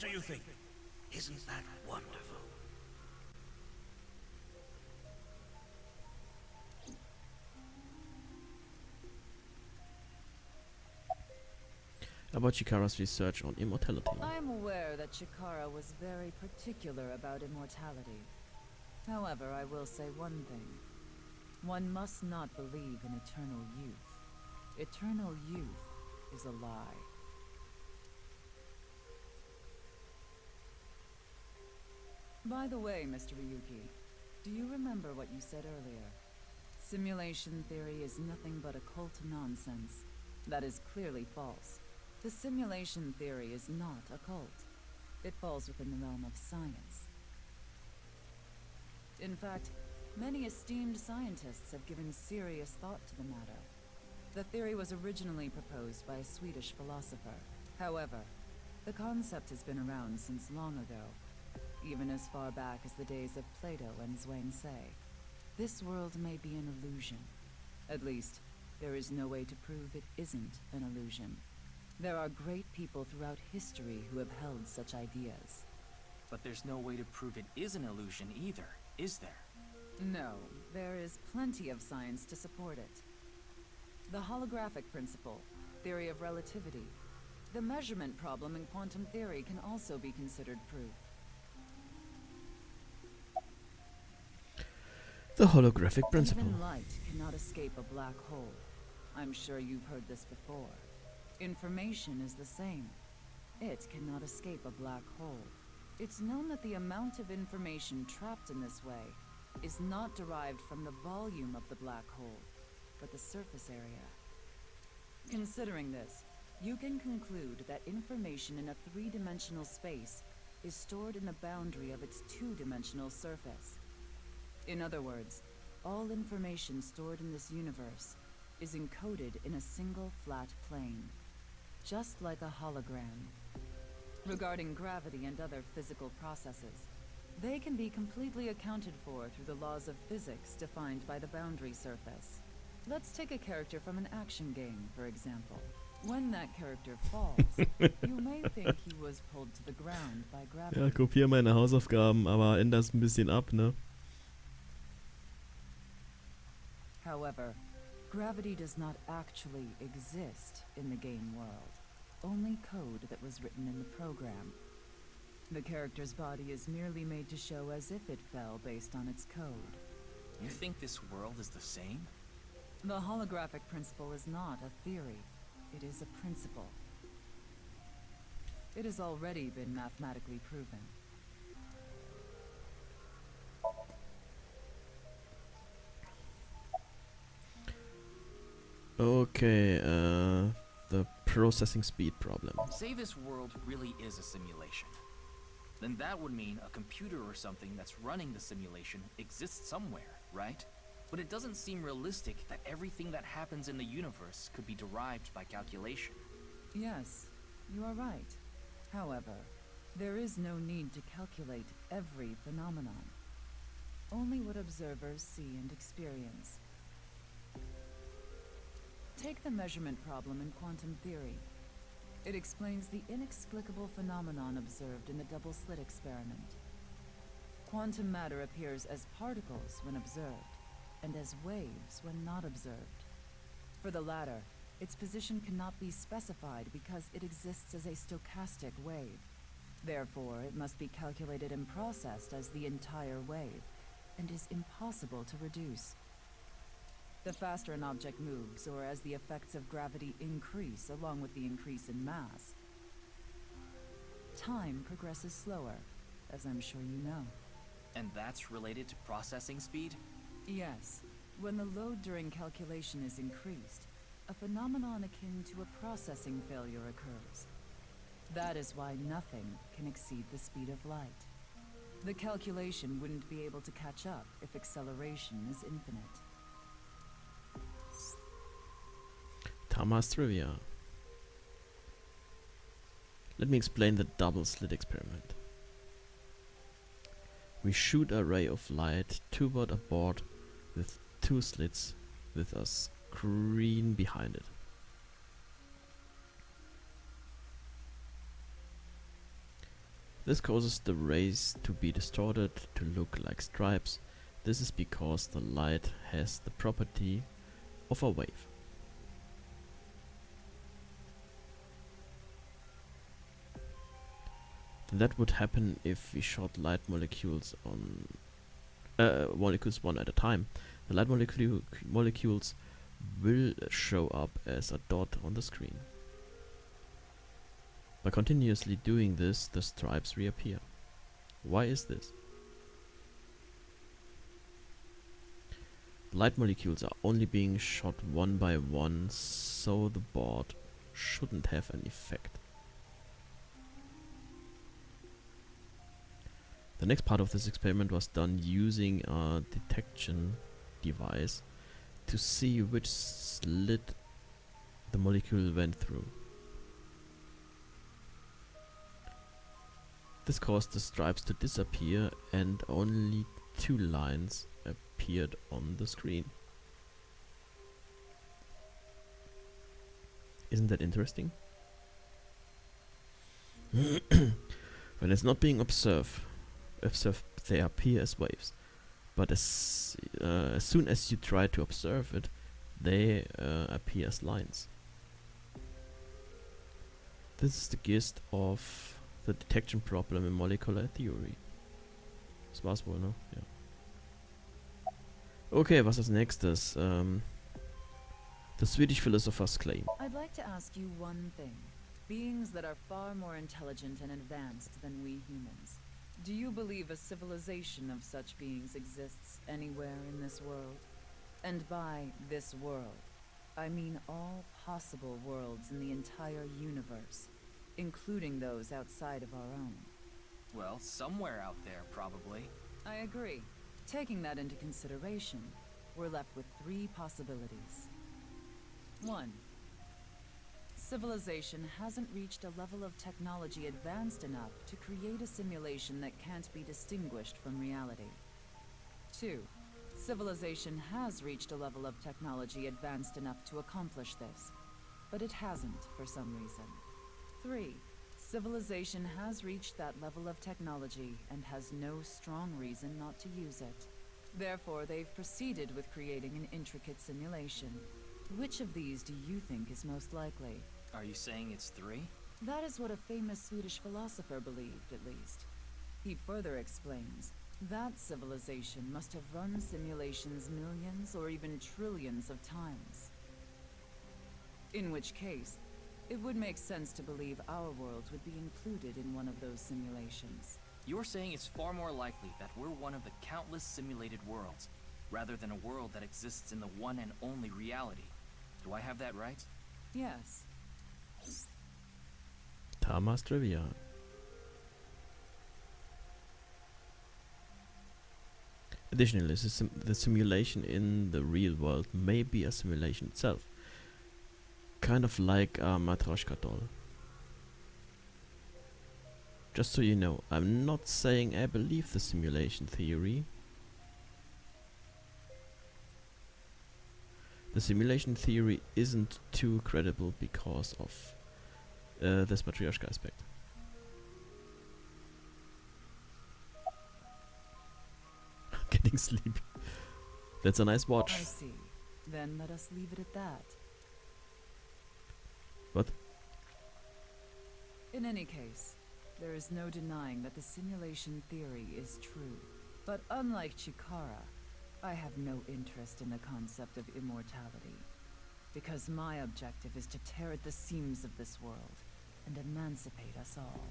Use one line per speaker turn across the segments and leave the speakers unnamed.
do you think? Isn't that wonderful?
About Chikara's research on immortality.
I'm aware that Chikara was very particular about immortality. However, I will say one thing. One must not believe in eternal youth. Eternal youth is a lie. By the way, Mr. Ryuki, do you remember what you said earlier? Simulation theory is nothing but occult nonsense. That is clearly false. The simulation theory is not occult. It falls within the realm of science. In fact, many esteemed scientists have given serious thought to the matter. The theory was originally proposed by a Swedish philosopher. However, the concept has been around since long ago, even as far back as the days of Plato and Zhuangzi. This world may be an illusion. At least, there is no way to prove it isn't an illusion. There are great people throughout history who have held such ideas.
But there's no way to prove it is an illusion either, is there?
No, there is plenty of science to support it. The holographic principle, theory of relativity, the measurement problem in quantum theory can also be considered proof.
The holographic principle.
Even light cannot escape a black hole. I'm sure you've heard this before. Information is the same. It cannot escape a black hole. It's known that the amount of information trapped in this way is not derived from the volume of the black hole, but the surface area. Considering this, you can conclude that information in a three-dimensional space is stored in the boundary of its two-dimensional surface. In other words, all information stored in this universe is encoded in a single flat plane, just like a hologram. Regarding gravity and other physical processes, they can be completely accounted for through the laws of physics defined by the boundary surface. Let's take a character from an action game, for example. When that character falls, you may think he was pulled to the ground by gravity.
Ja, kopier meine Hausaufgaben, aber änder's ein bisschen ab, ne?
However, gravity does not actually exist in the game world. Only code that was written in the program. The character's body is merely made to show as if it fell based on its code.
You think this world is the same?
The holographic principle is not a theory. It is a principle. It has already been mathematically proven.
Okay, the processing speed problem.
Say this world really is a simulation. Then that would mean a computer or something that's running the simulation exists somewhere, right? But it doesn't seem realistic that everything that happens in the universe could be derived by calculation.
Yes, you are right. However, there is no need to calculate every phenomenon. Only what observers see and experience. Take the measurement problem in quantum theory. It explains the inexplicable phenomenon observed in the double-slit experiment. Quantum matter appears as particles when observed, and as waves when not observed. For the latter, its position cannot be specified because it exists as a stochastic wave. Therefore, it must be calculated and processed as the entire wave, and is impossible to reduce. The faster an object moves, or as the effects of gravity increase along with the increase in mass, time progresses slower, as I'm sure you know.
And that's related to processing speed?
Yes. When the load during calculation is increased, a phenomenon akin to a processing failure occurs. That is why nothing can exceed the speed of light. The calculation wouldn't be able to catch up if acceleration is infinite.
Tama's trivia. Let me explain the double slit experiment. We shoot a ray of light toward a board with two slits with a screen behind it. This causes the rays to be distorted to look like stripes. This is because the light has the property of a wave. That would happen if we shot light molecules on molecules one at a time. The light molecules will show up as a dot on the screen. By continuously doing this, the stripes reappear. Why is this? Light molecules are only being shot one by one, so the board shouldn't have an effect. The next part of this experiment was done using a detection device to see which slit the molecule went through. This caused the stripes to disappear and only 2 lines appeared on the screen. Isn't that interesting? When it's not being observed, they appear as waves. But as soon as you try to observe it, they appear as lines. This is the gist of the detection problem in molecular theory. Das war's wohl, ne? Ja. Okay, was als nächstes? The Swedish philosopher's claim.
I'd like to ask you one thing. Beings that are far more intelligent and advanced than we humans. Do you believe a civilization of such beings exists anywhere in this world? And by this world, I mean all possible worlds in the entire universe, including those outside of our own.
Well, somewhere out there, probably.
I agree. Taking that into consideration, we're left with 3 possibilities. 1. Civilization hasn't reached a level of technology advanced enough to create a simulation that can't be distinguished from reality. 2. Civilization has reached a level of technology advanced enough to accomplish this, but it hasn't for some reason. 3. Civilization has reached that level of technology and has no strong reason not to use it. Therefore, they've proceeded with creating an intricate simulation. Which of these do you think is most likely?
Are you saying it's 3?
That is what a famous Swedish philosopher believed, at least. He further explains, that civilization must have run simulations millions or even trillions of times. In which case, it would make sense to believe our world would be included in one of those simulations.
You're saying it's far more likely that we're one of the countless simulated worlds, rather than a world that exists in the one and only reality. Do I have that right?
Yes.
Tamas Trivia. Additionally, the simulation in the real world may be a simulation itself. Kind of like a Matryoshka doll. Just so you know, I'm not saying I believe the simulation theory. The simulation theory isn't too credible because of this Matryoshka aspect. Getting sleepy. That's a nice watch.
I see. Then let us leave it at that.
What?
In any case, there is no denying that the simulation theory is true. But unlike Chikara, I have no interest in the concept of immortality. Because my objective is to tear at the seams of this world and emancipate us all.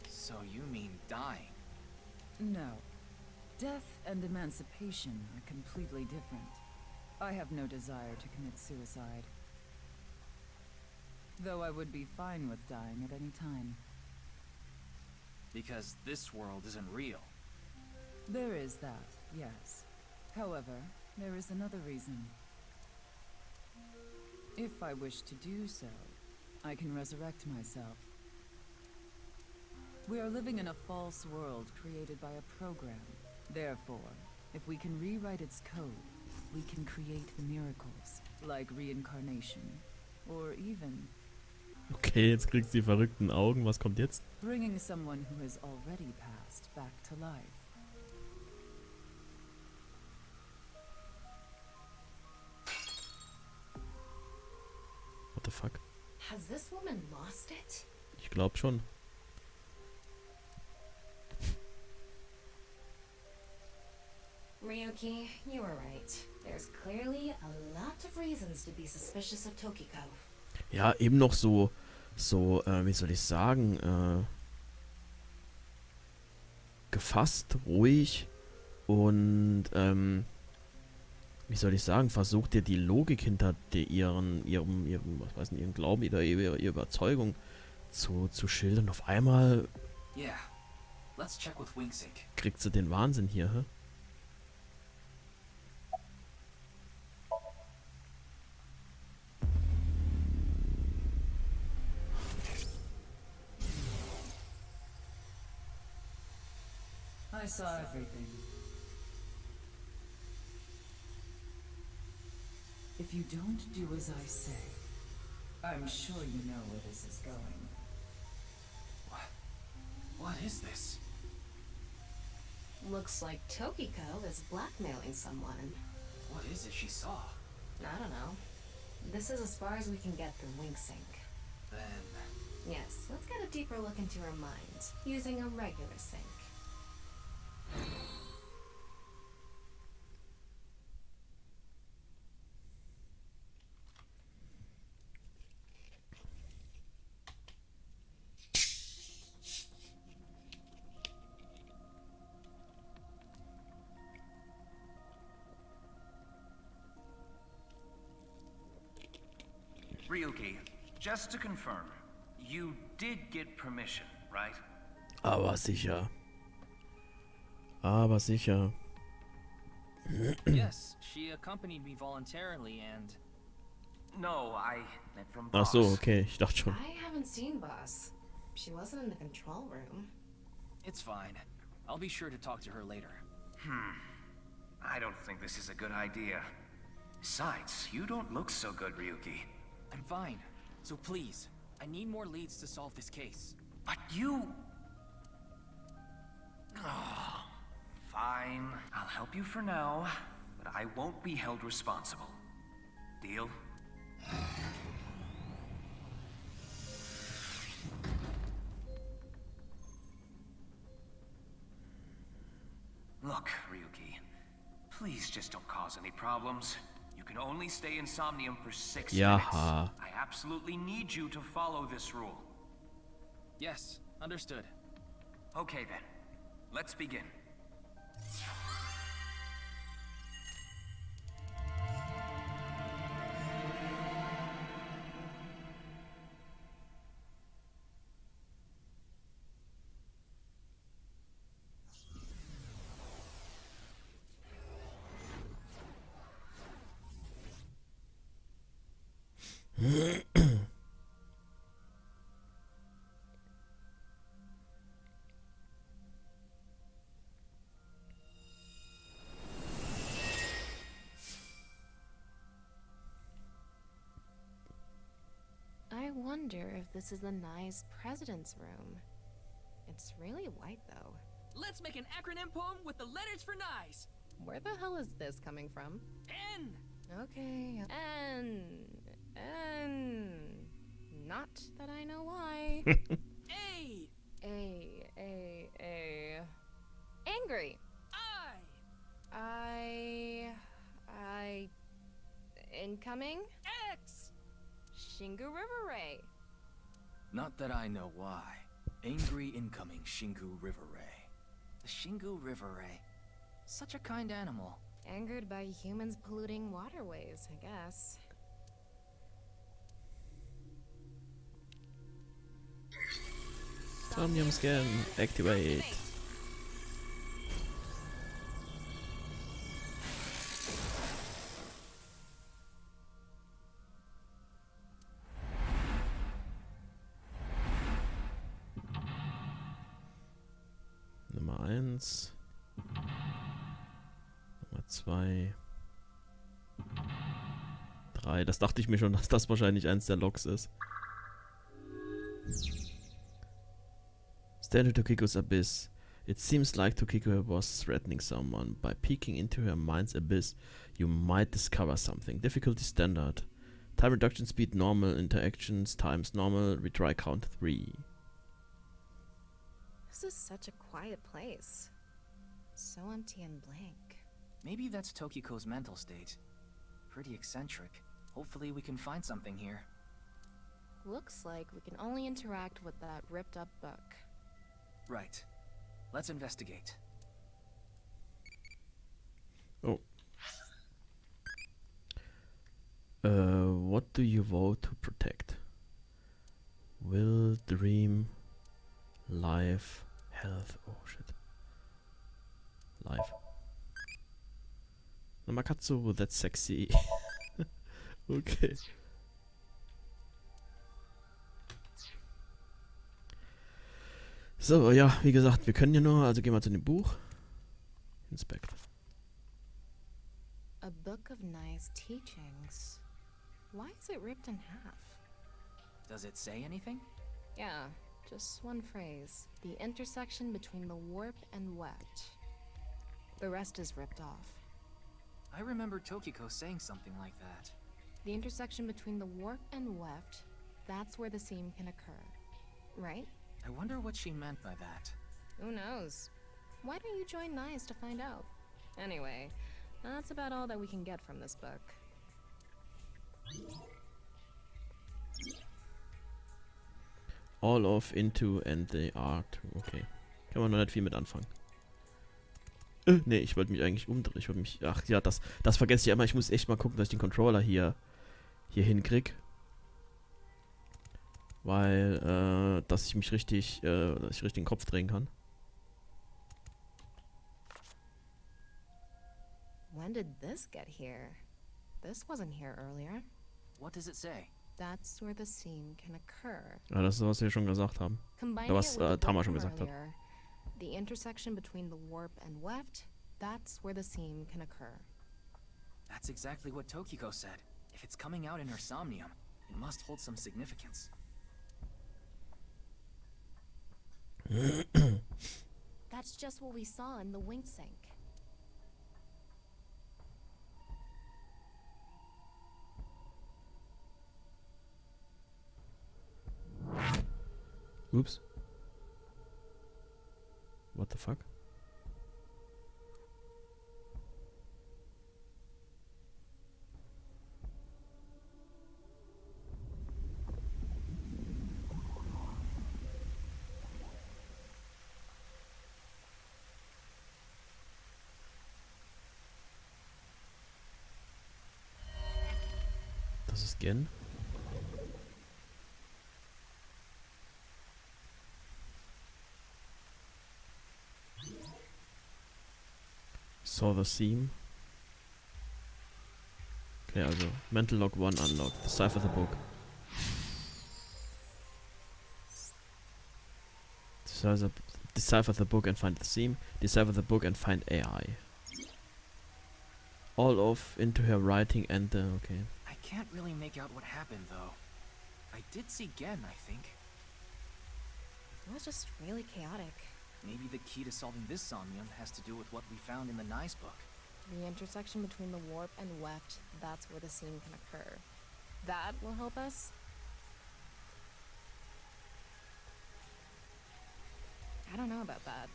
So you mean dying?
No. Death and emancipation are completely different. I have no desire to commit suicide. Though I would be fine with dying at any time.
Because this world isn't real.
There is that, yes. However, there is another reason. If I wish to do so, I can resurrect myself. We are living in a false world created by a program. Therefore, if we can rewrite its code, we can create miracles, like reincarnation, or even
Okay, jetzt kriegst du die verrückten Augen. Was kommt jetzt?
bringing someone who has already passed back to life.
What the fuck?
Has this woman lost it?
Ich glaube schon.
Ryuki, you were right. There's clearly a lot of reasons to be suspicious of Tokiko.
Ja, eben noch so, wie soll ich sagen, gefasst, ruhig und, wie soll ich sagen, versucht ihr die Logik hinter ihrem, was weiß nicht, ihren Glauben, ihre Überzeugung zu schildern. Auf einmal
Yeah. Let's check with Wingsync.
kriegt sie den Wahnsinn hier, hä?
I saw everything. If you don't do as I say, I'm sure you know where this is going.
What is this?
Looks like Tokiko is blackmailing someone.
What is it she saw?
I don't know. This is as far as we can get through Wingsync.
Then...
Yes, let's get a deeper look into her mind, using a regular sync.
Ryuki, just to confirm, you did get permission, right?
Aber sicher. Aber sicher.
Yes, she accompanied me voluntarily and...
No, I meant from
Ach
boss.
so, okay, ich dachte schon.
I haven't seen Boss. She wasn't in the control room.
It's fine. I'll be sure to talk to her later.
I don't think this is a good idea. Besides, you don't look so good, Ryuki.
I'm fine. So please, I need more leads to solve this case.
But you... Oh, fine. I'll help you for now, but I won't be held responsible. Deal? Look, Ryuki, please just don't cause any problems. You can only stay in Somnium for 6 minutes.
Jaha.
I absolutely need you to follow this rule.
Yes, understood.
Okay then, let's begin.
I wonder if this is the Nye's president's room. It's really white, though.
Let's make an acronym poem with the letters for nice.
Where the hell is this coming from?
N.
Okay. Not that I know why.
A.
Angry.
I.
Incoming?
X.
Shingu River Ray.
Not that I know why. Angry incoming Shingu River Ray. The Shingu River Ray. Such a kind animal.
Angered by humans polluting waterways, I guess.
Somnium Scan, activate. Nummer 1. Nummer 2. 3. 3. Das dachte ich mir schon, dass das wahrscheinlich eins der Logs ist. Stand into Tokiko's abyss. It seems like Tokiko was threatening someone. By peeking into her mind's abyss, you might discover something. Difficulty standard. Time reduction speed normal. Interactions times normal. Retry count 3.
This is such a quiet place. So empty and blank.
Maybe that's Tokiko's mental state. Pretty eccentric. Hopefully we can find something here.
Looks like we can only interact with that ripped up book.
Right. Let's investigate.
Oh. What do you vote to protect? Will, dream, life, health. Oh shit. Life. Namakatsu, that's sexy. Okay. So, ja, wie gesagt, wir können ja nur, also gehen wir zu dem Buch. Inspect.
A book of nice teachings. Why is it ripped in half?
Does it say anything?
Yeah, just one phrase. The intersection between the warp and weft. The rest is ripped off.
I remember Tokiko saying something like that.
The intersection between the warp and weft, that's where the seam can occur. Right?
I wonder what she meant by that.
Who knows? Why don't you join NICE to find out? Anyway, that's about all that we can get from this book.
All of, into and the art. Okay. Kann man noch nicht viel mit anfangen. Nee, ich wollte mich eigentlich umdrehen. Ich wollte mich. Ach ja, das vergesse ich immer. Ich muss echt mal gucken, dass ich den Controller hier hinkrieg. Weil, dass ich mich richtig, dass ich richtig den Kopf drehen kann.
When did this get here? This wasn't here earlier.
What does it say?
That's where the seam can occur.
Ja, das ist, was wir schon gesagt haben.
Combining
was,
it with the
Tama
book
schon
from
gesagt hat.
earlier, the intersection between the warp and weft, that's where the seam can occur.
That's exactly what Tokiko said. If it's coming out in her somnium, it must hold some significance.
That's just what we saw in the wink sink.
Oops. What the fuck? Das ist Gen. Saw the seam. Okay, also Mental Log 1 unlocked. Decipher the book. Decipher the book and find the seam. Decipher the book and find AI. All of, into her writing and the... Okay.
I can't really make out what happened, though. I did see Gen, I think.
It was just really chaotic.
Maybe the key to solving this somnium has to do with what we found in the NICE book.
The intersection between the warp and weft, that's where the seam can occur. That will help us? I don't know about that.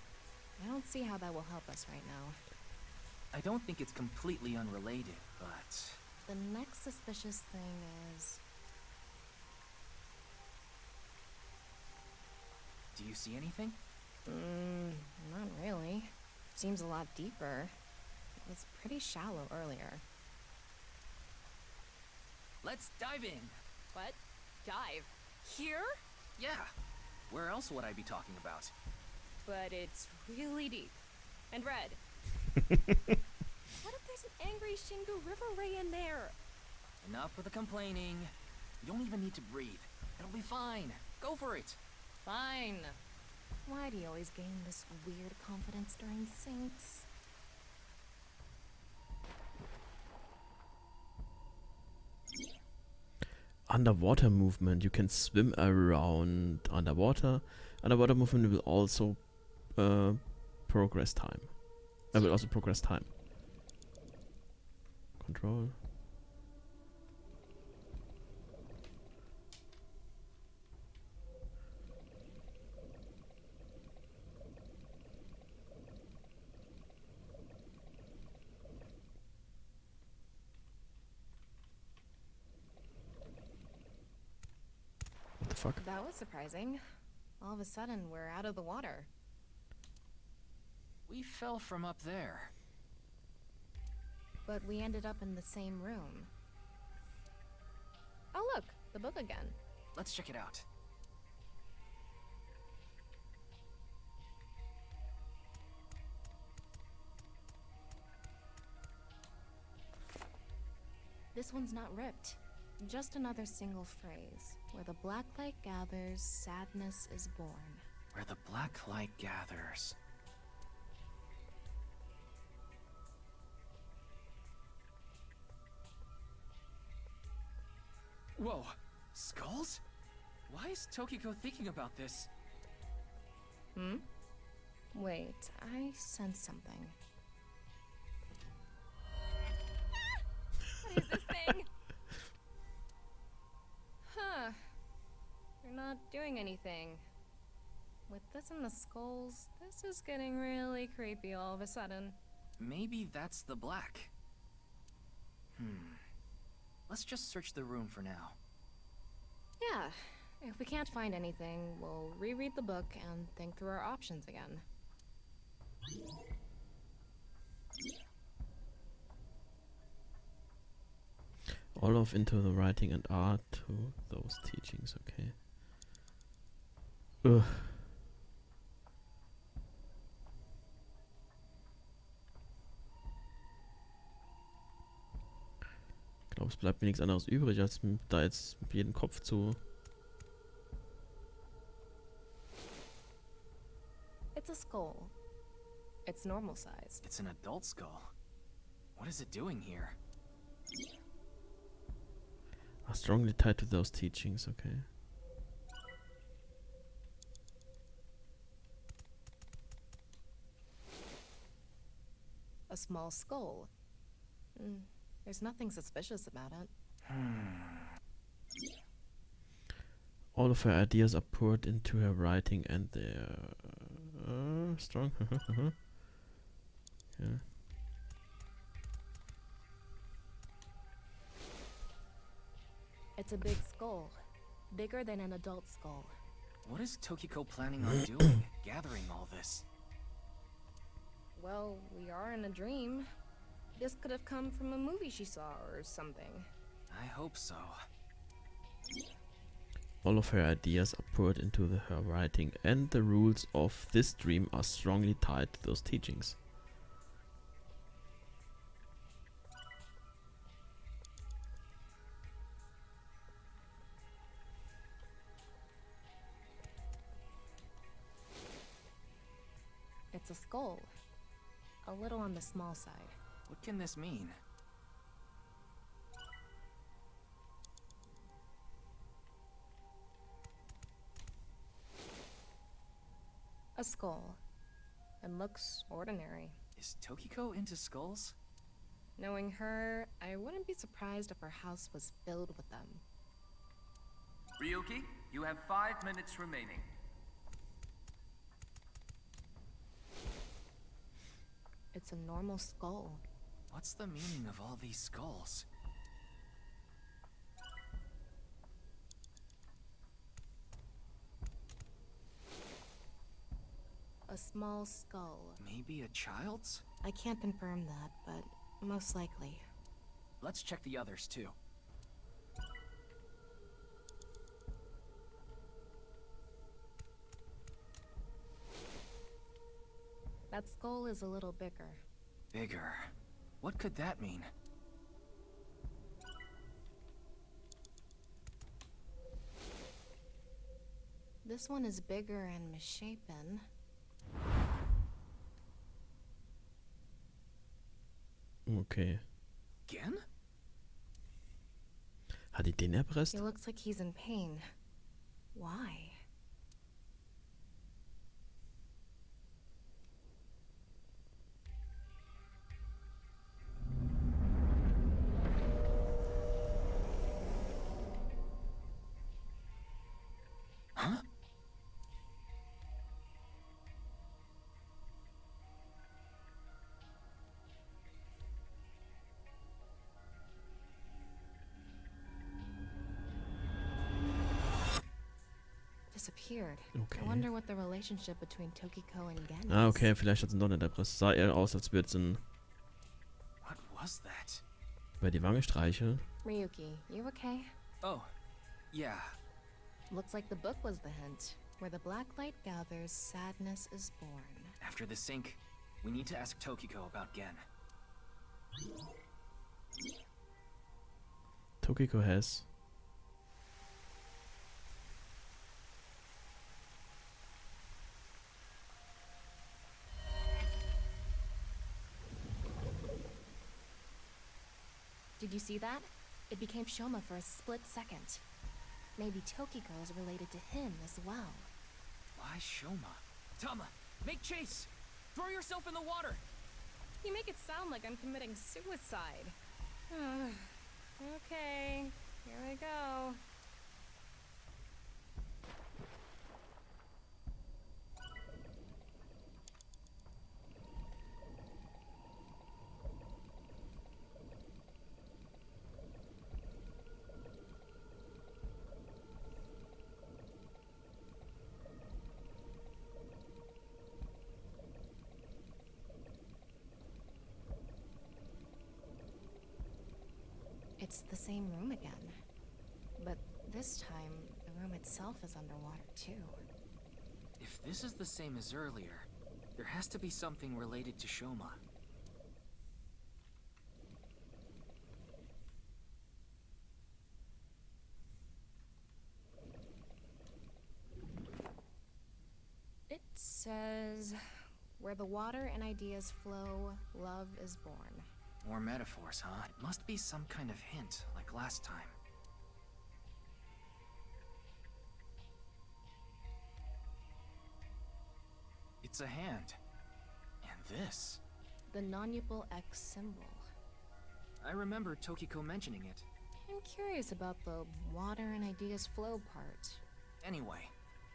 I don't see how that will help us right now.
I don't think it's completely unrelated, but...
The next suspicious thing is...
Do you see anything?
Not really. Seems a lot deeper. It was pretty shallow earlier.
Let's dive in.
What? Dive? Here?
Yeah. Where else would I be talking about?
But it's really deep. And red. What if there's an angry Shingu River Ray in there?
Enough with the complaining. You don't even need to breathe. It'll be fine. Go for it.
Fine. Why do you always gain this weird confidence during syncs?
underwater movement. You can swim around underwater. Underwater movement will also progress time. Will also progress time. Control. What the fuck?
That was surprising. All of a sudden, we're out of the water.
We fell from up there.
But we ended up in the same room. Oh look, the book again.
Let's check it out.
This one's not ripped. Just another single phrase. Where the black light gathers, sadness is born.
Where the black light gathers. Whoa, skulls? Why is Tokiko thinking about this?
Hmm? Wait, I sense something.
What is this thing? Huh. You're not doing anything.
With this and the skulls, this is getting really creepy all of a sudden.
Maybe that's the black. Let's just search the room for now.
Yeah, if we can't find anything, we'll reread the book and think through our options again.
All of into the writing and art to those teachings, okay. Ugh. Ich glaube, es bleibt mir nichts anderes übrig, als da jetzt jeden Kopf zu...
It's a skull. It's normal sized.
It's an adult skull. What is it doing here?
Are strongly tied to those teachings, okay.
A small skull. There's nothing suspicious about it.
All of her ideas are poured into her writing and they're strong. Yeah.
It's a big skull. Bigger than an adult skull.
What is Tokiko planning on doing, gathering all this?
Well, we are in a dream. This could have come from a movie she saw or something.
I hope so.
All of her ideas are poured into her writing and the rules of this dream are strongly tied to those teachings.
It's a skull. A little on the small side.
What can this mean?
A skull. It looks ordinary.
Is Tokiko into skulls?
Knowing her, I wouldn't be surprised if her house was filled with them.
Ryuki, you have 5 minutes remaining.
It's a normal skull.
What's the meaning of all these skulls?
A small skull.
Maybe a child's?
I can't confirm that, but most likely.
Let's check the others too.
That skull is a little bigger.
Bigger. What could that mean?
This one is bigger and misshapen.
Okay.
Again?
Hat die den erpresst?
He looks like he's in pain. Why?
Huh?
Disappeared.
Okay.
I wonder what the relationship between Tokiko and Gen
Ah,
is.
okay, vielleicht hat sie ihn doch nicht erpresst. Sah eher aus, als würde sie
What was that?
bei die Wange streicheln.
Ryuki, you okay?
Oh, yeah.
Looks like the book was the hint. Where the black light gathers, sadness is born.
After the sync, we need to ask Tokiko about Gen.
Tokiko has.
Did you see that? It became Shoma for a split second. Maybe Tokiko is related to him as well.
Why Shoma? Tama, make chase! Throw yourself in the water!
You make it sound like I'm committing suicide. Okay, here I go.
It's the same room again. But this time, the room itself is underwater too.
If this is the same as earlier, there has to be something related to Shoma.
It says, where the water and ideas flow, love is born.
More metaphors, huh? It must be some kind of hint, like last time. It's a hand. And this.
The non-upal X symbol.
I remember Tokiko mentioning it.
I'm curious about the water and ideas flow part.
Anyway,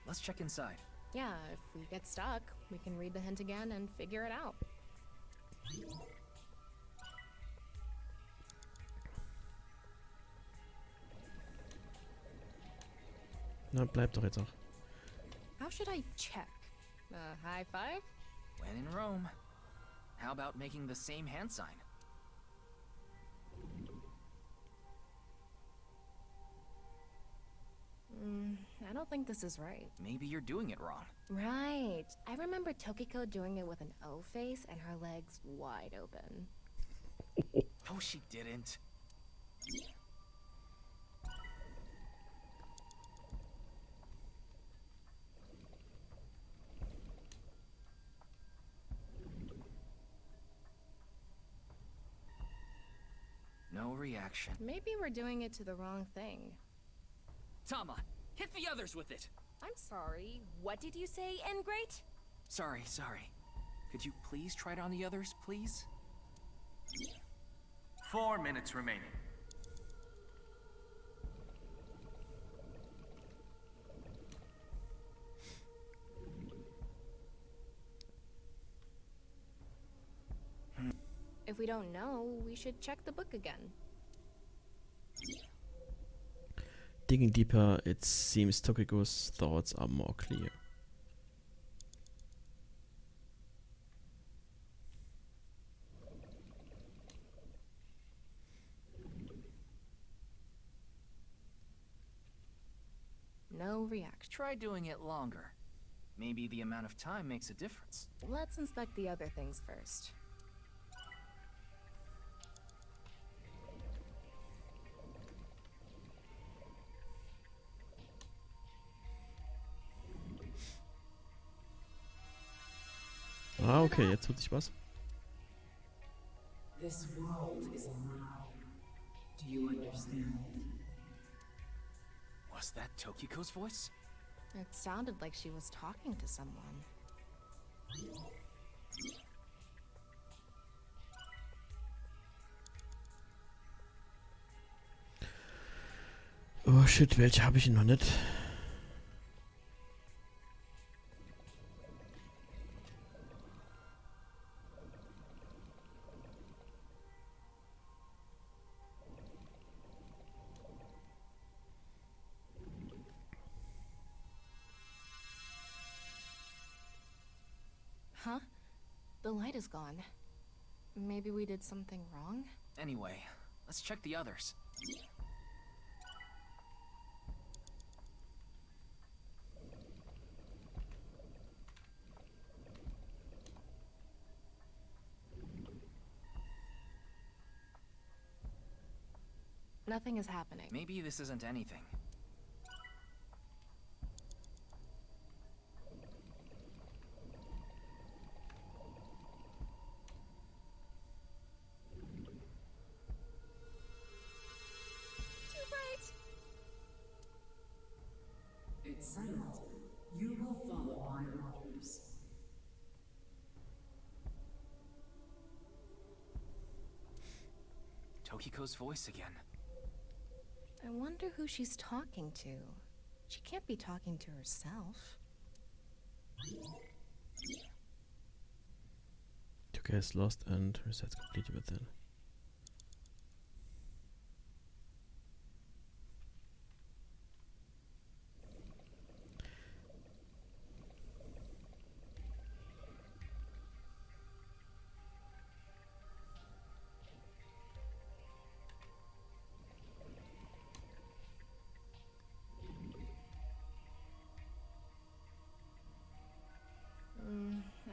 let's check inside.
Yeah, if we get stuck, we can read the hint again and figure it out.
Na, bleib doch jetzt auch.
How should I check? High five?
When in Rome. How about making the same hand sign?
I don't think this is right.
Maybe you're doing it wrong.
Right. I remember Tokiko doing it with an O face and her legs wide open.
Oh, she didn't. No reaction.
Maybe we're doing it to the wrong thing.
Tama, hit the others with it!
I'm sorry, what did you say, Ingrate?
Sorry. Could you please try it on the others, please?
4 minutes remaining.
If we don't know, we should check the book again.
Digging deeper, it seems Tokiko's thoughts are more clear.
No reaction.
Try doing it longer. Maybe the amount of time makes a difference.
Let's inspect the other things first.
Ah, okay, jetzt tut sich was.
This world is a lie. Do you understand?
Was that Tokiko's voice?
It sounded like she was talking to someone.
Oh shit, welche habe ich noch nicht?
Huh? The light is gone. Maybe we did something wrong?
Anyway, let's check the others.
Nothing is happening.
Maybe this isn't anything.
Too bright.
It's silent. You will follow my orders.
Tokiko's voice again.
I wonder who she's talking to. She can't be talking to herself.
Okay, is lost and resets completely within.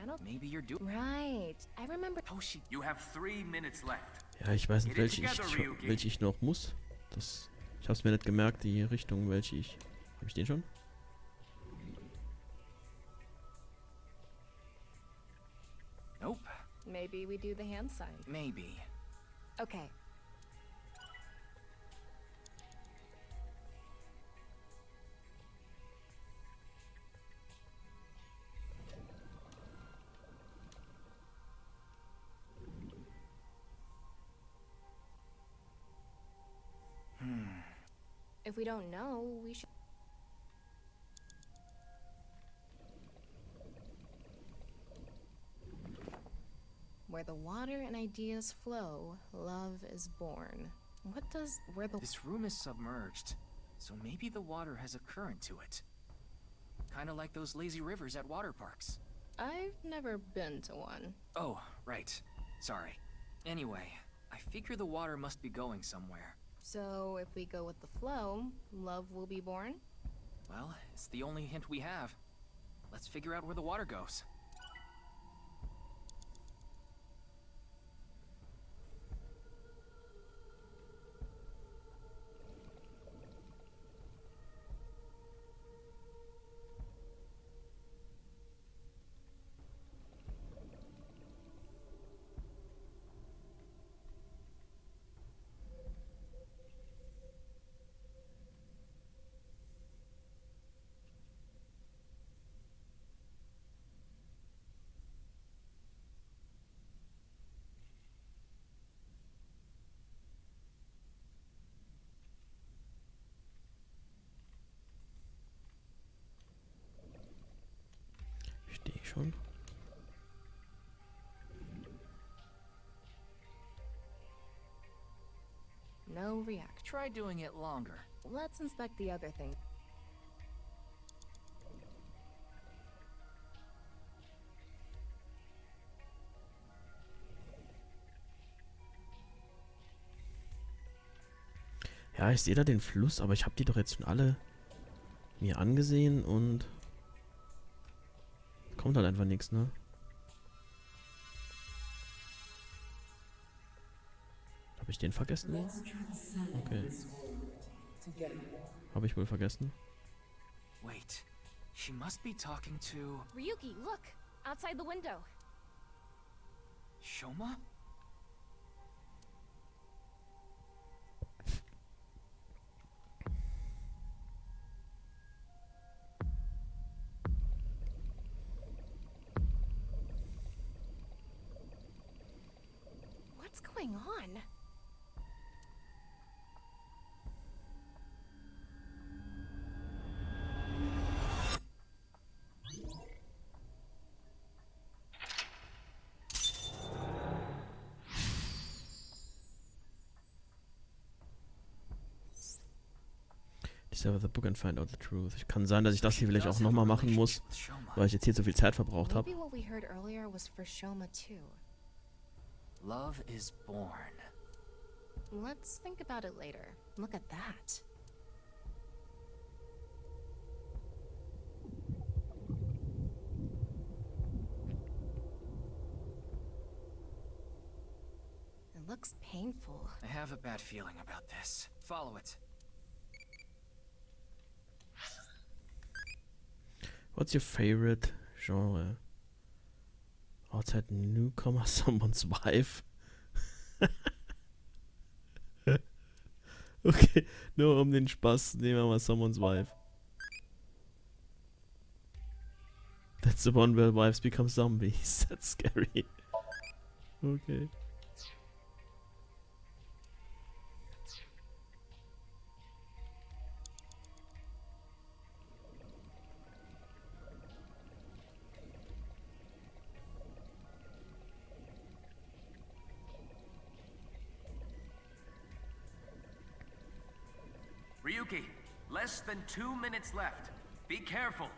I don't...
Maybe you're doing...
Right. I remember...
Toshi...
You have 3 minutes left.
Ja, ich weiß nicht,
Get it
welche
together, Ryuki.
welche ich noch muss. Ich hab's mir nicht gemerkt, die Richtung, welche ich... Hab ich den schon?
Nope.
Maybe we do the hand sign.
Maybe.
Okay. If we don't know, we should... Where the water and ideas flow, love is born. What does... where the...
This room is submerged, so maybe the water has a current to it. Kinda like those lazy rivers at water parks.
I've never been to one.
Oh, right. Sorry. Anyway, I figure the water must be going somewhere.
So if we go with the flow, love will be born?
Well, it's the only hint we have. Let's figure out where the water goes.
Stehe ich schon?
No react.
Try doing it longer.
Let's inspect the other thing.
Ja, ich sehe da den Fluss, aber ich habe die doch jetzt schon alle mir angesehen und kommt halt einfach nichts, ne? Habe ich den vergessen? Okay. Habe ich wohl vergessen?
Wait, she must be talking to...
Ryuki, look! Outside the window.
Shoma?
What's going on?
Discover the book and find out the truth. Kann sein, dass ich das hier vielleicht auch nochmal machen muss, weil ich jetzt hier so viel Zeit verbraucht habe.
Maybe what we heard earlier was for Shoma too.
Love is born.
Let's think about it later. Look at that. It looks painful.
I have a bad feeling about this. Follow it.
What's your favorite genre? Outside newcomer, someone's wife. Okay, nur um den Spaß nehmen wir mal someone's wife. That's the one where wives become zombies. That's scary. Okay.
Ryuki, less than 2 minutes left. Be careful.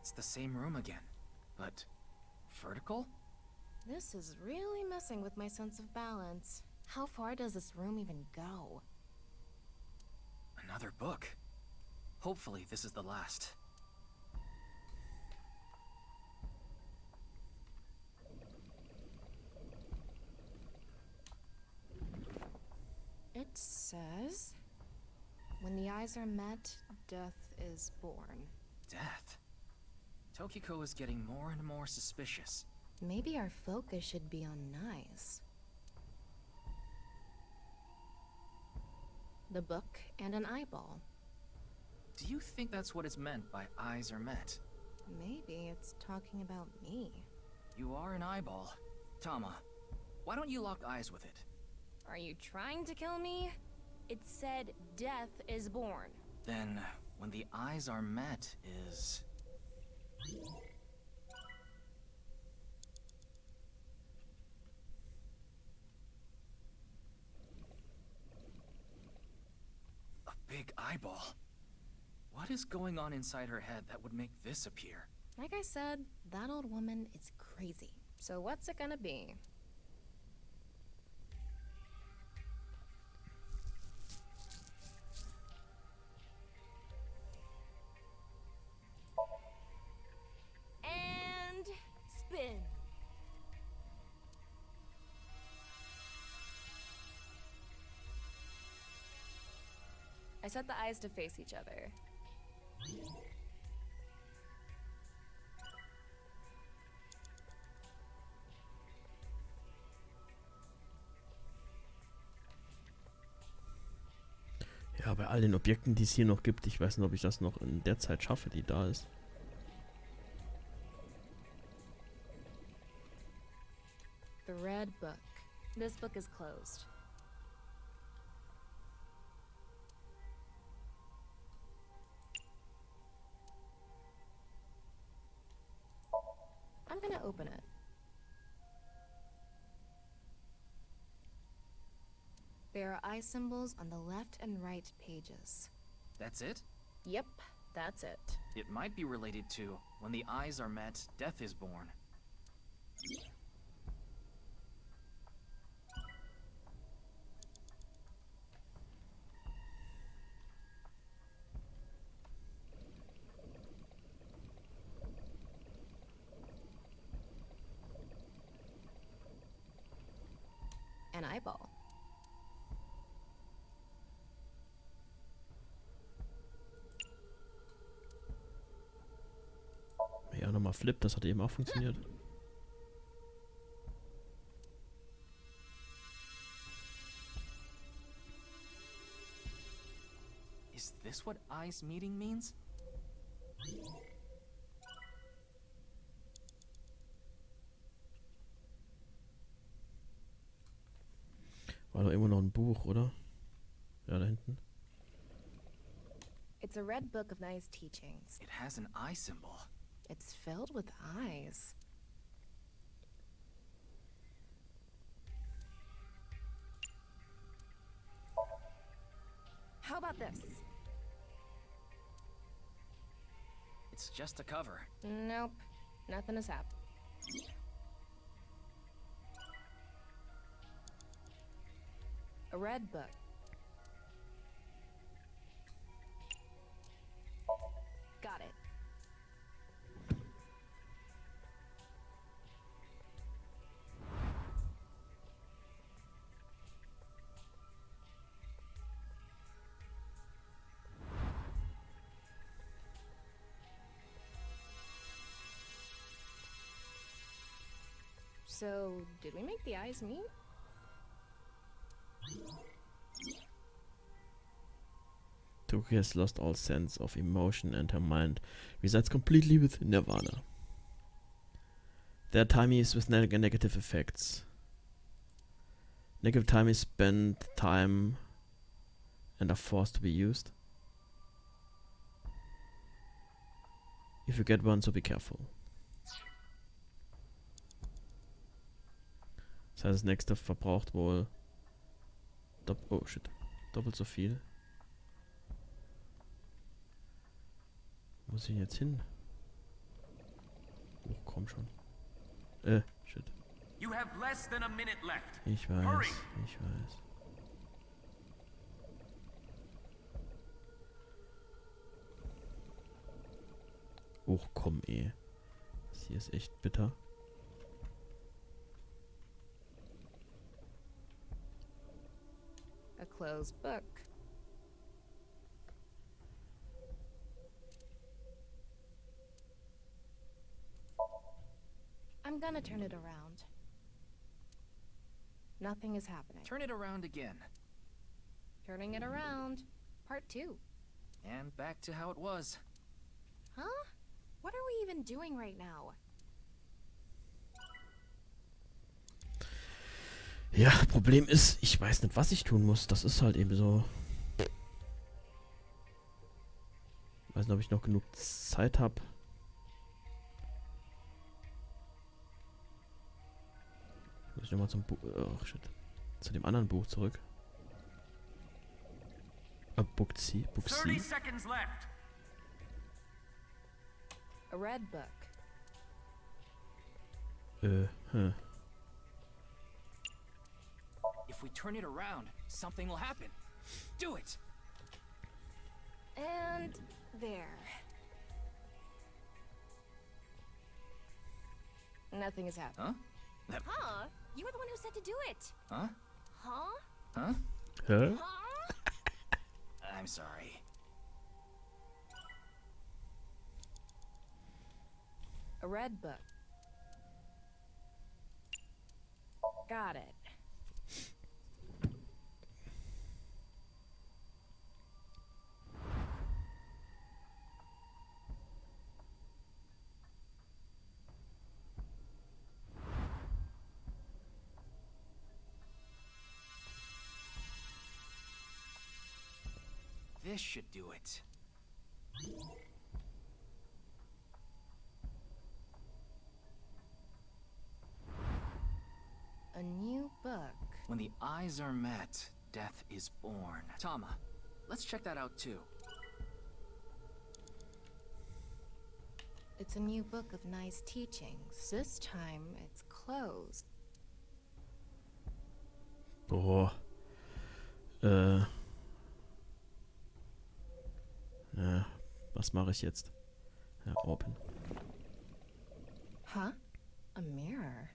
It's the same room again, but vertical?
This is really messing with my sense of balance. How far does this room even go?
Another book. Hopefully this is the last.
It says, when the eyes are met, death is born.
Death? Tokiko is getting more and more suspicious.
Maybe our focus should be on eyes. The book and an eyeball.
Do you think that's what is meant by eyes are met?
Maybe it's talking about me.
You are an eyeball. Tama, why don't you lock eyes with it?
Are you trying to kill me? It said death is born.
Then, when the eyes are met is... a big eyeball. What is going on inside her head that would make this appear?
Like I said, that old woman is crazy.
So what's it gonna be? And spin. I set the eyes to face each other.
Ja, bei all den Objekten, die es hier noch gibt, ich weiß nicht, ob ich das noch in der Zeit schaffe, die da ist.
The red book.
This book is closed.
I'm gonna open it. There are eye symbols on the left and right pages.
That's it?
Yep, that's it.
It might be related to when the eyes are met, death is born.
An eyeball.
mal Flip, das hat eben auch funktioniert.
Is this what eyes meeting means?
War doch irgendwo noch ein Buch, oder? Ja, da hinten.
It's a red book of nice teachings.
It has an eye symbol.
It's filled with eyes. How about this?
It's just a cover.
Nope, nothing has happened. A red book. Got it. So, did we make the eyes meet?
Toki has lost all sense of emotion and her mind resides completely with nirvanA. There are times with negative effects. Negative time is spent time and are forced to be used. If you get one, so be careful. Das heißt, das nächste verbraucht wohl oh shit, doppelt so viel. Wo muss ich jetzt hin? Oh, komm schon. Shit.
You have less than a minute left.
Ich weiß,
Hurry.
ich weiß. Och, komm, Das hier ist echt bitter.
A closed book. I'm gonna turn it around. Nothing is happening.
Turn it around again.
Turning it around. Part 2.
And back to how it was.
Huh? What are we even doing right now?
Ja, Problem ist, ich weiß nicht, was ich tun muss. Das ist halt eben so. Ich weiß nicht, ob ich noch genug Zeit habe. Muss ich nochmal zum Buch. Oh, shit. Zu dem anderen Buch zurück. Book C.
30 seconds left.
A red book.
If we turn it around, something will happen. Do it!
And there. Nothing has happened.
Huh?
Huh? You were the one who said to do it.
Huh?
Huh?
Huh?
Hä?
Huh?
I'm sorry.
A red book. Got it.
This should do it.
A new book.
When the eyes are met, death is born. Tama, let's check that out too.
It's a new book of nice teachings. This time it's closed.
Boah. Ja, was mache ich jetzt? Ja, open.
Huh? A mirror.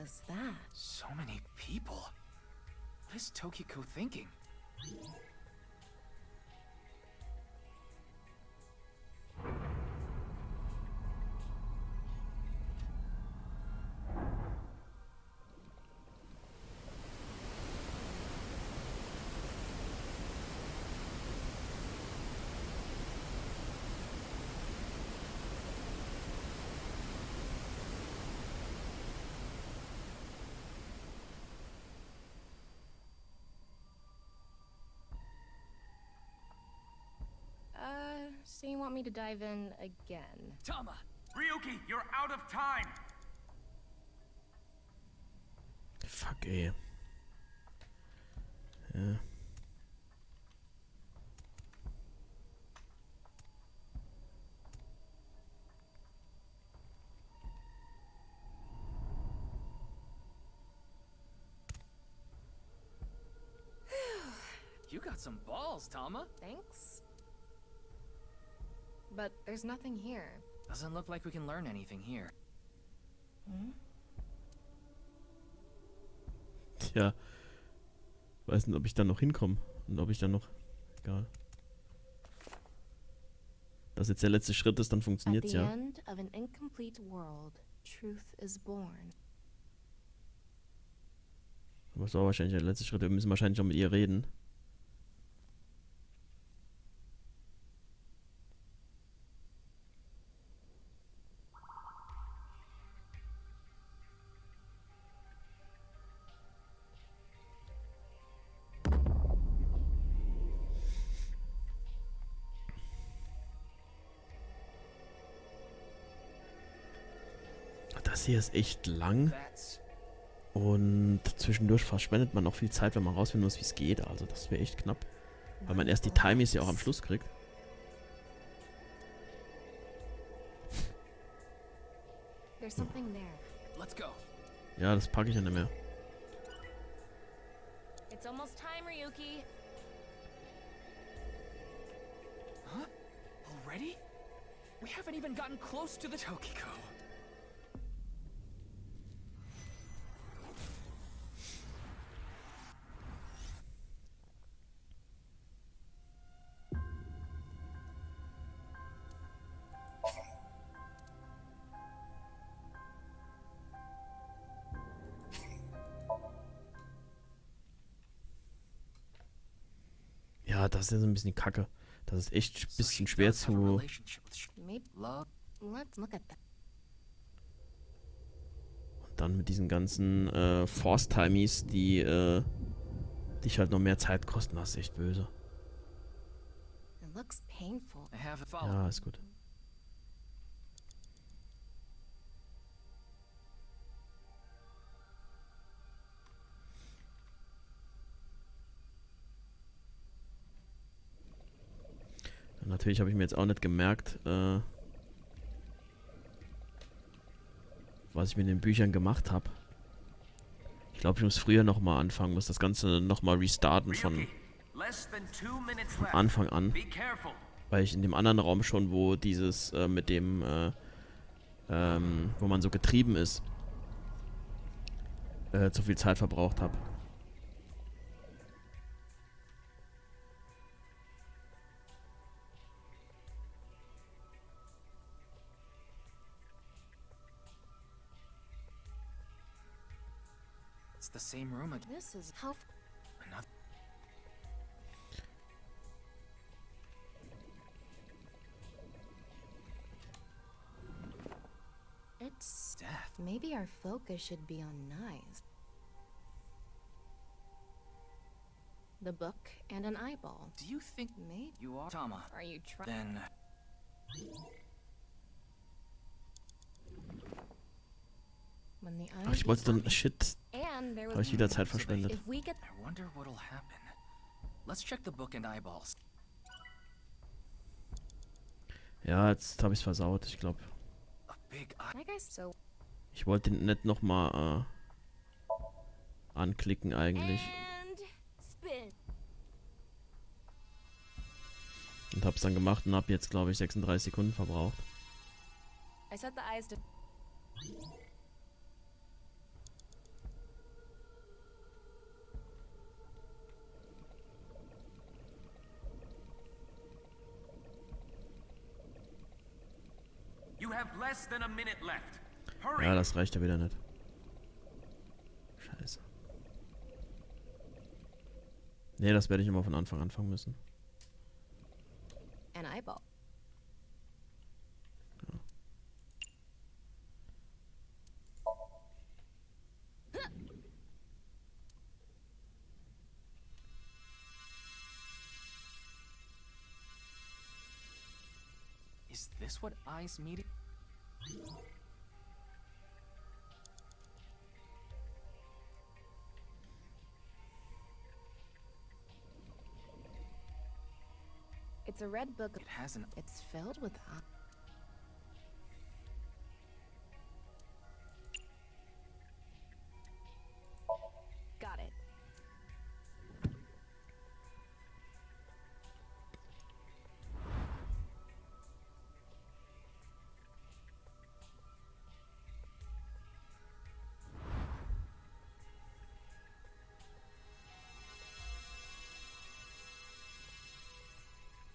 is that?
So many people. What is Tokiko thinking?
So you want me to dive in again?
Tama!
Ryuki, you're out of time!
Fuck, ey. Ja.
You got some balls, Tama.
Thanks. But there's nothing here.
Doesn't look like we can learn anything here.
Tja. Weiß nicht, ob ich dann noch hinkomme. Und ob ich dann noch... Egal. Das jetzt der letzte Schritt ist, dann
At
funktioniert's
the
ja.
end of an incomplete world, truth is born.
Aber das war wahrscheinlich der letzte Schritt. Wir müssen wahrscheinlich auch mit ihr reden. Das hier ist echt lang
That's...
und zwischendurch verschwendet man noch viel Zeit, wenn man rausfinden muss, wie es geht. Also das wäre echt knapp. Weil man erst die Timies ja auch am Schluss kriegt.
There's something there.
Let's go.
Ja, das packe ich ja nicht mehr.
It's almost time, Ryuki.
Huh? Already? We haven't even gotten close to the Tokiko.
Ja, das ist ja so ein bisschen kacke. Das ist echt ein bisschen schwer zu...
Maybe. Let's look at that.
Und dann mit diesen ganzen Force-Timies, die dich halt noch mehr Zeit kosten, das ist echt böse.
It looks painful.
I have a follow.
Ja, ist gut. Natürlich habe ich mir jetzt auch nicht gemerkt, was ich mit den Büchern gemacht habe. Ich glaube, ich muss früher nochmal anfangen, muss das Ganze nochmal restarten von Anfang an. Weil ich in dem anderen Raum schon, wo dieses mit dem, wo man so getrieben ist, zu viel Zeit verbraucht habe.
It's the same room again.
This is how.
Another...
It's
Death.
maybe our focus should be on knives. The book and an eyeball.
Do you think
Maybe.
you are Tama?
Are you trying?
Then
When the
Ach, ich wollte dann... Shit.
And there
Habe
was
ich wieder Zeit verschwendet.
if we get
I wonder what'll happen. Let's check the book and eyeballs.
Ja, jetzt habe ich es versaut, ich glaube.
A big eye.
I guess so.
Ich wollte den nicht nochmal anklicken eigentlich.
And spin.
Und habe es dann gemacht und habe jetzt, glaube ich, 36 Sekunden verbraucht.
I set the eyes to
have less than a minute left. Hurry!
Ja, das reicht ja wieder nicht. Scheiße. Nee, das werde ich immer von Anfang anfangen müssen.
An eyeball.
Is this what eyes meet?
It's a red book.
It has an.
It's filled with. Got it.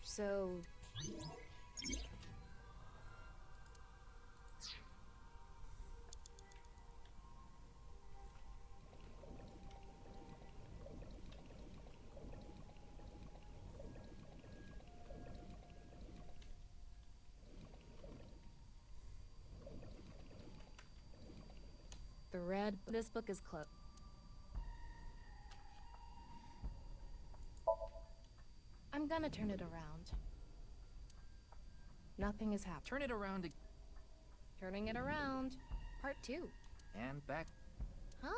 So. The red. This book is closed. I'm gonna turn it around. Nothing is happening.
Turn it around
Turning it around. Part 2.
and back.
Huh?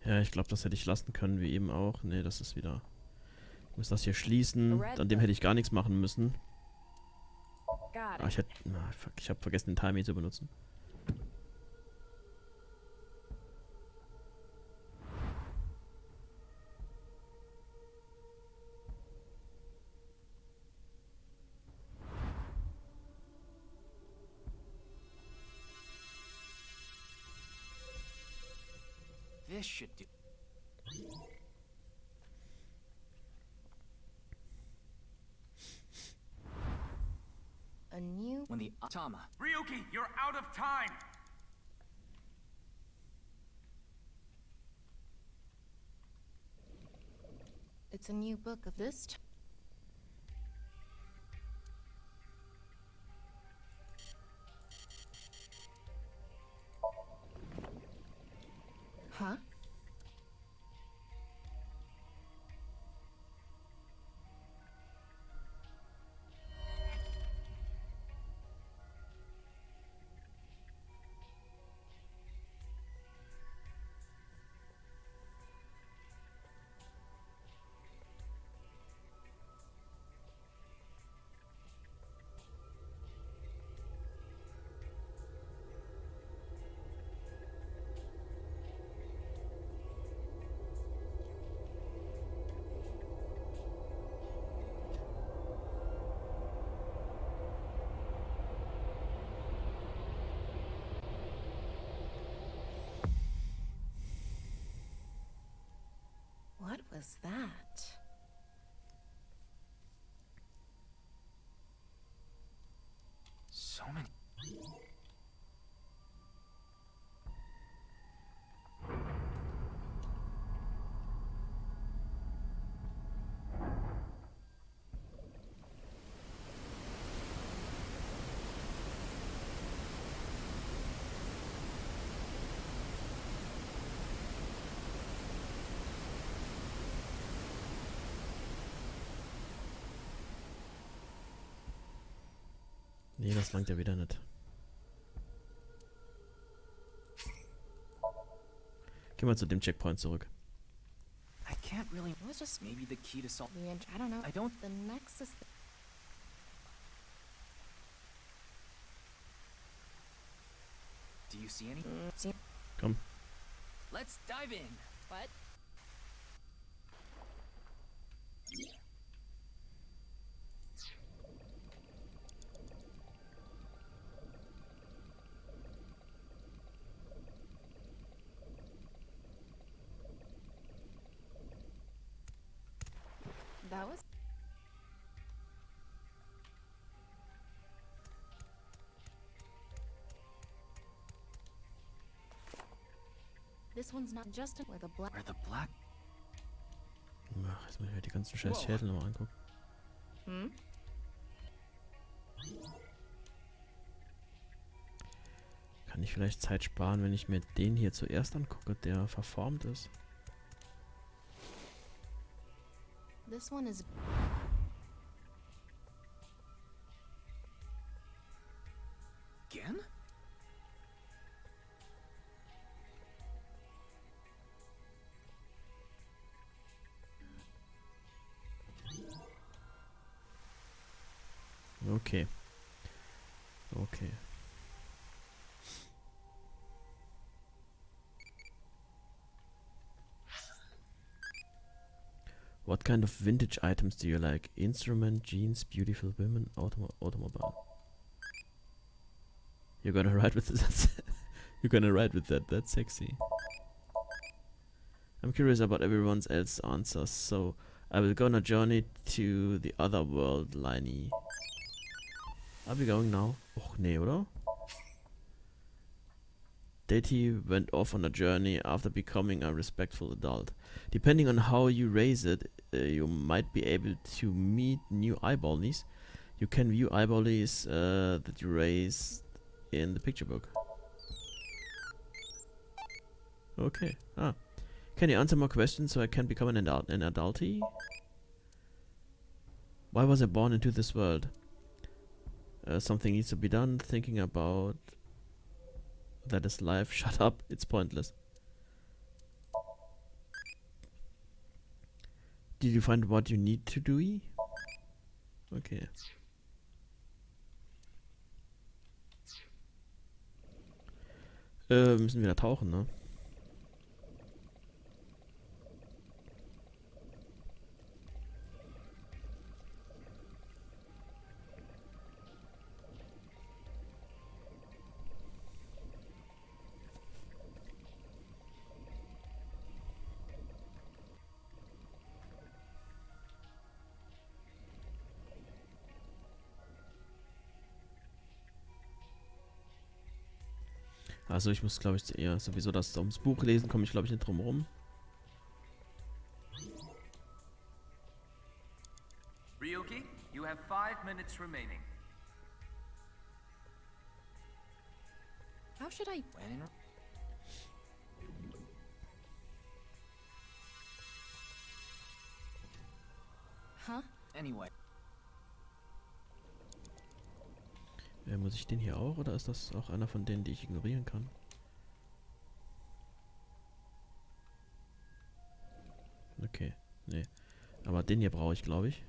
Ja, ich glaube, das hätte ich lassen können, wie eben auch. Nee, das ist wieder... Ich muss das hier schließen. An dem hätte ich gar nichts machen müssen.
Got
Ah,
it.
ich hätte... Na, fuck, ich habe vergessen, den Timing zu benutzen.
This should do.
A new.
When the Tama.
Ryuki, you're out of time!
It's a new book of this. Huh? What was that?
So many.
Nee, das langt ja wieder nicht. Gehen wir zu dem Checkpoint zurück.
I can't really.
It was just
Maybe the key to solve.
I don't know.
I don't.
The nexus.
Do you see any?
See.
Komm.
Let's dive in.
What?
That was. This one's not just with a black.
Where the black.
Ach, jetzt muss ich mir die ganzen scheiß Schädel nochmal angucken.
Hmm?
Kann ich vielleicht Zeit sparen, wenn ich mir den hier zuerst angucke, der verformt ist?
This one is.
Again?
Okay. Okay. What kind of vintage items do you like? Instrument, jeans, beautiful women, automobile. You're gonna ride with that. You're gonna ride with that. That's sexy. I'm curious about everyone else's answers, so I will go on a journey to the other world, Leichen. Are we going now? Och nee, oder? Deity went off on a journey after becoming a respectful adult. Depending on how you raise it, you might be able to meet new eyeballies. You can view eyeballies that you raised in the picture book. Okay. Ah. Can you answer more questions so I can become an adulty? Why was I born into this world? Something needs to be done. Thinking about that is life. Shut up. It's pointless. Did you find what you need to do? Okay. Wir müssen wieder tauchen, ne? Also ich muss, glaube ich, eher sowieso das ums Buch lesen, komme ich, glaube ich, nicht drum rum.
Ryuki, you have 5 minutes remaining.
How should I? Huh?
Anyway.
Muss ich den hier auch, oder ist das auch einer von denen, die ich ignorieren kann? Okay, nee. Aber den hier brauche ich, glaube ich.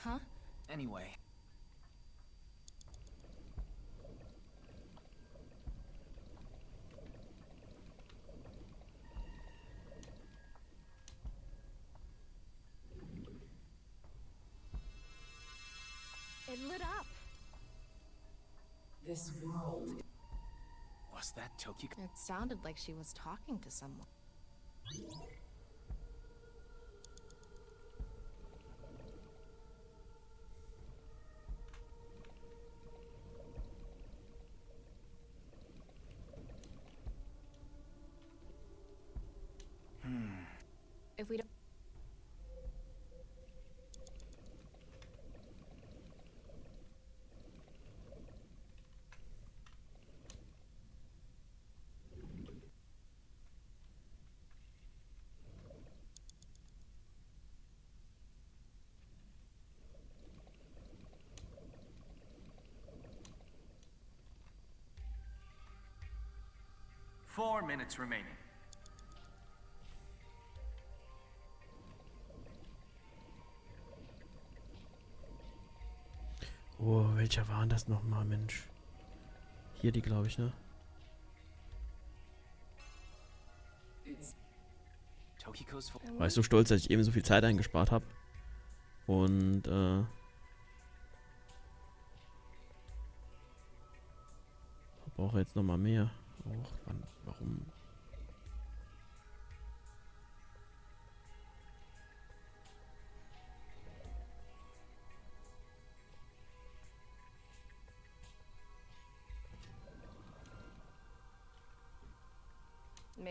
Huh?
Anyway.
It lit up.
This world.
Was that Tokiko?
It sounded like she was talking to someone. If we don't.
Four minutes remaining.
Oh, welcher war denn das nochmal, Mensch? Hier die, glaube ich, ne?
Tokiko's.
War ich so stolz, dass ich eben so viel Zeit eingespart habe. Und, brauche jetzt nochmal mehr. Och, warum?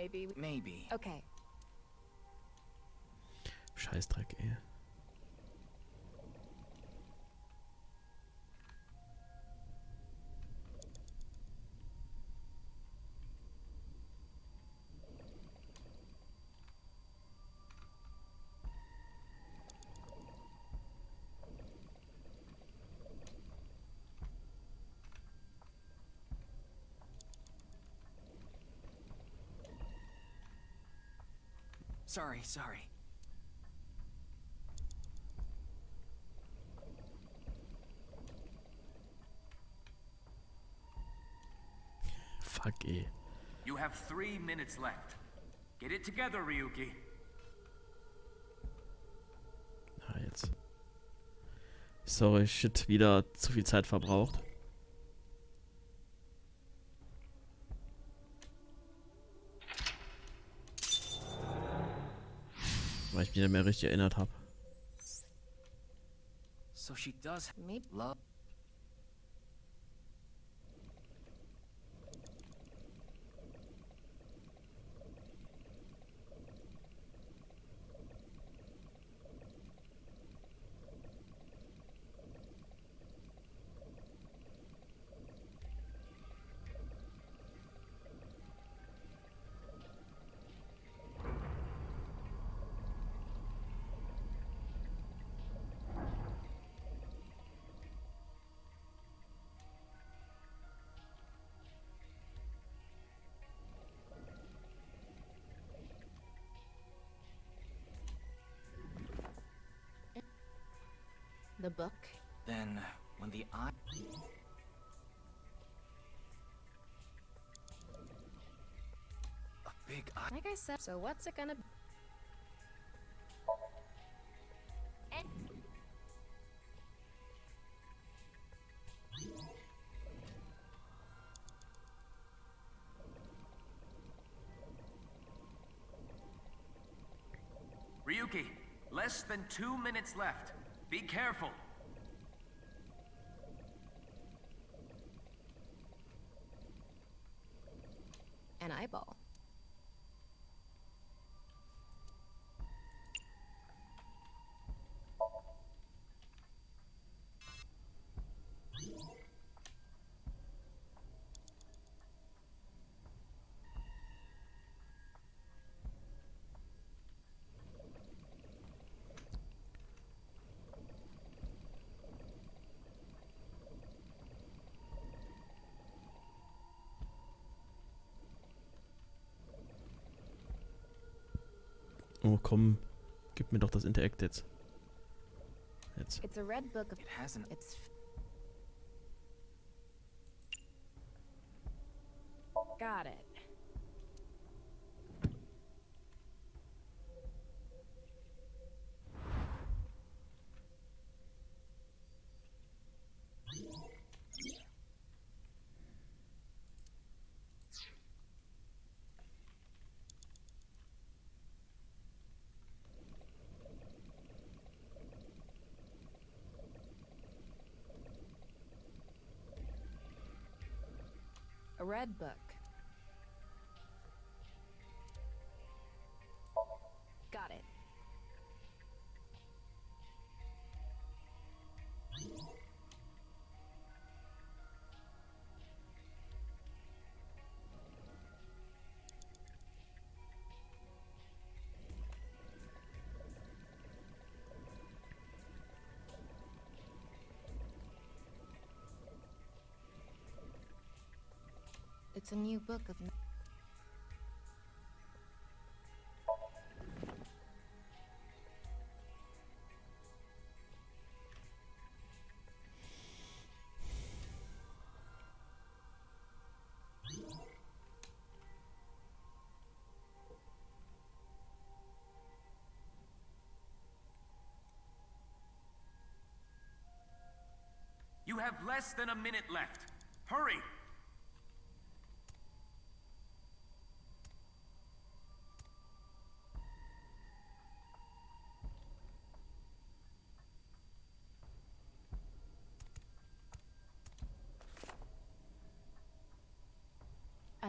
maybe.
Maybe.
Okay.
Scheißdreck, ey.
Sorry.
Fuck, ey.
You have 3 minutes left. Get it together, Ryuki.
Ah, jetzt. Sorry, shit, wieder zu viel Zeit verbraucht. Weil ich mich nicht mehr richtig erinnert habe.
So she does
Maybe.
love.
The book.
Then, when the eye... A big eye...
Like I said. So what's it gonna be?
Ryuki, less than 2 minutes left. Be careful.
An eyeball.
Oh, komm. Gib mir doch das Interact jetzt. Jetzt.
It's a red book of.
It hasn't...
It's.
Got it.
A red book. Got it. It's a new book of.
You have less than a minute left. Hurry!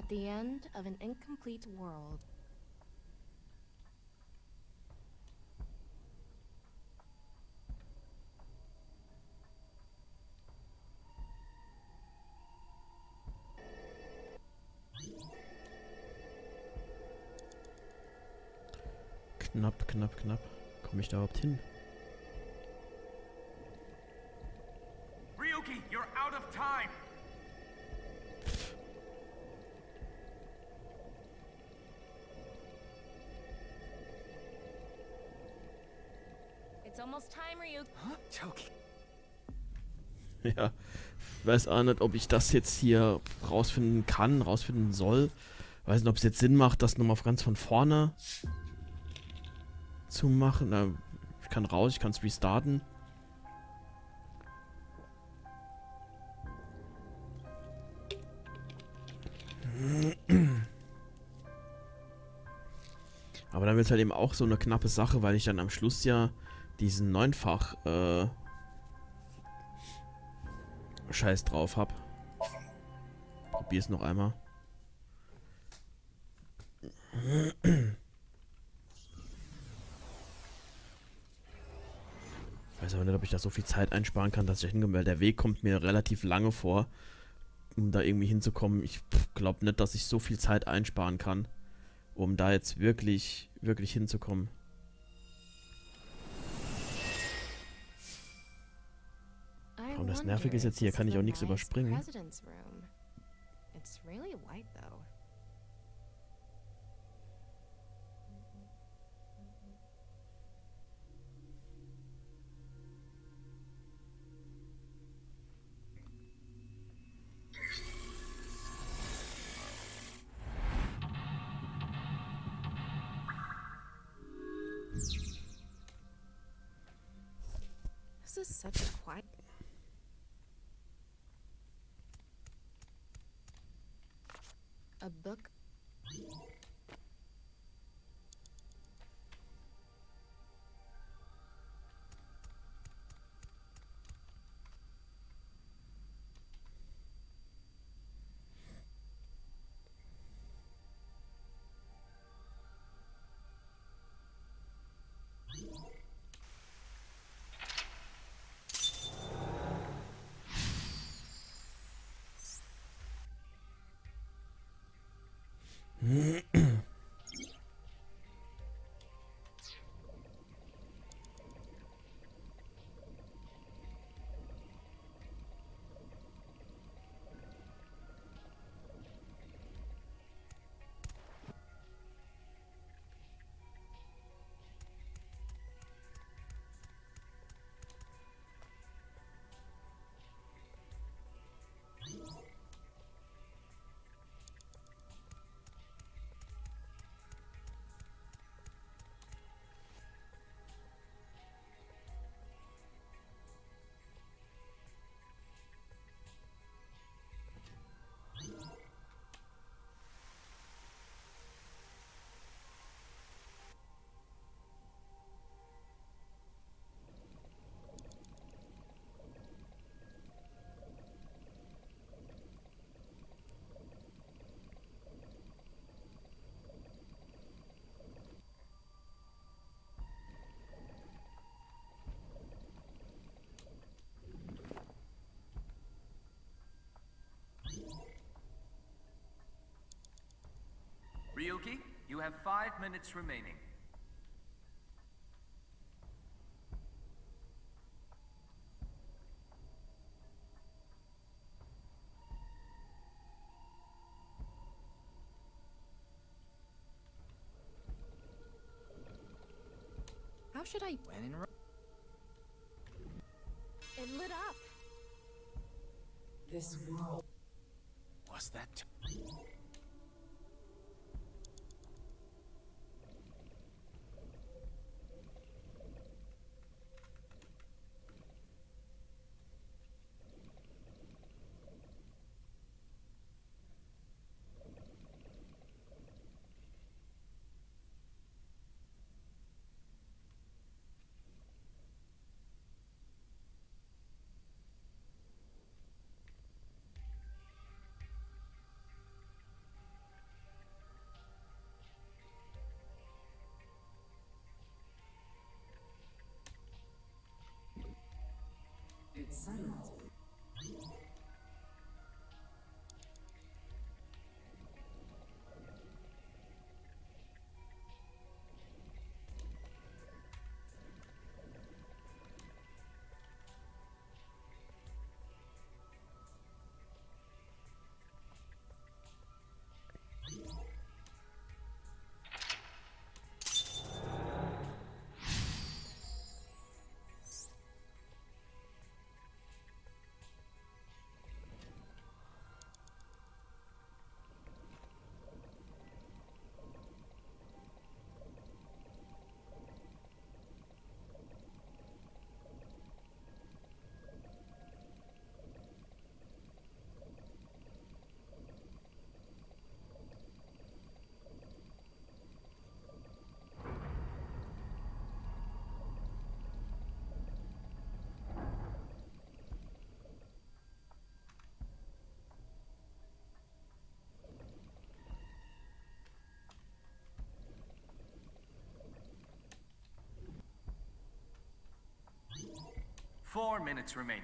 At the end of an incomplete world.
Knapp, knapp, knapp. Komme ich da überhaupt hin?
Ryuki, you're out of time!
It's almost time, Ryuk.
Huh? Joking.
Ja, ich weiß auch nicht, ob ich das jetzt hier rausfinden kann, rausfinden soll. Weiß nicht, ob es jetzt Sinn macht, das nochmal ganz von vorne zu machen. Na, ich kann raus, ich kann es restarten. Aber dann wird es halt eben auch so eine knappe Sache, weil ich dann am Schluss ja diesen 9-fach Scheiß drauf hab. Probier's noch einmal. Weiß aber nicht, ob ich da so viel Zeit einsparen kann, dass ich da hinkomme, weil der Weg kommt mir relativ lange vor, um da irgendwie hinzukommen. Ich glaube nicht, dass ich so viel Zeit einsparen kann, um da jetzt wirklich hinzukommen. Und das Nervige ist jetzt, hier kann ich auch nichts überspringen.
It's really white though. This is such a quiet. A book.
Ryuki, you have 5 minutes remaining.
How should I?
When in
It lit up.
This world.
was that?
4 minutes remaining.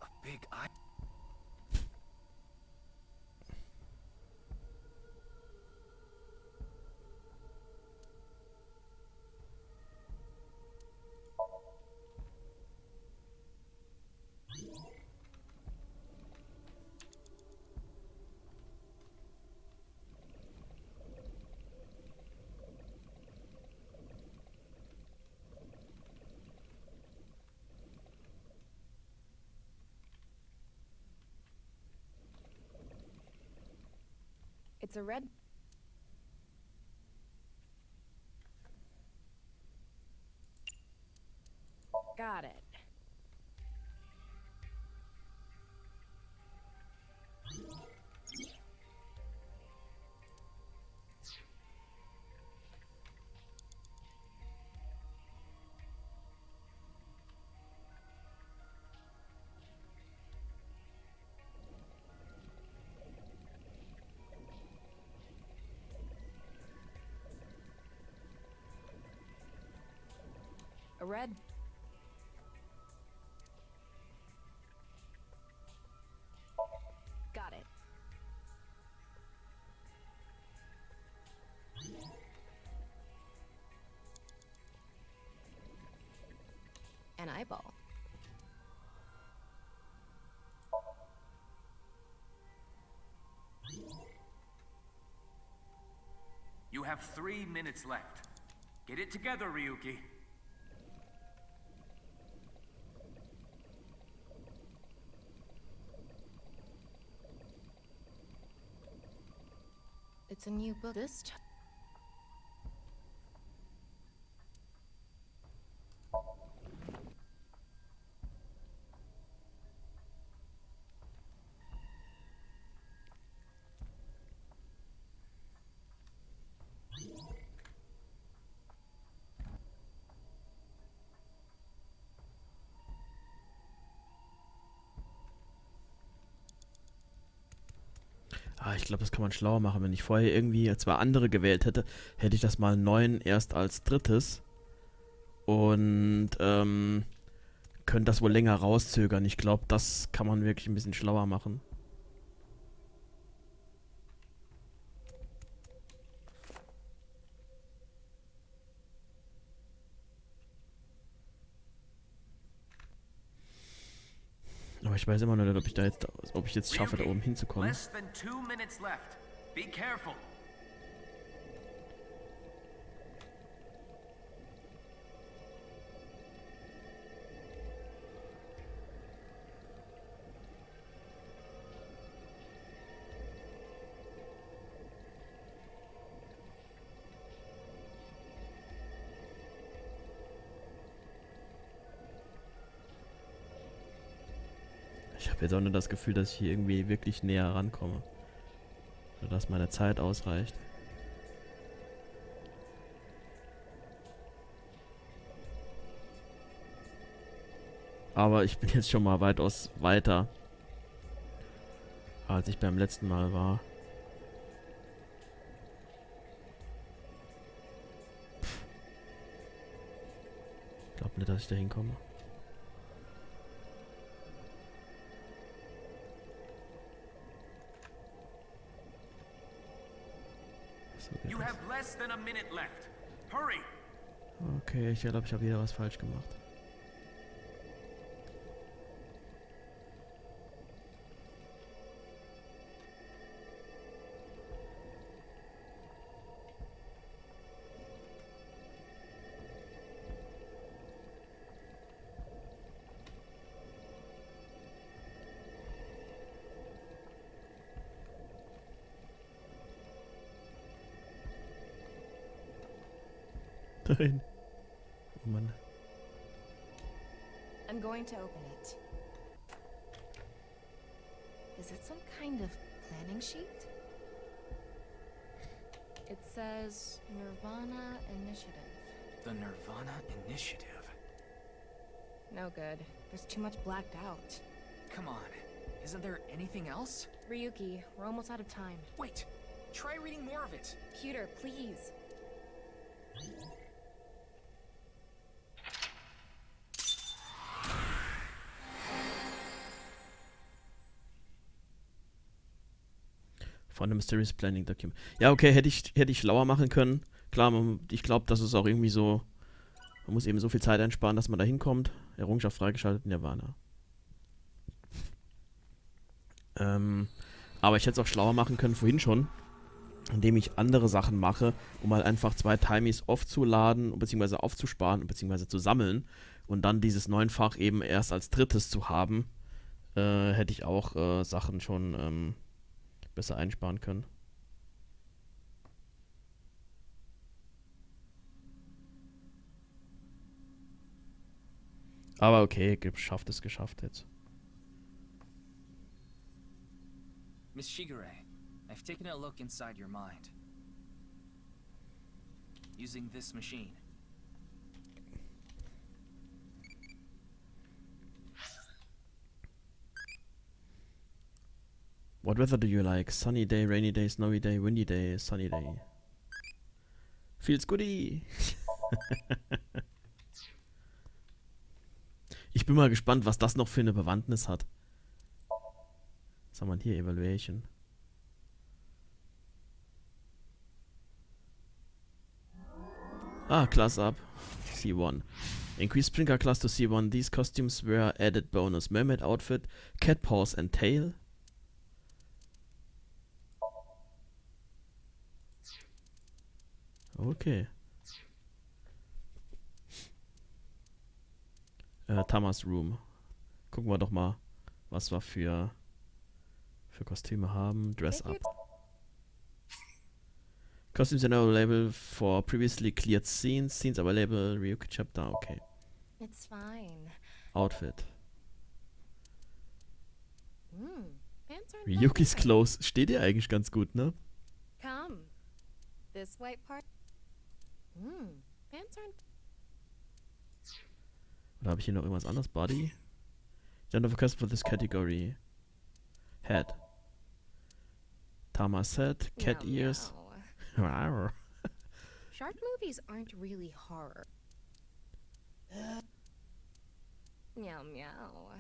A big eye.
It's a red. Got it. A red. Got it. An eyeball.
You have 3 minutes left. Get it together, Ryuki.
It's a new book this time.
Ich glaube, das kann man schlauer machen. Wenn ich vorher irgendwie 2 andere gewählt hätte, hätte ich das mal 9 erst als drittes. Und könnte das wohl länger rauszögern. Ich glaube, das kann man wirklich ein bisschen schlauer machen. Aber ich weiß immer noch nicht, ob ich jetzt schaffe, da oben hinzukommen.
Less than 2 minutes left. Be careful.
Ich habe jetzt auch nur das Gefühl, dass ich hier irgendwie wirklich näher rankomme. Sodass meine Zeit ausreicht. Aber ich bin jetzt schon mal weitaus weiter, als ich beim letzten Mal war. Ich glaube nicht, dass ich da hinkomme.
You have less than a minute left. Hurry.
Okay, ich glaube, ich habe wieder was falsch gemacht. Nein. Oh Mann.
I'm going to open it. Is it some kind of planning sheet? It says nirvanA Initiative.
The nirvanA Initiative.
No good. There's too much blacked out.
Come on. Isn't there anything else?
Ryuki, we're almost out of time.
Wait. Try reading more of it.
Computer, please.
Von einem Mysterious Planning Document. Ja, okay, hätte ich schlauer machen können. Klar, ich glaube, das ist auch irgendwie so. Man muss eben so viel Zeit einsparen, dass man da hinkommt. Errungenschaft freigeschaltet, nirvanA. Aber ich hätte es auch schlauer machen können, vorhin schon. Indem ich andere Sachen mache, um halt einfach 2 Timies aufzuladen, beziehungsweise aufzusparen, beziehungsweise zu sammeln. Und dann dieses Neunfach eben erst als drittes zu haben. Hätte ich auch Sachen schon besser einsparen können. Aber okay, geschafft ist geschafft jetzt.
Miss Shigure, I've taken a look inside your mind. Using this machine.
What weather do you like? Sunny day, rainy day, snowy day, windy day, sunny day. Feels goodie. Ich bin mal gespannt, was das noch für eine Bewandtnis hat. Was haben wir hier? Evaluation. Ah, class up. C1. Increase Sprinker class to C1. These costumes were added bonus. Mermaid outfit, cat paws and tail. Okay. Tamas Room. Gucken wir doch mal, was wir für Kostüme haben. Dress up. Costumes are now available for previously cleared scenes. Scenes are available. Ryuki chapter. Okay.
It's fine.
Outfit.
Pants aren't
Ryukis
bad.
Clothes. Steht ihr eigentlich ganz gut, ne?
Come. This white part. Pants aren't.
Oder habe ich hier noch irgendwas anderes? Body? Gender for custom for this category. Head. Tama's head. Cat
Meow,
ears.
meow.
Rawr.
Shark movies aren't really horror. Meow, meow.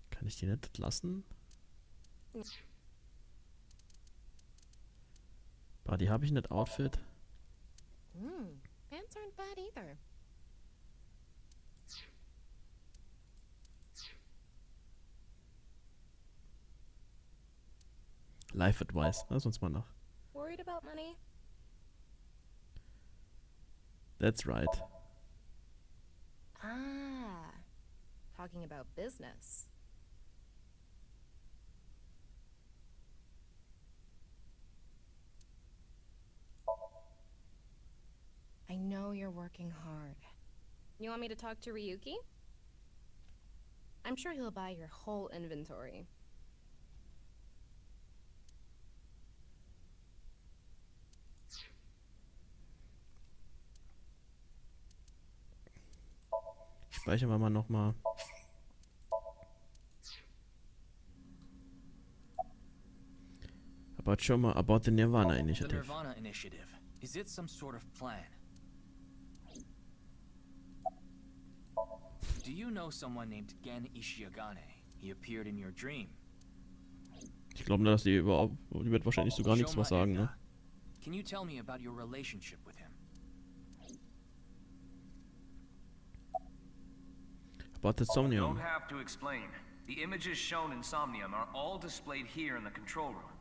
Kann ich die nicht lassen? Body habe ich nicht. Outfit.
Pants aren't bad either.
Life Advice. Lass uns mal nach.
Worried about money?
That's right.
Ah. Talking about business. I know you're working hard.
You want me to talk to Ryuki?
I'm sure he'll buy your whole inventory.
Speichern wir mal nochmal. About the nirvanA
The
Initiative.
nirvanA Initiative. Is it some sort of plan? Do you know someone named Gen Ishiagane? He appeared in your dream.
Ich glaube, dass die überhaupt, die wird wahrscheinlich so gar nichts was sagen, ne?
Can you tell me about your relationship with him?
About the
You
SOMNIUM.
don't have to explain. The images shown in Somnium are all displayed here in the control room.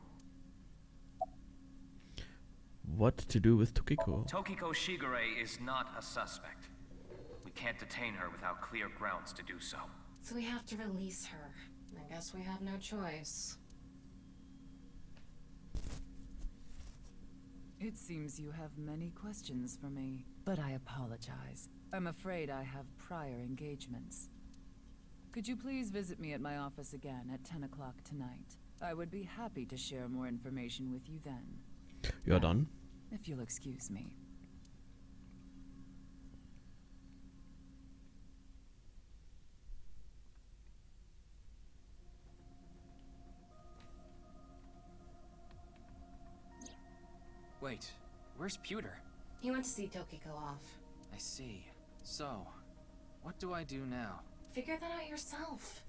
What to do with Tokiko?
Tokiko Shigure is not a suspect. We can't detain her without clear grounds to do so.
So we have to release her. I guess we have no choice.
It seems you have many questions for me, but I apologize. I'm afraid I have prior engagements. Could you please visit me at my office again at 10 o'clock tonight? I would be happy to share more information with you then.
Ja, dann.
If you'll excuse me.
Wait, where's Pewter?
He went to see Tokiko off.
I see. So, what do I do now?
Figure that out yourself.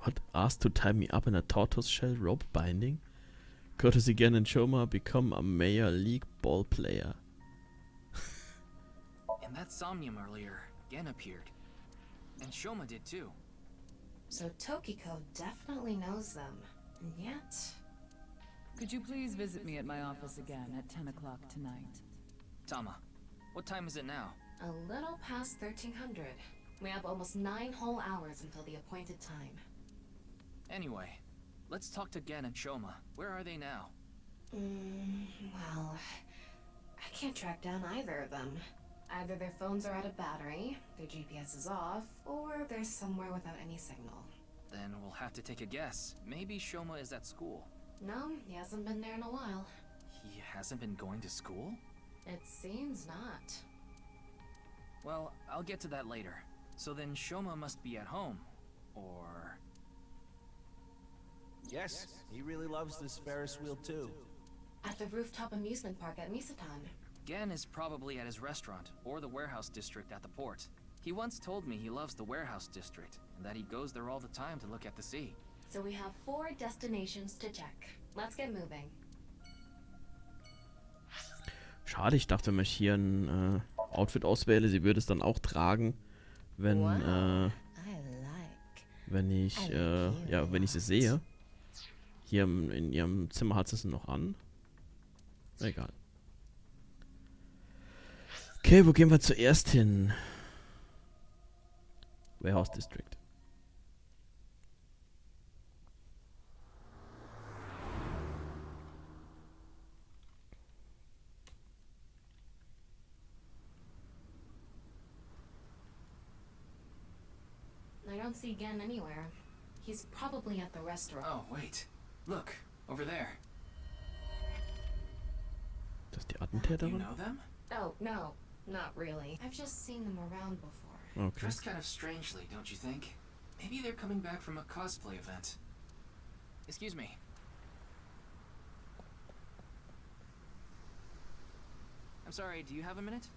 What? Asked to tie me up in a tortoise shell rope binding? Courtesy Gen and Shoma become a Major League ball player.
In that Somnium earlier, Gen appeared. And Shoma did too.
So Tokiko definitely knows them. And yet...
Could you please visit me at my office again at 10 o'clock tonight?
Tama, what time is it now?
A little past 1300. We have almost 9 whole hours until the appointed time.
Anyway, let's talk to Gen and Shoma. Where are they now?
Well... I can't track down either of them. Either their phones are out of battery, their GPS is off, or they're somewhere without any signal.
Then we'll have to take a guess. Maybe Shoma is at school.
No, he hasn't been there in a while.
He hasn't been going to school?
It seems not.
Well, I'll get to that later. So then Shoma must be at home. Or...
Yes, he really loves this Ferris wheel too.
At the rooftop amusement park at Misatan.
Gen is probably at his restaurant, or the warehouse district at the port. He once told me he loves the warehouse district, and that he goes there all the time to look at the sea.
So we have 4 destinations to check. Let's get moving.
Schade, ich dachte, wenn ich hier ein Outfit auswähle, sie würde es dann auch tragen, wenn, wenn ich, ja, wenn ich sie sehe. Hier in ihrem Zimmer hat sie es noch an. Egal. Okay, wo gehen wir zuerst hin? Warehouse District.
I don't see Gen anywhere. He's probably at the restaurant.
Oh, wait. Look, over there.
Das ist die
Do you
Attentäterin?
know them?
Oh, no. Not really. I've just seen them around before.
Okay.
Dressed kind of strangely, don't you think? Maybe they're coming back from a cosplay event. Excuse me. I'm sorry, do you have a minute?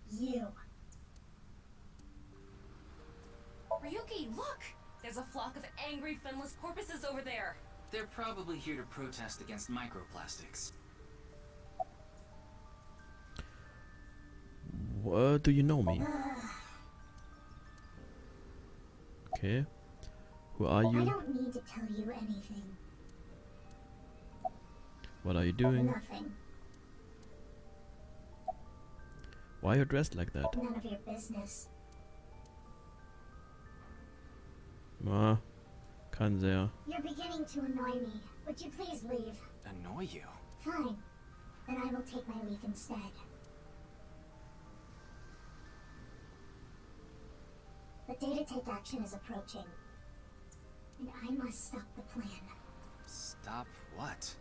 You.
Ryuki, look! There's a flock of angry finless porpoises over there.
They're probably here to protest against microplastics.
Do you know me? Okay. Who are
I
you?
don't need to tell you anything.
What are you doing?
Nothing.
Why are you dressed like that?
None of your business.
Ah, kann sehr.
You're beginning to annoy me. Would you please leave?
Annoy you?
Fine. Then I will take my leave instead. The day to take action is approaching. And I must stop the plan.
Stop what?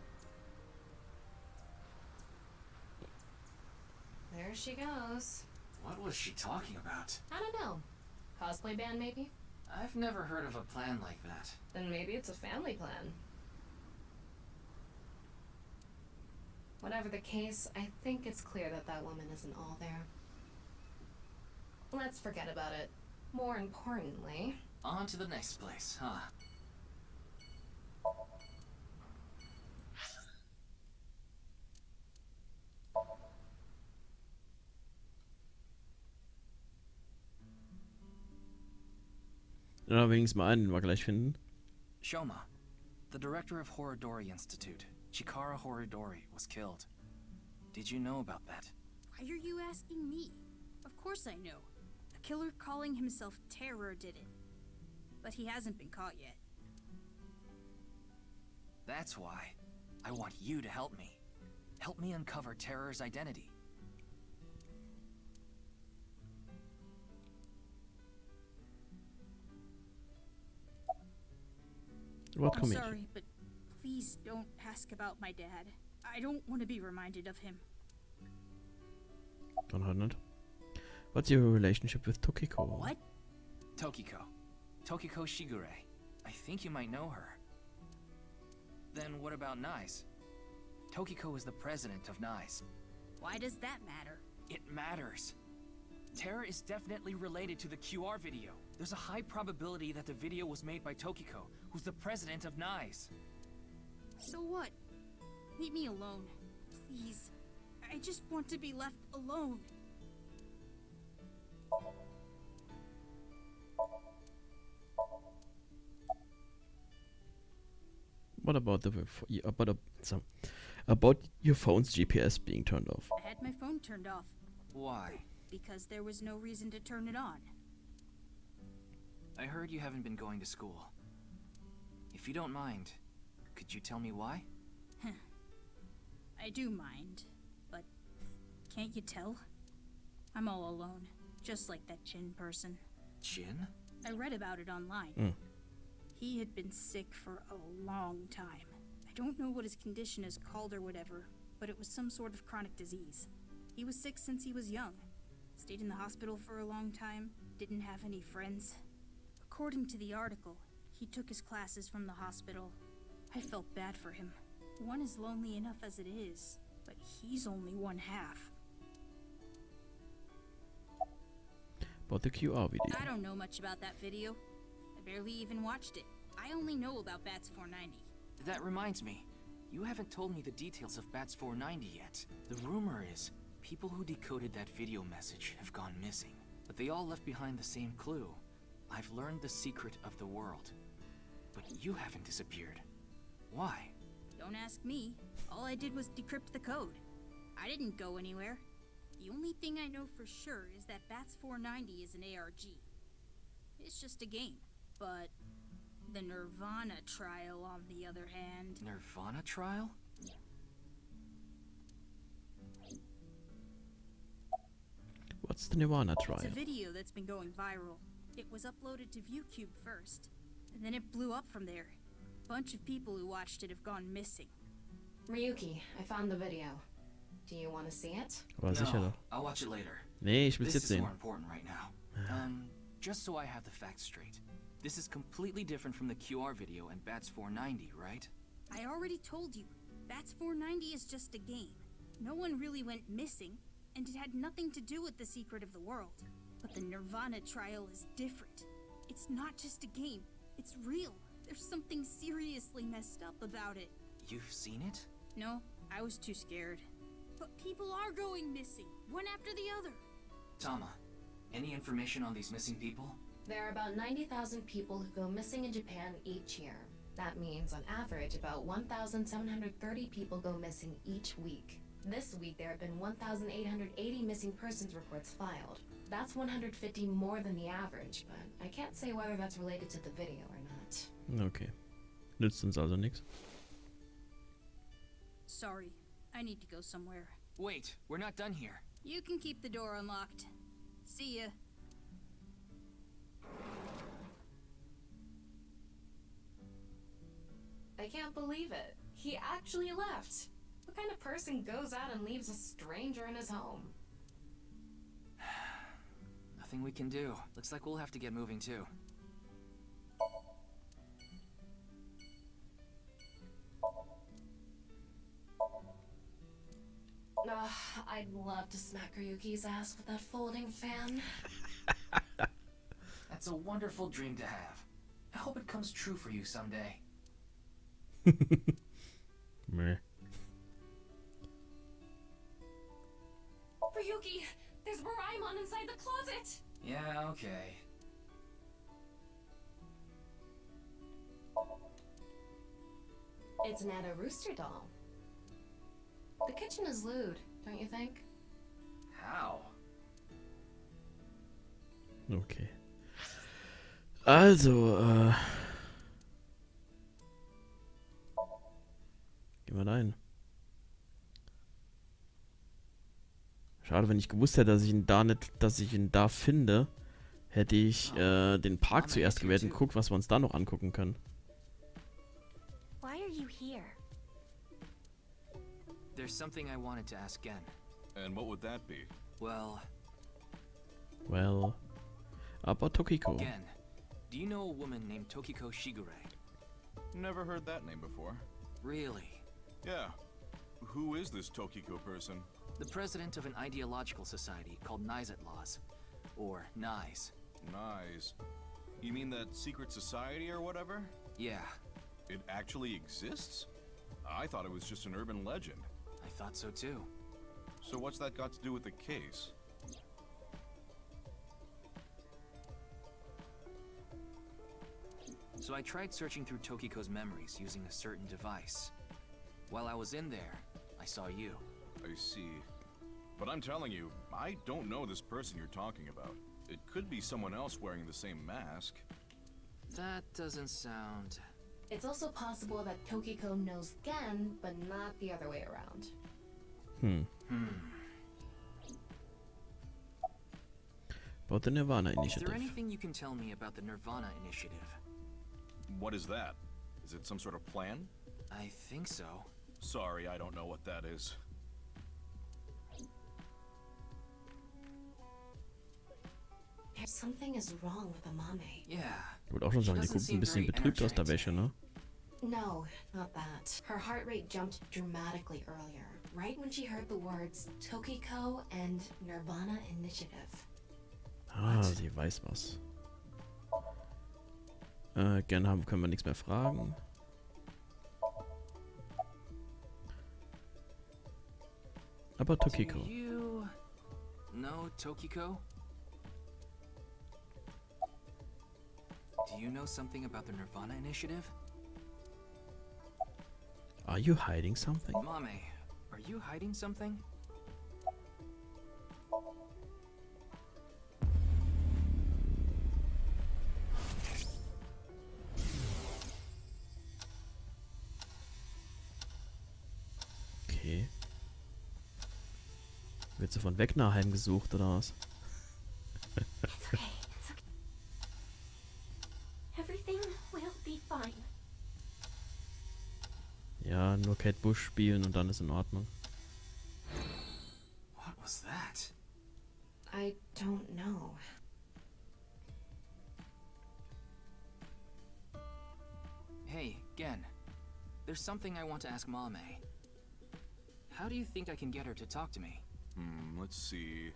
There she goes.
What was she talking about?
I don't know. Cosplay band, maybe?
I've never heard of a plan like that.
Then maybe it's a family plan. Whatever the case, I think it's clear that that woman isn't all there. Let's forget about it. More importantly...
On to the next place, huh?
Ja, wenigstens mal einen, den wir gleich finden.
Shoma, the director of Horodori Institute, Chikara Horodori, was killed. Did you know about that?
Why are you asking me? Of course I know. A killer calling himself Terror did it. But he hasn't been caught yet.
That's why. I want you to help me. Help me uncover Terror's identity.
What
I'm
comedian?
sorry, but please don't ask about my dad. I don't want to be reminded of him.
100. What's your relationship with Tokiko?
What?
Tokiko. Tokiko Shigure. I think you might know her. Then what about NICE? Tokiko is the president of NICE.
Why does that matter?
It matters. Terror is definitely related to the QR video. There's a high probability that the video was made by Tokiko, who's the president of NICE.
So what? Leave me alone. Please. I just want to be left alone.
What about about your phone's GPS being turned off?
I had my phone turned off
Why?
because there was no reason to turn it on.
I heard you haven't been going to school. If you don't mind, could you tell me why?
I do mind, but can't you tell? I'm all alone, just like that Jin person.
Jin?
I read about it online.
Mm.
He had been sick for a long time. I don't know what his condition is called or whatever, but it was some sort of chronic disease. He was sick since he was young. Stayed in the hospital for a long time, didn't have any friends. According to the article, he took his classes from the hospital. I felt bad for him. One is lonely enough as it is, but he's only one half.
About the QR video.
I don't know much about that video. I barely even watched it. I only know about Bats 490.
That reminds me, you haven't told me the details of Bats 490 yet. The rumor is, people who decoded that video message have gone missing, but they all left behind the same clue. I've learned the secret of the world, but you haven't disappeared. Why?
Don't ask me. All I did was decrypt the code. I didn't go anywhere. The only thing I know for sure is that Bats 490 is an ARG. It's just a game. But the nirvanA trial, on the other hand...
nirvanA trial?
What's the nirvanA trial?
It's a video that's been going viral. It was uploaded to ViewCube first, and then it blew up from there. A bunch of people who watched it have gone missing.
Ryuki, I found the video. Do you want to see it?
Aber sicher
No,
doch.
I'll watch it later.
Nee, ich will's
This
jetzt
is
sehen.
more important right now. Just so I have the facts straight. This is completely different from the QR video and Bats 490, right?
I already told you, Bats 490 is just a game. No one really went missing, and it had nothing to do with the secret of the world. But the nirvanA trial is different. It's not just a game, it's real. There's something seriously messed up about it.
You've seen it?
No, I was too scared. But people are going missing, one after the other.
Tama, any information on these missing people?
There are about 90,000 people who go missing in Japan each year. That means, on average, about 1,730 people go missing each week. This week, there have been 1,880 missing persons reports filed. That's 150 more than the average, but I can't say whether that's related to the video or not.
Okay. Nützt uns also nichts.
Sorry, I need to go somewhere.
Wait, we're not done here.
You can keep the door unlocked. See ya.
I can't believe it. He actually left. What kind of person goes out and leaves a stranger in his home?
Nothing we can do. Looks like we'll have to get moving too.
I'd love to smack Ryuki's ass with that folding fan.
That's a wonderful dream to have. I hope it comes true for you someday.
Meh.
Ryuki, there's Beim inside the closet!
Yeah, okay.
It's an Ada Rooster doll. The kitchen is lewd, don't you think?
How?
Okay. Also, gehen wir da hin. Schade, wenn ich gewusst hätte, dass ich ihn da finde, hätte ich den Park zuerst gewählt und geguckt, was wir uns da noch angucken können.
Why are you here?
There's something I wanted to ask Gen.
And what would that be?
Well,
Aber Tokiko.
Gen, do you know a woman named Tokiko Shigure?
Never heard that name before.
Really?
Yeah. Who is this Tokiko person?
The president of an ideological society called NICE, or NICE.
Nice. You mean that secret society or whatever?
Yeah,
It actually exists? I thought it was just an urban legend.
I thought so too.
So what's that got to do with the case?
So I tried searching through Tokiko's memories using a certain device. While I was in there, I saw you.
I see. But I'm telling you, I don't know this person you're talking about. It could be someone else wearing the same mask.
That doesn't sound...
It's also possible that Tokiko knows Gen, but not the other way around.
About the nirvanA
Is
initiative.
there anything you can tell me about the nirvanA initiative?
What is that? Is it some sort of plan?
I think so.
Sorry, I don't know what that is.
Something is wrong with Amame.
Yeah.
Ich würde auch schon sagen, die guckt ein bisschen betrübt aus der Wäsche, ne?
No, not that. Her heart rate jumped dramatically earlier, right when she heard the words Tokiko and nirvanA initiative.
Ah, sie weiß was. Gerne können wir nichts mehr fragen. Aber Tokiko.
Do you know Tokiko? Do you know something about the nirvanA initiative?
Are you hiding something?
Mame, are you hiding something?
Okay. Wird sie von weg nach Heim gesucht oder was?
It's okay. It's okay. Everything will be fine.
Ja, nur Kate Bush spielen und dann ist in Ordnung.
What was that?
I don't know.
Hey, Gen. There's something I want to ask Mame. How do you think I can get her to talk to me?
Let's see.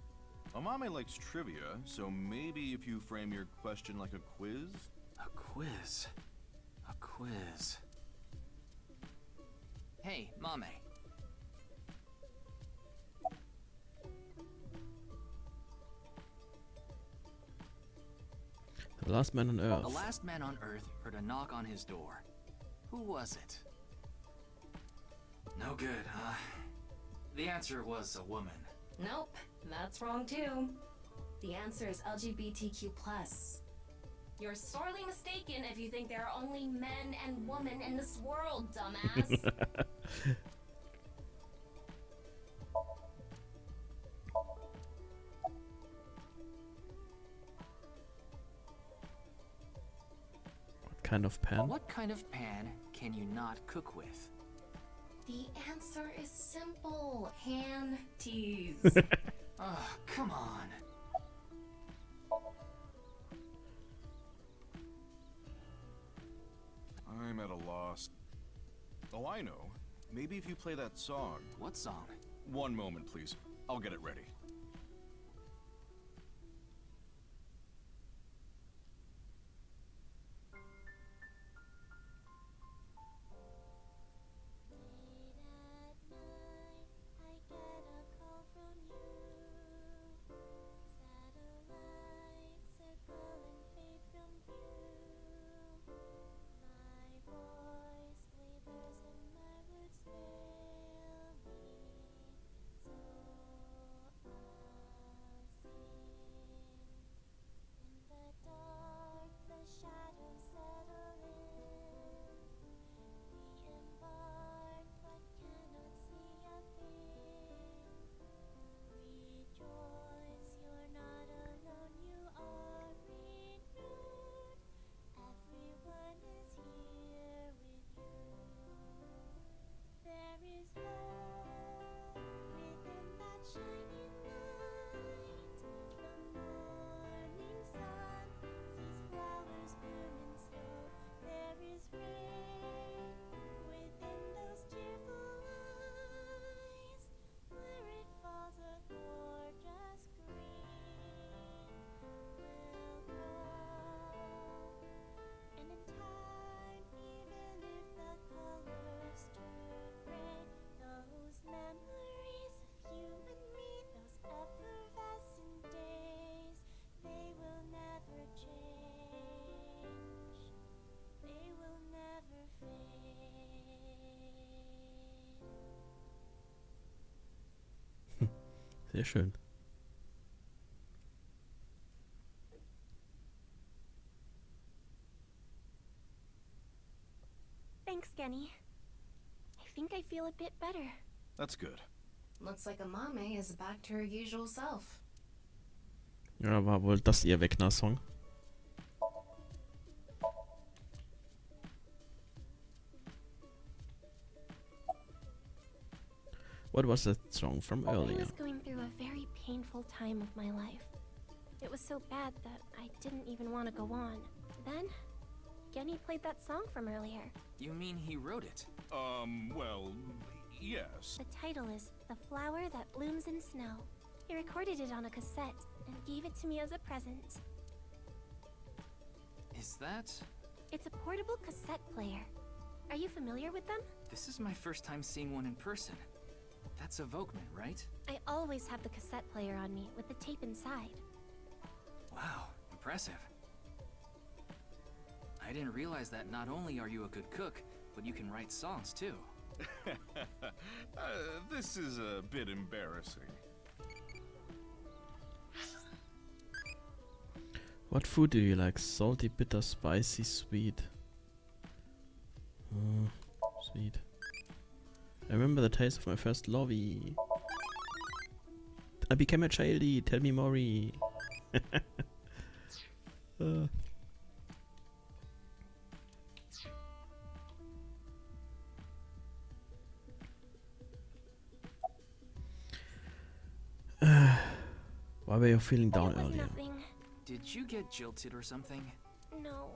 Amame likes trivia, so maybe if you frame your question like a quiz?
A quiz. A quiz. Hey, Mame.
The last man on Earth.
The last man on Earth heard a knock on his door. Who was it? No good, huh? The answer was a woman.
Nope, that's wrong too. The answer is LGBTQ+. You're sorely mistaken if you think there are only men and women in this world, dumbass.
What kind of pan?
What kind of pan can you not cook with?
The answer is simple. Panties.
Oh, come on.
I'm at a loss. Oh, I know. Maybe if you play that song.
What song?
One moment, please. I'll get it ready.
Sehr schön.
Thanks, Genny. I think I feel a bit better.
That's good.
Looks like Amame is back to her usual self.
Ja, war wohl das ihr Wegner-Song. What was that song from
I
earlier?
was going through a very painful time of my life. It was so bad that I didn't even want to go on. Then, Genny played that song from earlier.
You mean he wrote it?
Well, yes.
The title is The Flower That Blooms in Snow. He recorded it on a cassette and gave it to me as a present.
Is that?
It's a portable cassette player. Are you familiar with them?
This is my first time seeing one in person. That's a Volkman, right?
I always have the cassette player on me with the tape inside.
Wow, impressive. I didn't realize that not only are you a good cook, but you can write songs too.
This is a bit embarrassing.
What food do you like? Salty, bitter, spicy, sweet? Sweet. I remember the taste of my first lovey. I became a childie. Tell me, Maury. Why were you feeling down
It was
earlier?
nothing.
Did you get jilted or something?
No.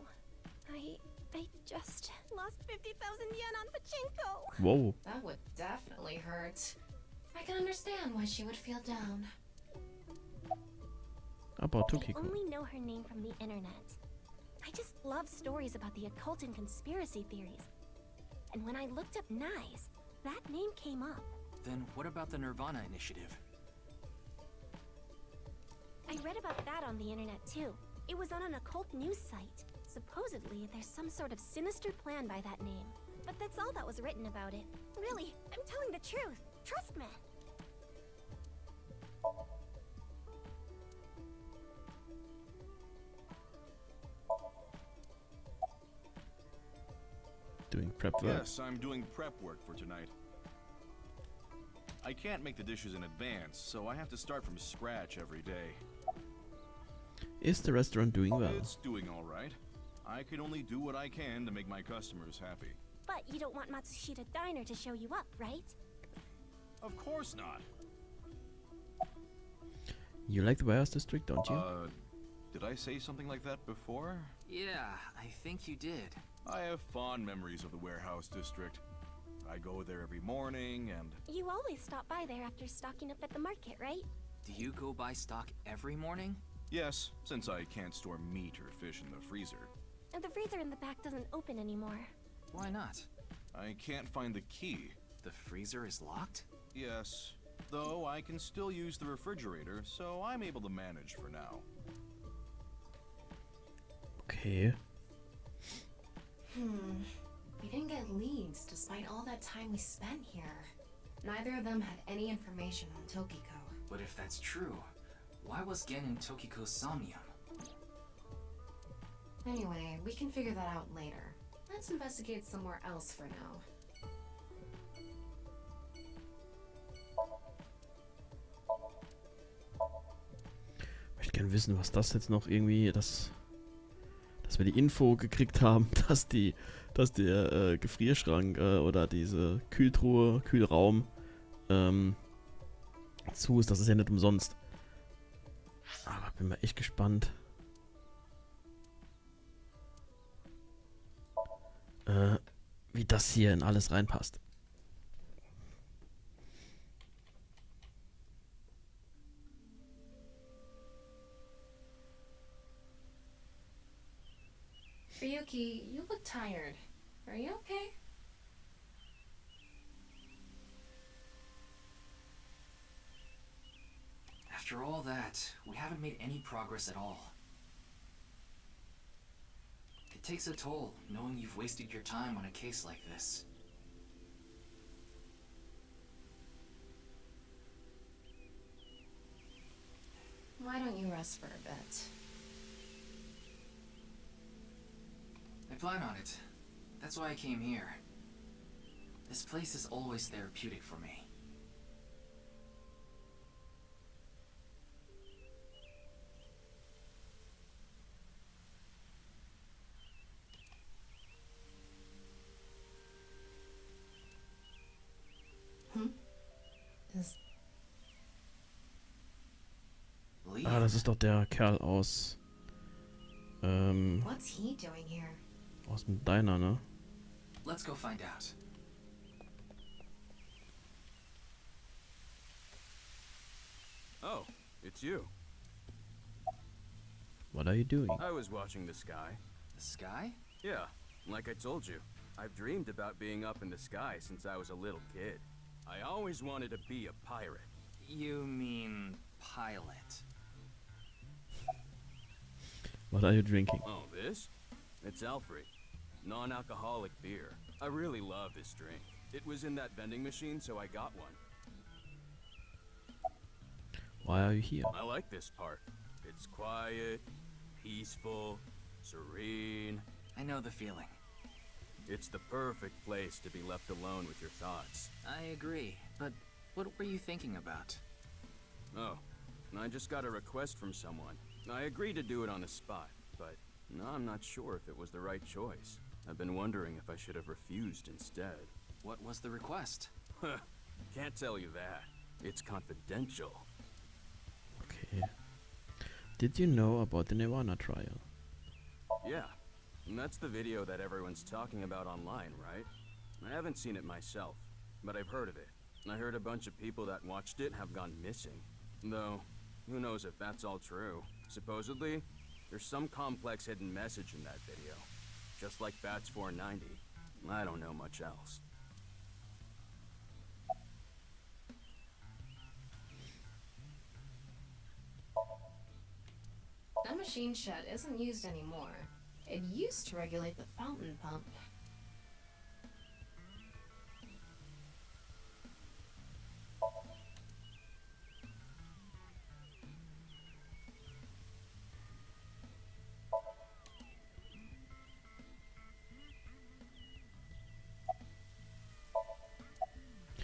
I just lost 50,000 yen on pachinko.
Whoa.
That would definitely hurt. I can understand why she would feel down.
About
I
Tokiko.
only know her name from the internet. I just love stories about the occult and conspiracy theories. And when I looked up Nye's, that name came up.
Then what about the nirvanA initiative?
I read about that on the internet too. It was on an occult news site. Supposedly, there's some sort of sinister plan by that name. But that's all that was written about it. Really, I'm telling the truth. Trust me.
Doing prep work.
Yes, I'm doing prep work for tonight. I can't make the dishes in advance, so I have to start from scratch every day.
Is the restaurant doing well?
It's doing all right. I can only do what I can to make my customers happy.
But you don't want Matsushita Diner to show you up, right?
Of course not.
You like the warehouse district, don't you?
Did I say something like that before?
Yeah, I think you did.
I have fond memories of the warehouse district. I go there every morning and...
You always stop by there after stocking up at the market, right?
Do you go buy stock every morning?
Yes, since I can't store meat or fish in the freezer.
And the freezer in the back doesn't open anymore.
Why not?
I can't find the key.
The freezer is locked?
Yes, though I can still use the refrigerator, so I'm able to manage for now.
Okay.
We didn't get leads despite all that time we spent here. Neither of them had any information on Tokiko.
But if that's true, why was Gen in Tokiko's Somnium?
Anyway, we can figure that out later. Let's investigate somewhere else for now.
Ich möchte gerne wissen, was das jetzt noch irgendwie, dass wir die Info gekriegt haben, dass der Gefrierschrank oder diese Kühltruhe, Kühlraum zu ist. Das ist ja nicht umsonst. Aber bin mal echt gespannt. Wie das hier in alles reinpasst.
Ryuki, you look tired. Are you okay?
After all that, we haven't made any progress at all. It takes a toll, knowing you've wasted your time on a case like this.
rest for a bit.
I plan on it. That's why I came here. This place is always therapeutic for me.
Is
Ah, das ist doch der Kerl aus
what's he doing here?
aus dem Diner, ne?
Let's go find out.
Oh, it's you.
What are you doing?
I was watching the sky.
The sky?
Yeah, like I told you. I've dreamed about being up in the sky since I was a little kid. I always wanted to be a pirate.
You mean pilot?
What are you drinking?
Oh, this? It's Alfred. Non-alcoholic beer. I really love this drink. It was in that vending machine, so I got one.
Why are you here?
I like this part. It's quiet, peaceful, serene.
I know the feeling.
It's the perfect place to be left alone with your thoughts.
I agree, but what were you thinking about?
Oh, I just got a request from someone. I agreed to do it on the spot, but now I'm not sure if it was the right choice. I've been wondering if I should have refused instead.
What was the request?
Can't tell you that. It's confidential.
Okay. Did you know about the nirvanA trial?
Yeah, and that's the video that everyone's talking about online, right? I haven't seen it myself, but I've heard of it. I heard a bunch of people that watched it have gone missing. Though, who knows if that's all true. Supposedly, there's some complex hidden message in that video. Just like Bats 490. I don't know much else.
That machine shed isn't used anymore. It used to regulate the fountain pump.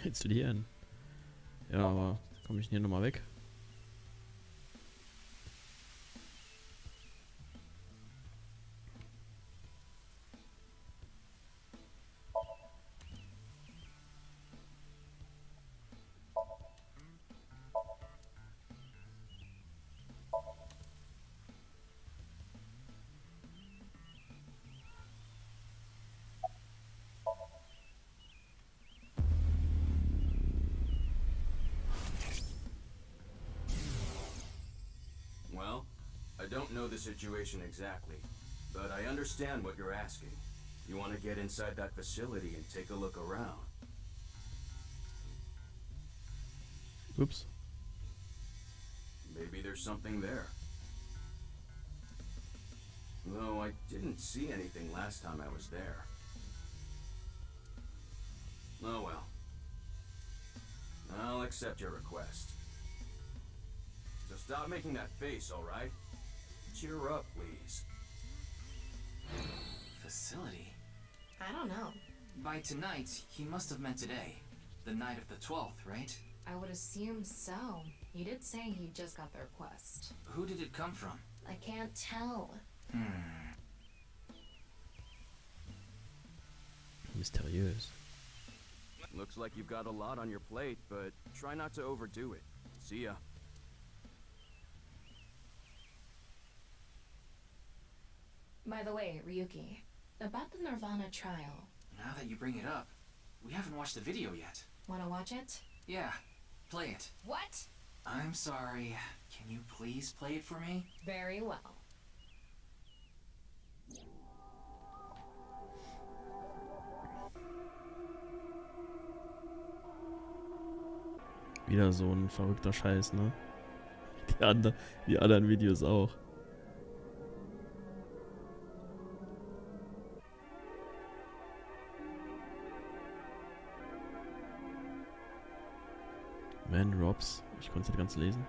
Hältst du die an? Ja, aber komme ich hier nochmal weg?
Well, I don't know the situation exactly, but I understand what you're asking. You want to get inside that facility and take a look around.
Oops.
Maybe there's something there. Though I didn't see anything last time I was there. Oh well. I'll accept your request. So stop making that face, alright? Cheer up, please.
Facility?
I don't know.
By tonight, he must have meant today. The night of the 12th, right?
I would assume so. He did say he just got the request.
Who did it come from?
I can't tell.
Mysteriös.
Looks like you've got a lot on your plate, but try not to overdo it. See ya.
By the way, Ryuki, about the nirvanA trial.
Now that you bring it up, we haven't watched the video yet.
Wanna watch it?
Yeah, play it.
What?
I'm sorry. Can you please play it for me?
Very well.
Wieder so ein verrückter Scheiß, ne? Die anderen Videos auch. Man robs. Ich konnte es nicht ganz lesen.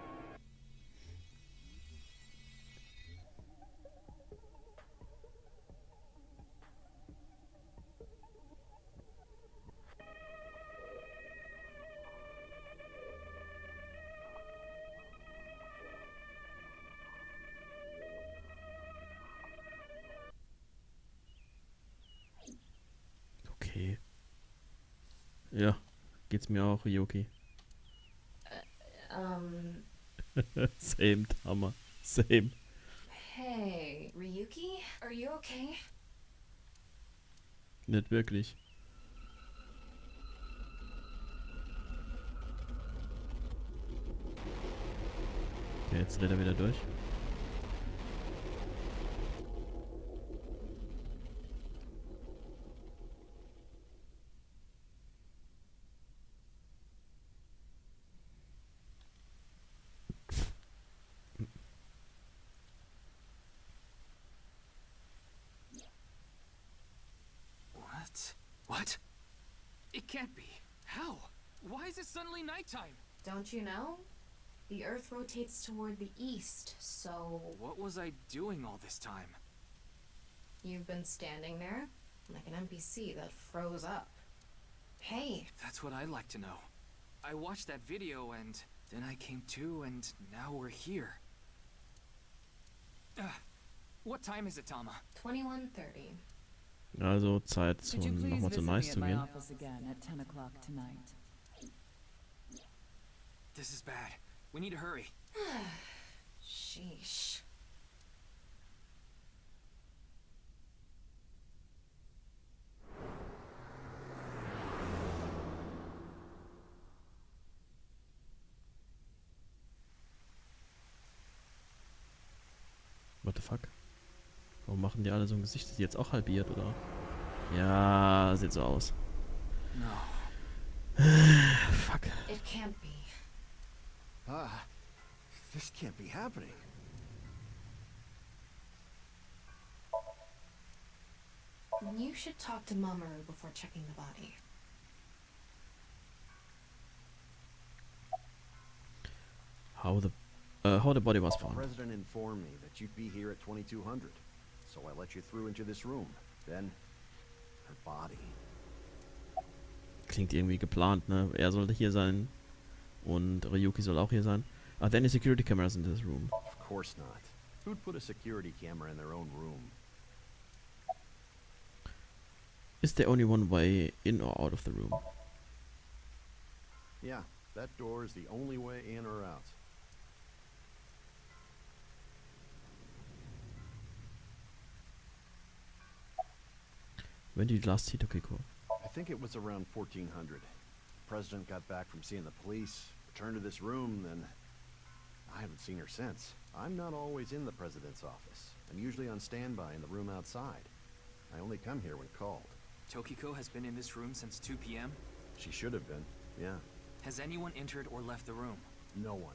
Geht's mir auch, Ryuki. Same, Tama. Same.
Hey, Ryuki? Are you okay?
Nicht wirklich. Okay, jetzt dreht er wieder durch.
What? It can't be. How? Why is it suddenly nighttime?
Don't you know? The Earth rotates toward the east, so...
What was I doing all this time?
You've been standing there, like an NPC that froze up. Hey!
That's what I'd like to know. I watched that video and then I came to and now we're here. What time is it, Tama?
21:30.
Also Zeit
Could you please
nochmal zu
visit me
Nice
at
zu
my
gehen.
office again at 10 o'clock tonight?
This is bad. We need to hurry.
Sheesh.
What the fuck? Warum machen die alle so ein Gesicht? Ist die jetzt auch halbiert, oder? Ja, sieht so aus.
No.
Fuck.
It can't be.
This can't be happening.
You should talk to Mamoru before checking the body.
How the body was
The
found.
president informed me that you'd be here at 2200, so I let you through into this room. Then, her body.
Klingt irgendwie geplant, ne? Er sollte hier sein und Ryuki soll auch hier sein. Are there any security cameras in this room?
Of course not. Who'd put a security camera in their own room?
Is there only one way in or out of the room?
Yeah, that door is the only way in or out.
When did you last see Tokiko?
I think it was around 1400. The president got back from seeing the police, returned to this room, then I haven't seen her since. I'm not always in the president's office. I'm usually on standby in the room outside. I only come here when called.
Tokiko has been in this room since 2 p.m.?
She should have been, yeah.
Has anyone entered or left the room?
No one.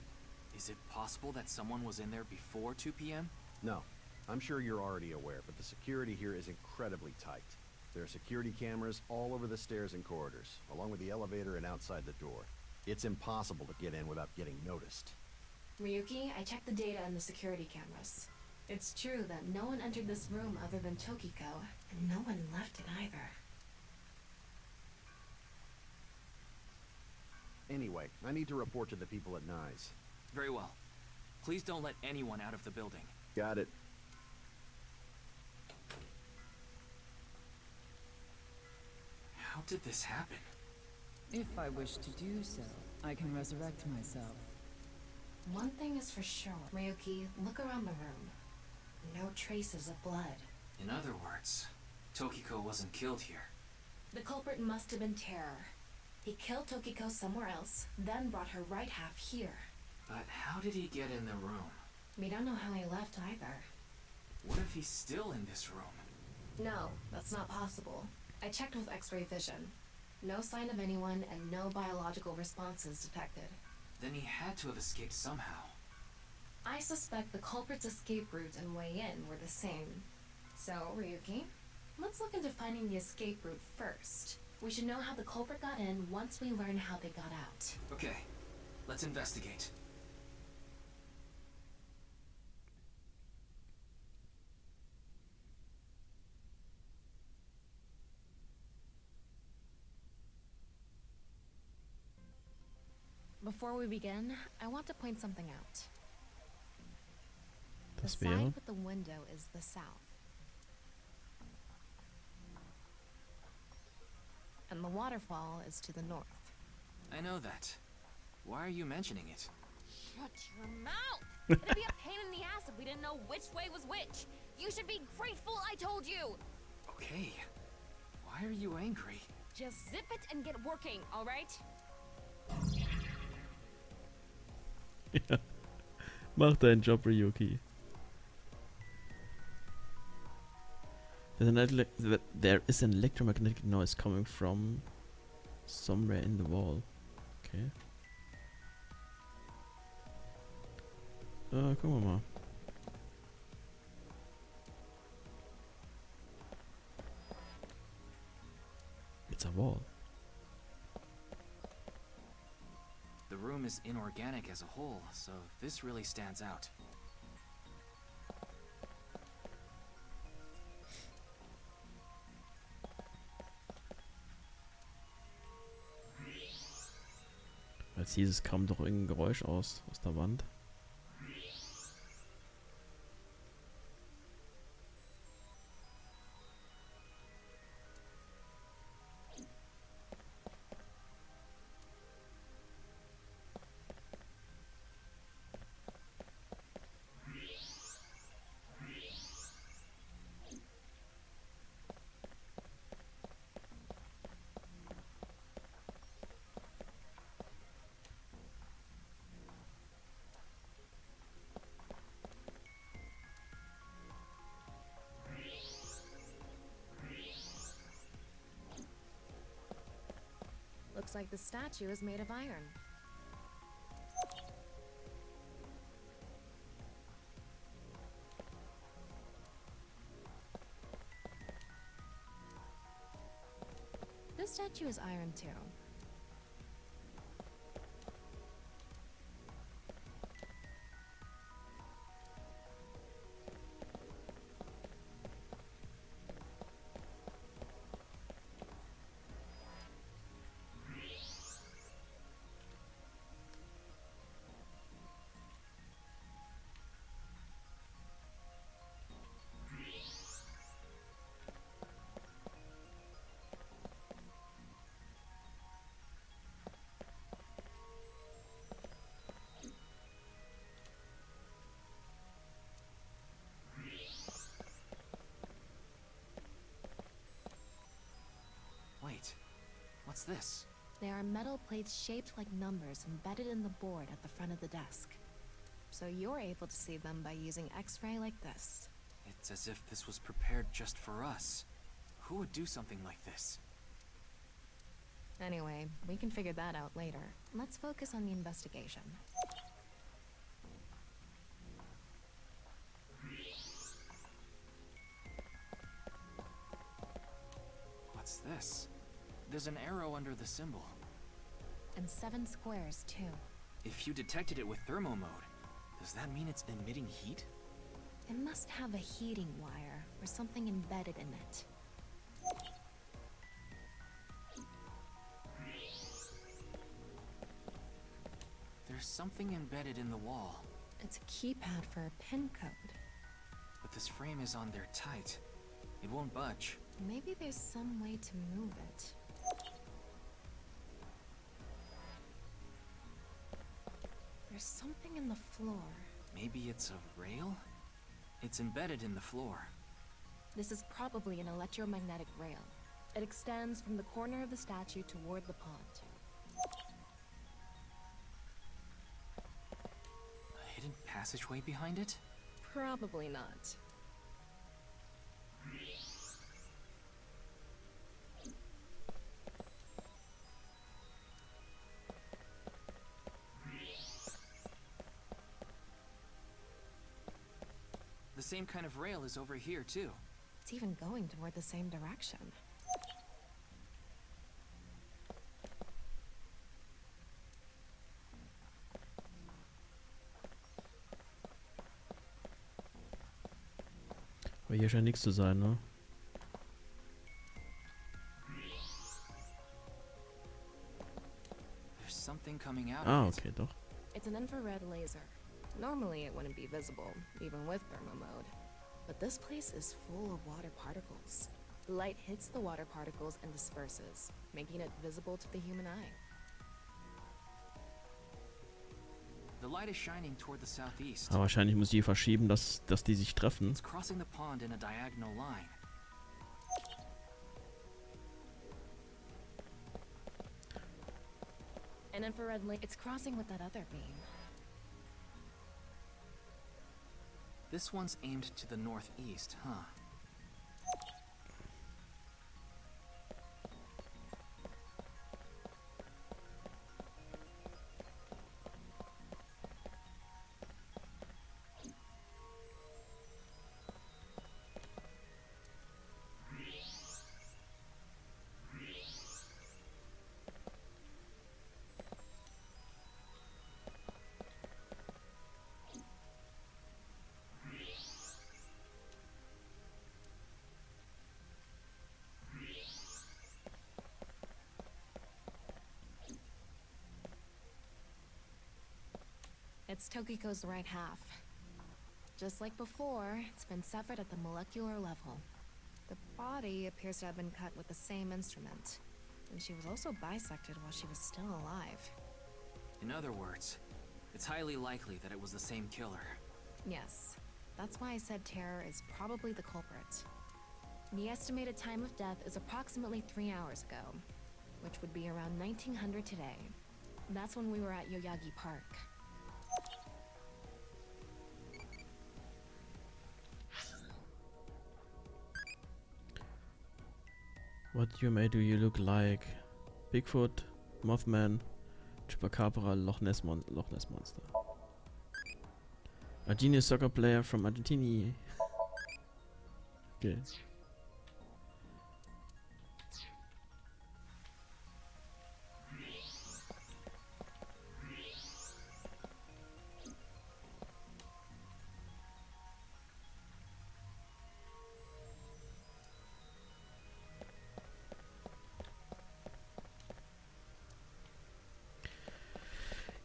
Is it possible that someone was in there before 2 p.m.?
No. I'm sure you're already aware, but the security here is incredibly tight. There are security cameras all over the stairs and corridors, along with the elevator and outside the door. It's impossible to get in without getting noticed.
Ryuki, I checked the data on the security cameras. It's true that no one entered this room other than Tokiko, and no one left it either.
Anyway, I need to report to the people at Nyes.
Very well. Please don't let anyone out of the building.
Got it.
How did this happen?
If I wish to do so, I can resurrect myself.
One thing is for sure. Ryuki, look around the room. No traces of blood.
In other words, Tokiko wasn't killed here.
The culprit must have been Terror. He killed Tokiko somewhere else, then brought her right half here.
But how did he get in the room?
We don't know how he left either.
What if he's still in this room?
No, that's not possible. I checked with X-ray vision. No sign of anyone and no biological responses detected.
Then he had to have escaped somehow.
I suspect the culprit's escape route and way in were the same. So, Ryuki, let's look into finding the escape route first. We should know how the culprit got in once we learn how they got out.
Okay, let's investigate.
Before we begin, I want to point something out. The
Das
side
wäre.
with the window is the south. And the waterfall is to the north.
I know that. Why are you mentioning it?
Shut your mouth! It'd be a pain in the ass if we didn't know which way was which. You should be grateful I told you.
Okay. Why are you angry?
Just zip it and get working, all right?
Ja. Mach deinen Job, Ryuki. There is an electromagnetic noise coming from somewhere in the wall. Okay. Gucken wir mal. It's a wall.
The room is inorganic as a whole, so this really stands out.
Als hieß es, kam doch irgendein Geräusch aus der Wand.
Looks like the statue is made of iron. This statue is iron too.
Wait, what's this?
They are metal plates shaped like numbers embedded in the board at the front of the desk. So you're able to see them by using X-ray like this.
It's as if this was prepared just for us. Who would do something like this?
Anyway, we can figure that out later. Let's focus on the investigation.
What's this? There's an arrow under the symbol.
And 7 squares, too.
If you detected it with thermo mode, does that mean it's emitting heat?
It must have a heating wire or something embedded in it.
There's something embedded in the wall.
It's a keypad for a pin code.
But this frame is on there tight. It won't budge.
Maybe there's some way to move it. There's something in the floor.
Maybe it's a rail? It's embedded in the floor.
This is probably an electromagnetic rail. It extends from the corner of the statue toward the pond.
A hidden passageway behind it?
Probably not.
The same kind of rail is over here, too.
It's even going toward the same direction.
Aber hier scheint nichts zu sein, ne?
There's something coming out
Ah,
of it.
okay, doch.
It's an infrared laser. Normally it wouldn't be visible, even with thermo mode. But this place is full of water particles. Light hits the water particles and disperses, making it visible to the human eye.
light is shining toward the southeast.
Aber wahrscheinlich muss ich die verschieben, dass die sich treffen.
It's crossing the pond in a diagonal line.
An infrared link. It's crossing with that other beam.
This one's aimed to the northeast, huh?
It's Tokiko's right half. Just like before, it's been severed at the molecular level. The body appears to have been cut with the same instrument, and she was also bisected while she was still alive.
In other words, it's highly likely that it was the same killer.
Yes, that's why I said Terror is probably the culprit. The estimated time of death is approximately 3 hours ago, which would be around 1900 today. That's when we were at Yoyagi Park.
What you may do you look like? Bigfoot, Mothman, Chupacabra, Loch Ness Monster. A genius soccer player from Argentina. Okay.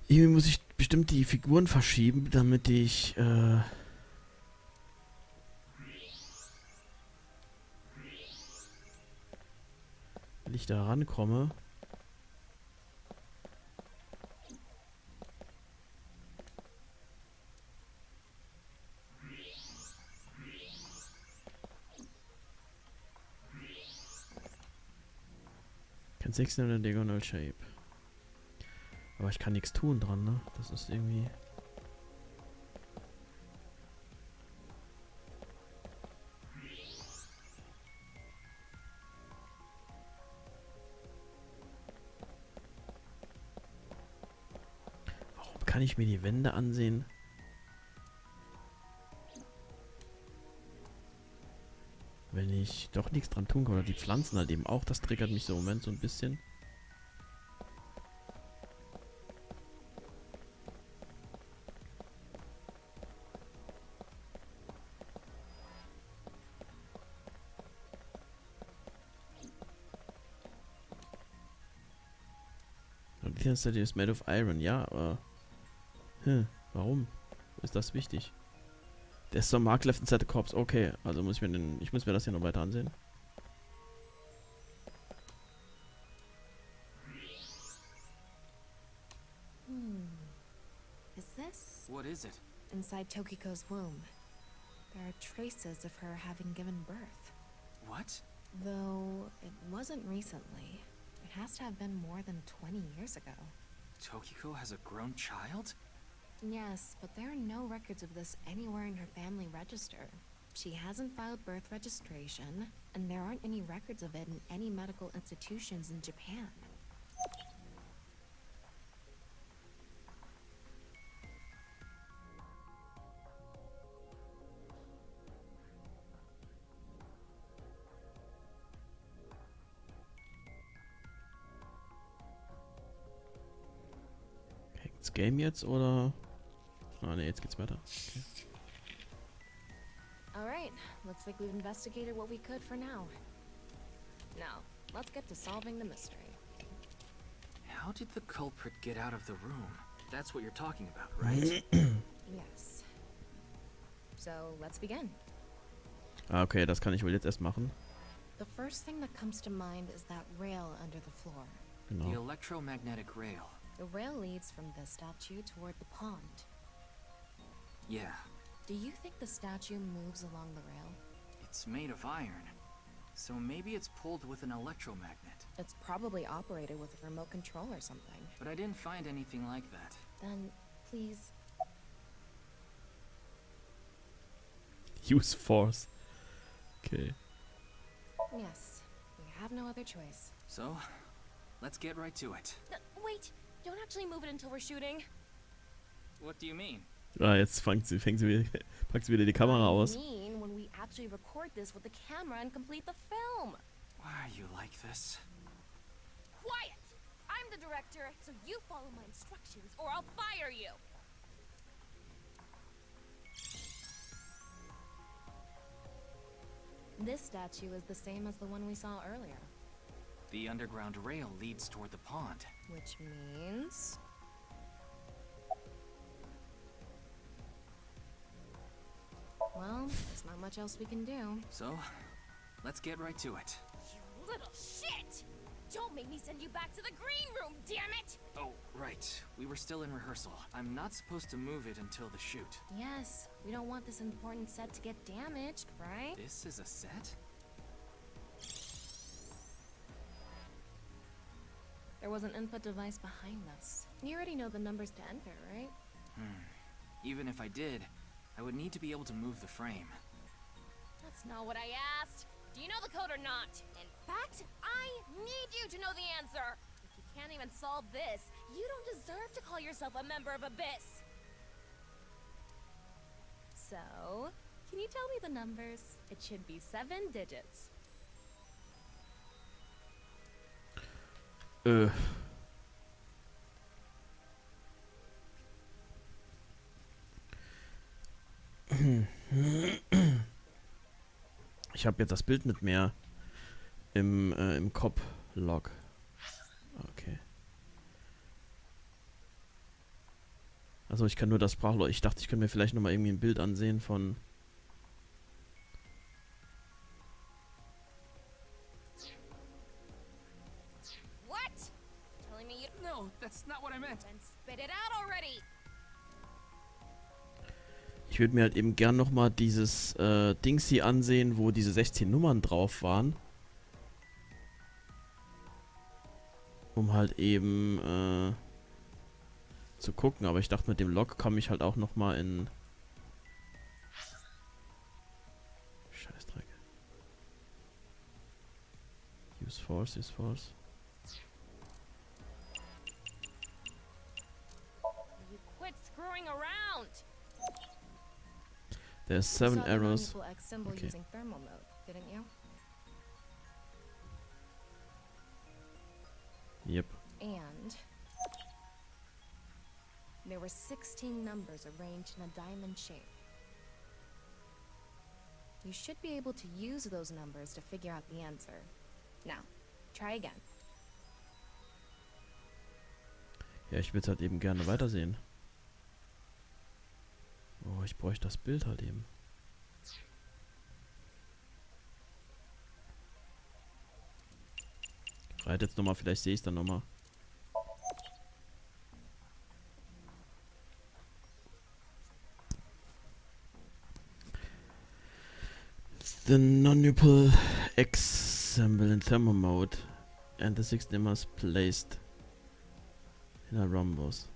Irgendwie muss ich bestimmt die Figuren verschieben, damit ich da rankomme. Can 16 in a diagonal shape. Aber ich kann nichts tun dran, ne? Das ist irgendwie... Warum kann ich mir die Wände ansehen? Wenn ich doch nichts dran tun kann. Oder die Pflanzen halt eben auch. Das triggert mich so im Moment so ein bisschen. That is made of iron, ja, aber... warum? Ist das wichtig? There's some mark left inside the corpse. Okay, also muss ich muss mir das hier noch weiter ansehen.
Is this?
What is it?
Inside Tokiko's womb. There are traces of her having given birth.
What?
Though it wasn't recently. It has to have been more than 20 years ago.
Tokiko has a grown child?
Yes, but there are no records of this anywhere in her family register. She hasn't filed birth registration, and there aren't any records of it in any medical institutions in Japan.
Game jetzt oder? Ah ne, jetzt geht's weiter. Okay.
Alright, looks like we've investigated what we could for now. Now, let's get to solving the mystery.
How did the culprit get out of the room? That's what you're talking about, right?
Yes. So, let's begin.
Ah, okay, das kann ich wohl jetzt erst machen.
The first thing that comes to mind is that rail under the floor.
Genau.
The electromagnetic rail.
The rail leads from the statue toward the pond.
Yeah,
Do you think the statue moves along the rail?
it's made of iron. So maybe it's pulled with an electromagnet.
It's probably operated with a remote control or something.
But I didn't find anything like that.
Then, please.
Use force. Okay.
Yes, we have no other choice.
So, let's get right to it.
Wait, don't actually move it until we're shooting.
What do you mean?
Ah, jetzt packt sie wieder die Kamera aus.
I mean, when we actually record this with the camera and complete the film.
Why are you like this?
Quiet! I'm the director, so you follow my instructions or I'll fire you!
This statue is the same as the one we saw earlier.
The underground rail leads toward the pond.
Which means... Well, there's not much else we can do.
So, let's get right to it.
You little shit! Don't make me send you back to the green room, damn it!
Oh, right. We were still in rehearsal. I'm not supposed to move it until the shoot.
Yes, we don't want this important set to get damaged, right?
This is a set?
There was an input device behind this. You already know the numbers to enter, right?
Even if I did, I would need to be able to move the frame.
That's not what I asked. Do you know the code or not? In fact, I need you to know the answer. If you can't even solve this, you don't deserve to call yourself a member of Abyss.
So, can you tell me the numbers? It should be 7 digits.
Ich habe jetzt das Bild nicht mehr im Cop-Log. Okay. Also ich kann nur das Sprachrohr. Ich dachte, ich könnte mir vielleicht nochmal irgendwie ein Bild ansehen von...
What? Telling me you...
No, that's not what I meant.
Then spit it out already.
Ich würde mir halt eben gern nochmal dieses Dings hier ansehen, wo diese 16 Nummern drauf waren. Um halt eben zu gucken. Aber ich dachte, mit dem Log komme ich halt auch nochmal in... Scheißdreck. Use force, use force.
You quit screwing around.
There's
You
7
saw the
arrows.
non-equal X symbol
Okay.
using thermal mode, didn't you?
Yep.
And there were 16 numbers arranged in a diamond shape. You should be able to use those numbers to figure out the answer. Now, try again.
Ja, ich würde es halt eben gerne weitersehen. Oh, ich bräuchte das Bild halt eben. Reit jetzt nochmal, vielleicht sehe ich es dann nochmal. The non-nuple X symbol in thermal mode and the 6 numbers placed in a rhombus.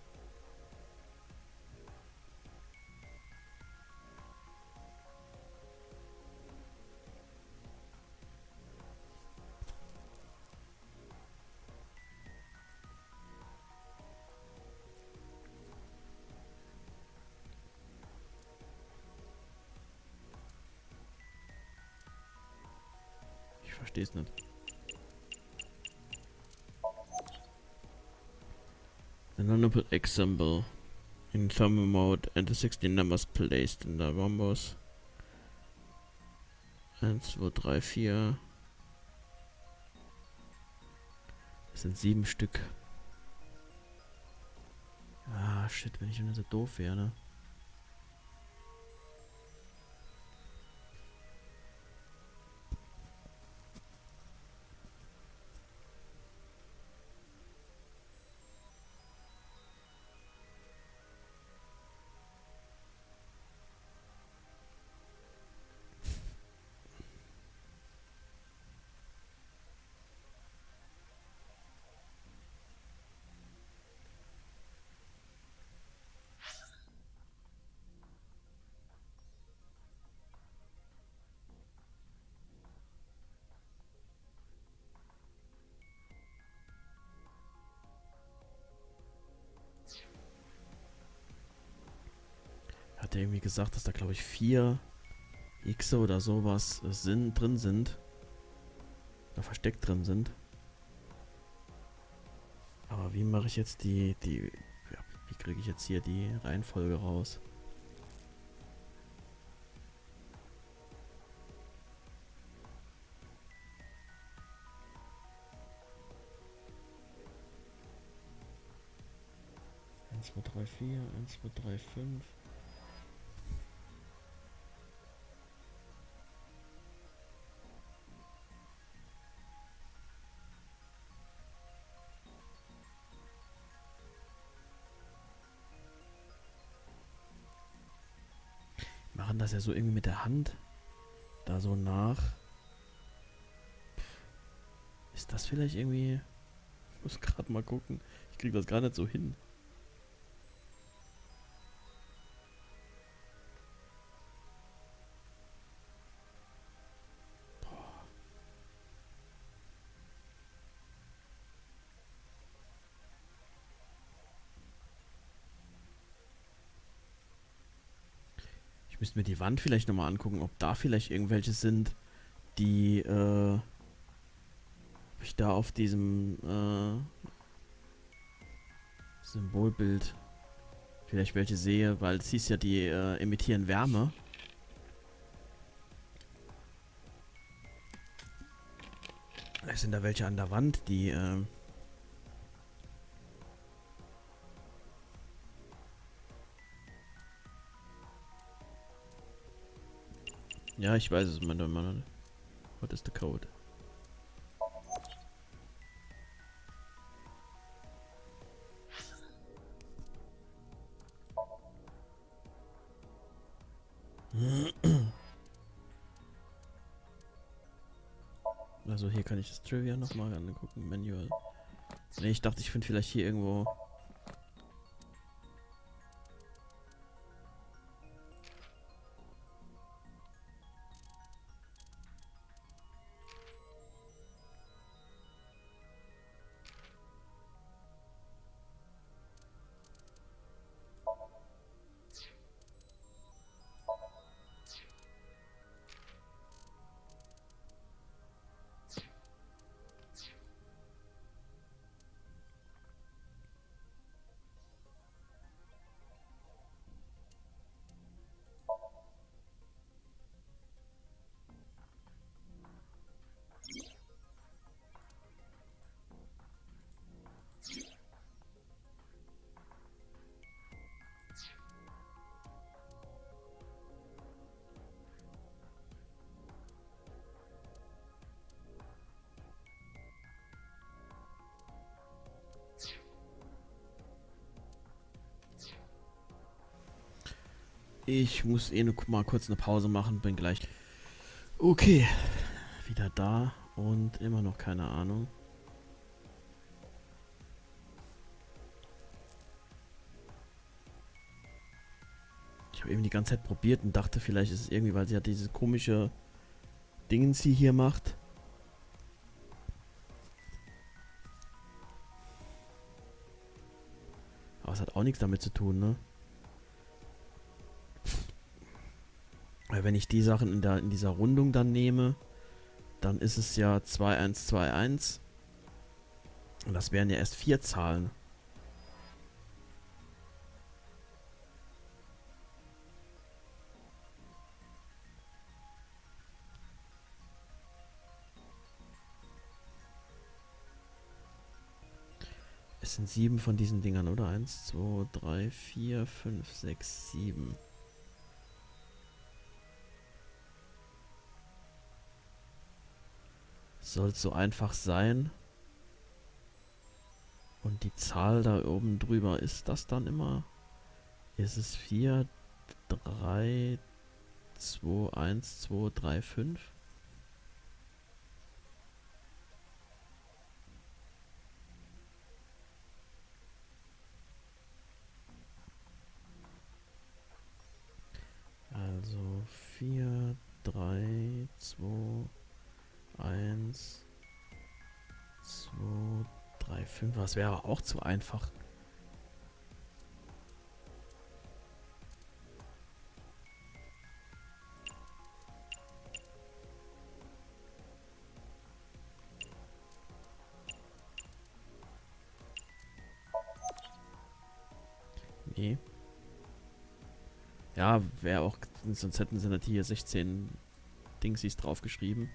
Ich verstehe es nicht. The non-nuple X symbol in thermal mode and the 16 numbers placed in the rhombus. 1, 2, 3, 4. Das sind 7 Stück. Ah, shit, wenn ich nur so doof wäre, ne? er irgendwie gesagt, dass da glaube ich 4 X oder sowas drin sind. Oder versteckt drin sind. Aber wie mache ich jetzt ja, wie kriege ich jetzt hier die Reihenfolge raus? Eins, 2, 3, 4, 1, 2, 3, 5. Machen das ja so irgendwie mit der Hand da so nach. Ist das vielleicht irgendwie... Ich muss gerade mal gucken. Ich kriege das gar nicht so hin. Ich müsste mir die Wand vielleicht nochmal angucken, ob da vielleicht irgendwelche sind, die ich da auf diesem Symbolbild vielleicht welche sehe, weil es hieß ja, die emittieren Wärme. Vielleicht sind da welche an der Wand, die ja, ich weiß es, Mann. What is the code? Also hier kann ich das Trivia nochmal angucken. Manual. Ne, ich dachte, ich finde vielleicht hier irgendwo... Ich muss mal kurz eine Pause machen, bin gleich. Okay, wieder da und immer noch keine Ahnung. Ich habe eben die ganze Zeit probiert und dachte, vielleicht ist es irgendwie, weil sie ja diese komische Dingens hier macht. Aber es hat auch nichts damit zu tun, ne? Weil wenn ich die Sachen in dieser Rundung dann nehme, dann ist es ja 2121. Und das wären ja erst 4 Zahlen. Es sind 7 von diesen Dingern, oder? 1, 2, 3, 4, 5, 6, 7. Soll es so einfach sein? Und die Zahl da oben drüber, ist das dann immer? Ist es 4, 3, 2, 1, 2, 3, 5? Also 4, 3, 2, 1, 2, 3, 5. Das wäre auch zu einfach. Nee. Ja, wäre auch, sonst hätten sie nicht hier 16 Dingsies draufgeschrieben.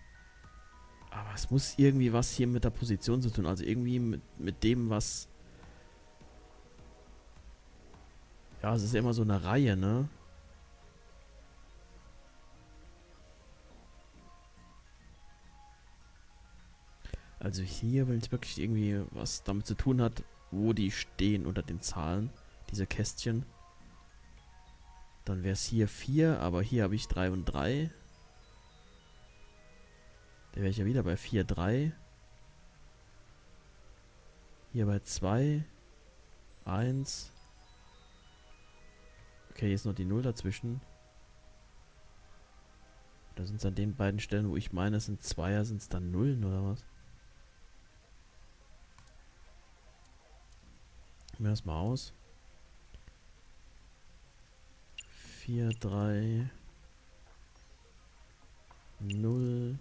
Aber es muss irgendwie was hier mit der Position zu tun. Also irgendwie mit dem, was... Ja, es ist ja immer so eine Reihe, ne? Also hier, wenn es wirklich irgendwie was damit zu tun hat, wo die stehen unter den Zahlen, diese Kästchen, dann wäre es hier 4, aber hier habe ich 3 und 3. Da wäre ich ja wieder bei 4, 3. Hier bei 2, 1. Okay, hier ist noch die 0 dazwischen. Da sind es an den beiden Stellen, wo ich meine, es sind Zweier, sind es dann Nullen oder was? Mir das mal aus. 4, 3, 0,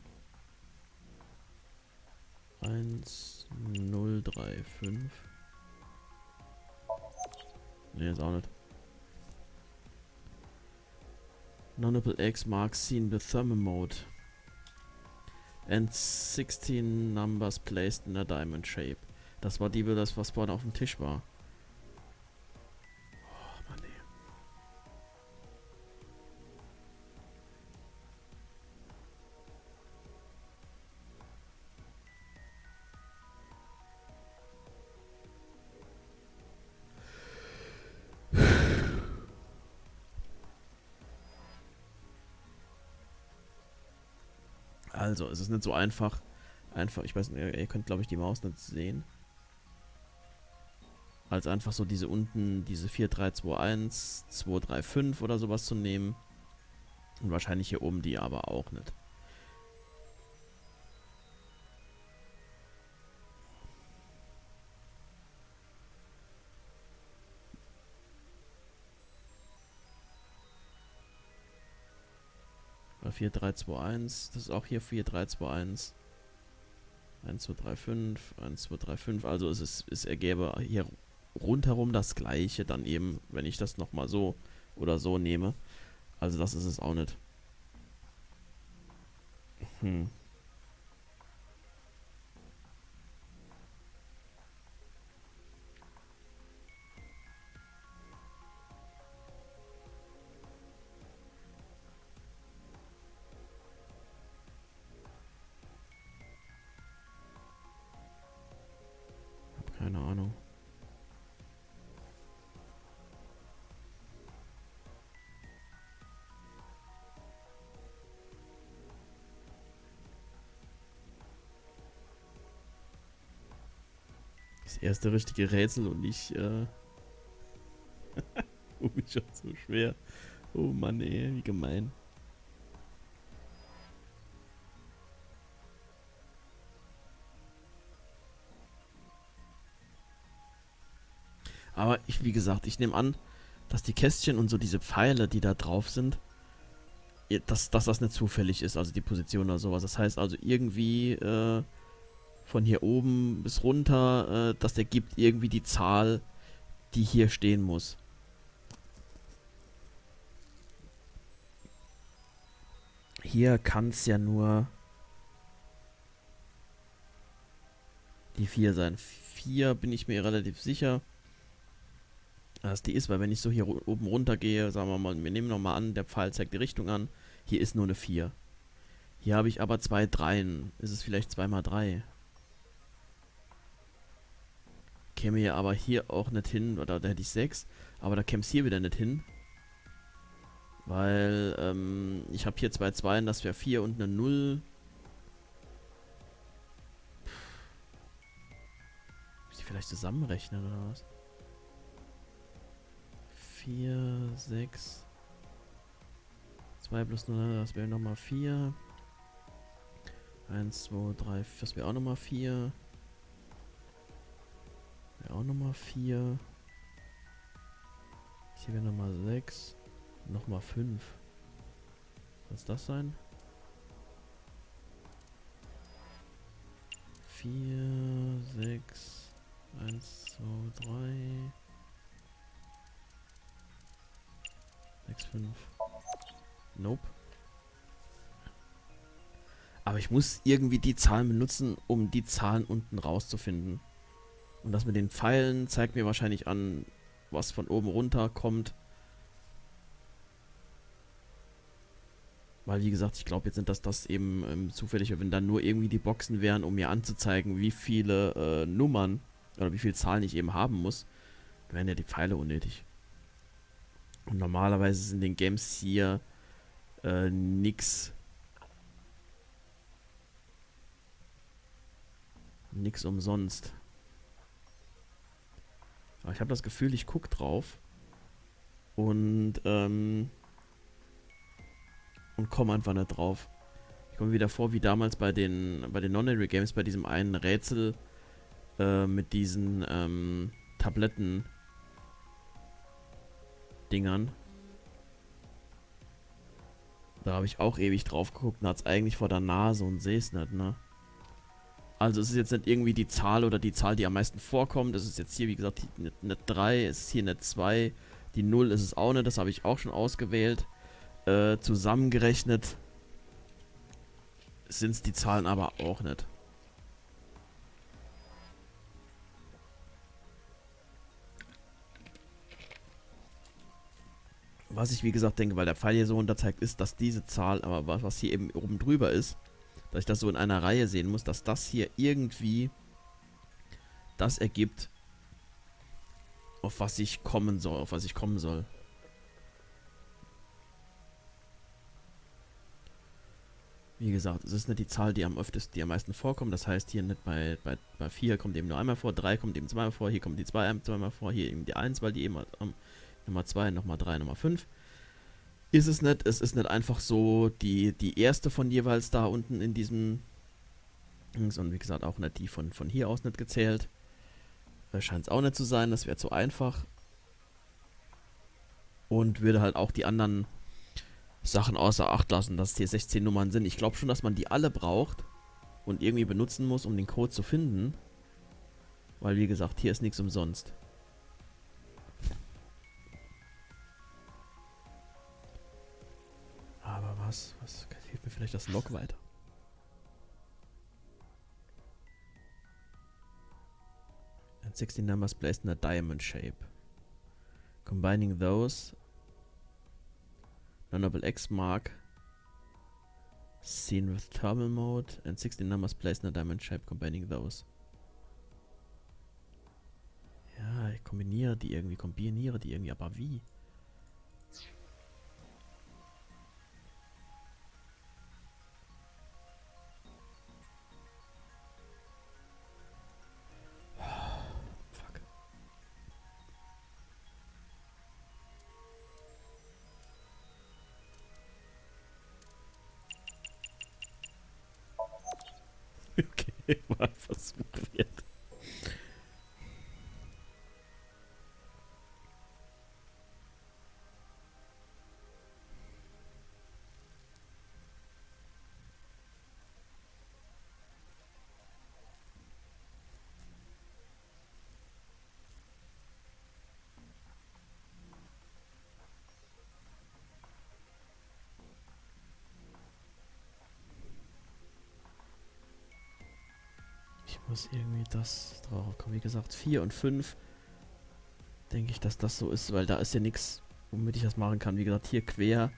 1, 0, 3, 5. Ne, ist auch nicht. Nonable X marks seen the thermal mode. And 16 numbers placed in a diamond shape. Das war das, was vorne auf dem Tisch war. Oh, Mann, ey. Also, es ist nicht so einfach. Ich weiß nicht, ihr könnt glaube ich die Maus nicht sehen. Als einfach so diese unten, diese 4, 3, 2, 1, 2, 3, 5 oder sowas zu nehmen. Und wahrscheinlich hier oben die aber auch nicht. Oder 4, 3, 2, 1. Das ist auch hier 4, 3, 2, 1. 1, 2, 3, 5. 1, 2, 3, 5. Also es ergäbe hier rundherum das gleiche dann eben, wenn ich das nochmal so oder so nehme. Also das ist es auch nicht. Keine Ahnung. Das erste richtige Rätsel und ich, oh, mich schon so schwer. Oh Mann, ey, wie gemein. Aber wie gesagt, ich nehme an, dass die Kästchen und so diese Pfeile, die da drauf sind, dass das nicht zufällig ist, also die Position oder sowas. Das heißt also irgendwie von hier oben bis runter, dass der gibt irgendwie die Zahl, die hier stehen muss. Hier kann es ja nur die 4 sein. 4 bin ich mir relativ sicher, dass die ist, weil wenn ich so hier oben runter gehe, sagen wir mal, wir nehmen nochmal an, der Pfeil zeigt die Richtung an, hier ist nur eine 4. Hier habe ich aber 2 Dreien. Ist es vielleicht 2 mal 3? Käme ja aber hier auch nicht hin, oder da hätte ich 6, aber da käme es hier wieder nicht hin. Weil, ich habe hier 2 Zweien, das wäre 4 und eine 0. Muss ich vielleicht zusammenrechnen, oder was? 4, 6. 2 plus 0, das wäre nochmal 4. 1, 2, 3, das wäre auch nochmal 4. Wäre auch nochmal 4. Hier wäre nochmal 6. Nochmal 5. Soll es das sein? 4, 6, 1, 2, 3. 5. Nope. Aber ich muss irgendwie die Zahlen benutzen, um die Zahlen unten rauszufinden. Und das mit den Pfeilen zeigt mir wahrscheinlich an, was von oben runter kommt. Weil, wie gesagt, ich glaube jetzt nicht, dass das eben zufällig, wenn dann nur irgendwie die Boxen wären, um mir anzuzeigen, wie viele Nummern oder wie viele Zahlen ich eben haben muss, wären ja die Pfeile unnötig. Und normalerweise sind in den Games hier nix umsonst. Aber ich habe das Gefühl, ich gucke drauf und komme einfach nicht drauf. Ich komme mir wieder vor, wie damals bei den Non-Linear Games, bei diesem einen Rätsel mit diesen Tabletten-Dingern. Da habe ich auch ewig drauf geguckt und hat es eigentlich vor der Nase und sehe es nicht, ne? Also es ist jetzt nicht irgendwie die Zahl oder die Zahl, die am meisten vorkommt. Es ist jetzt hier, wie gesagt, eine 3, es ist hier eine 2. Die 0 ist es auch nicht, das habe ich auch schon ausgewählt. Zusammengerechnet sind es die Zahlen aber auch nicht. Was ich, wie gesagt, denke, weil der Pfeil hier so unterzeigt, ist, dass diese Zahl, aber was hier eben oben drüber ist, dass ich das so in einer Reihe sehen muss, dass das hier irgendwie das ergibt, auf was ich kommen soll, Wie gesagt, es ist nicht die Zahl, die am meisten vorkommt. Das heißt, hier nicht bei 4 kommt eben nur einmal vor, 3 kommt eben zweimal vor, hier kommt die 2 zweimal vor, hier eben die 1, weil die eben Nummer 2, Nummer 3, Nummer 5. Ist es nicht. Es ist nicht einfach so die erste von jeweils da unten in diesem. Und wie gesagt, auch nicht die von hier aus nicht gezählt. Scheint es auch nicht zu sein. Das wäre zu einfach. Und würde halt auch die anderen Sachen außer Acht lassen, dass es hier 16 Nummern sind. Ich glaube schon, dass man die alle braucht und irgendwie benutzen muss, um den Code zu finden. Weil, wie gesagt, hier ist nichts umsonst. Aber was hilft mir vielleicht das Log weiter? And 16 numbers placed in a diamond shape. Combining those, Notable X mark seen with thermal mode and 16 numbers placed in a diamond shape, combining those. Ja, ich kombiniere die irgendwie, aber wie? Fuck. Okay, mal versucht wird. Ich muss irgendwie das drauf kommen. Wie gesagt, 4 und 5 denke ich, dass das so ist, weil da ist ja nichts, womit ich das machen kann. Wie gesagt, hier quer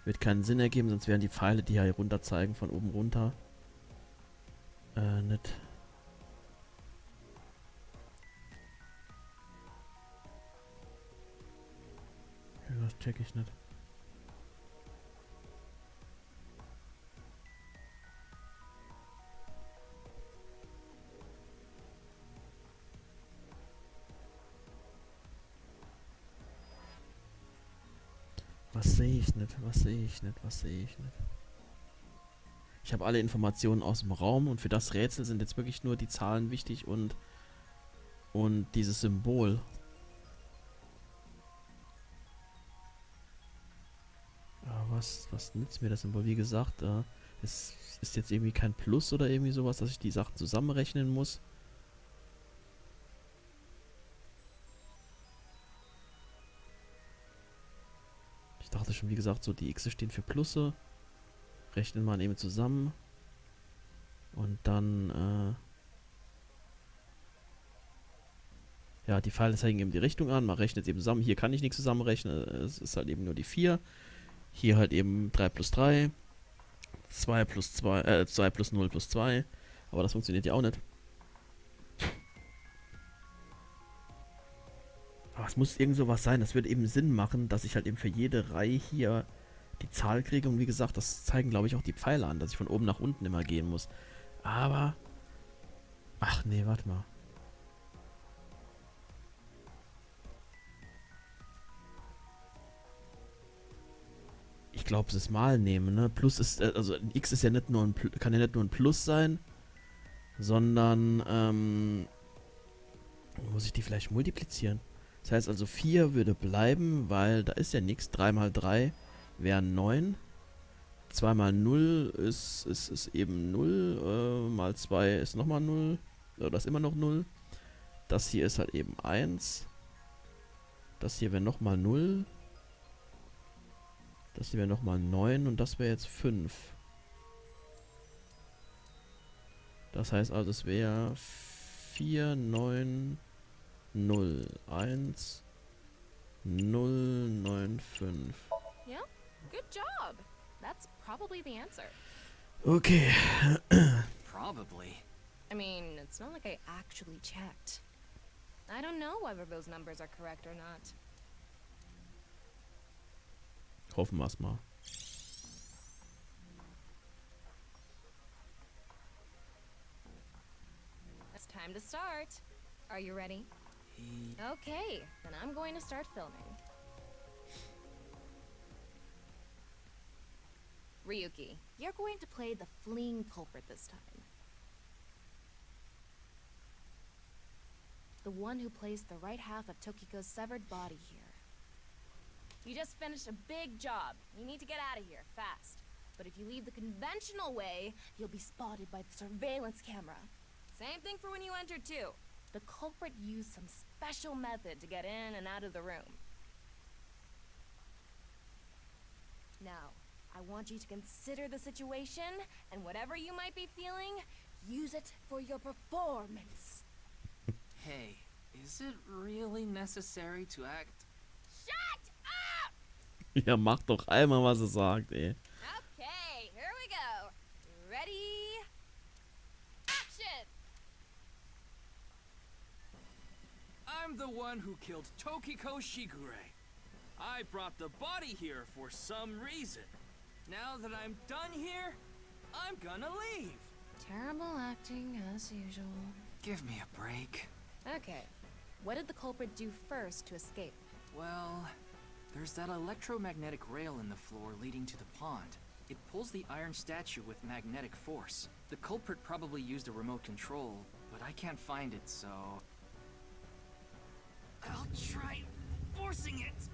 wird keinen Sinn ergeben, sonst wären die Pfeile, die hier runter zeigen, von oben runter. Nicht. Ja, das check ich nicht. Was sehe ich nicht? Ich habe alle Informationen aus dem Raum und für das Rätsel sind jetzt wirklich nur die Zahlen wichtig und dieses Symbol. Aber was nützt mir das Symbol? Wie gesagt, es ist jetzt irgendwie kein Plus oder irgendwie sowas, dass ich die Sachen zusammenrechnen muss. Ich dachte schon, wie gesagt, so die X stehen für Plusse. Rechnen wir eben zusammen. Und dann, ja, die Pfeile zeigen eben die Richtung an. Man rechnet eben zusammen. Hier kann ich nichts zusammenrechnen. Es ist halt eben nur die 4. Hier halt eben 3 plus 3. 2 plus 2, 2 plus 0 plus 2. Aber das funktioniert ja auch nicht. Aber es muss irgend sowas sein. Das würde eben Sinn machen, dass ich halt eben für jede Reihe hier die Zahl kriege. Und wie gesagt, das zeigen, glaube ich, auch die Pfeile an, dass ich von oben nach unten immer gehen muss. Aber... Ach nee, warte mal. Ich glaube, es ist mal nehmen, ne? Plus ist, also ein X ist ja nicht nur ein, kann ja nicht nur ein Plus sein, sondern, muss ich die vielleicht multiplizieren? Das heißt also 4 würde bleiben, weil da ist ja nichts. 3 mal 3 wären 9. 2 mal 0 ist eben 0. Mal 2 ist nochmal 0. Oder ist immer noch 0. Das hier ist halt eben 1. Das hier wäre nochmal 0. Das hier wäre nochmal 9 und das wäre jetzt 5. Das heißt also, es wäre 4, 9, 0, 1, 0, 9, 5.
Yeah, good job. That's probably the answer.
Okay.
Probably.
I mean, it's not like I actually checked. I don't know whether those numbers are correct or not.
Hoffen wir es mal.
It's time to start. Are you ready? Okay, then I'm going to start filming. Ryuki, you're going to play the fleeing culprit this time. The one who placed the right half of Tokiko's severed body here. You just finished a big job. You need to get out of here, fast. But if you leave the conventional way, you'll be spotted by the surveillance camera. Same thing for when you entered, too. The culprit used some special method to get in and out of the room. Now, I want you to consider the situation, and whatever you might be feeling, use it for your performance.
Hey, is it really necessary to act?
Shut up!
Ja, mach doch einmal, was er sagt, ey.
Okay, here we go. Ready? Action!
I'm the one who killed Tokiko Shigure. I brought the body here for some reason. Now that I'm done here, I'm gonna leave.
Terrible acting, as usual.
Give me a break.
Okay, what did the culprit do first to escape?
Well, there's that electromagnetic rail in the floor leading to the pond. It pulls the iron statue with magnetic force. The culprit probably used a remote control, but I can't find it, so... I'll try forcing it!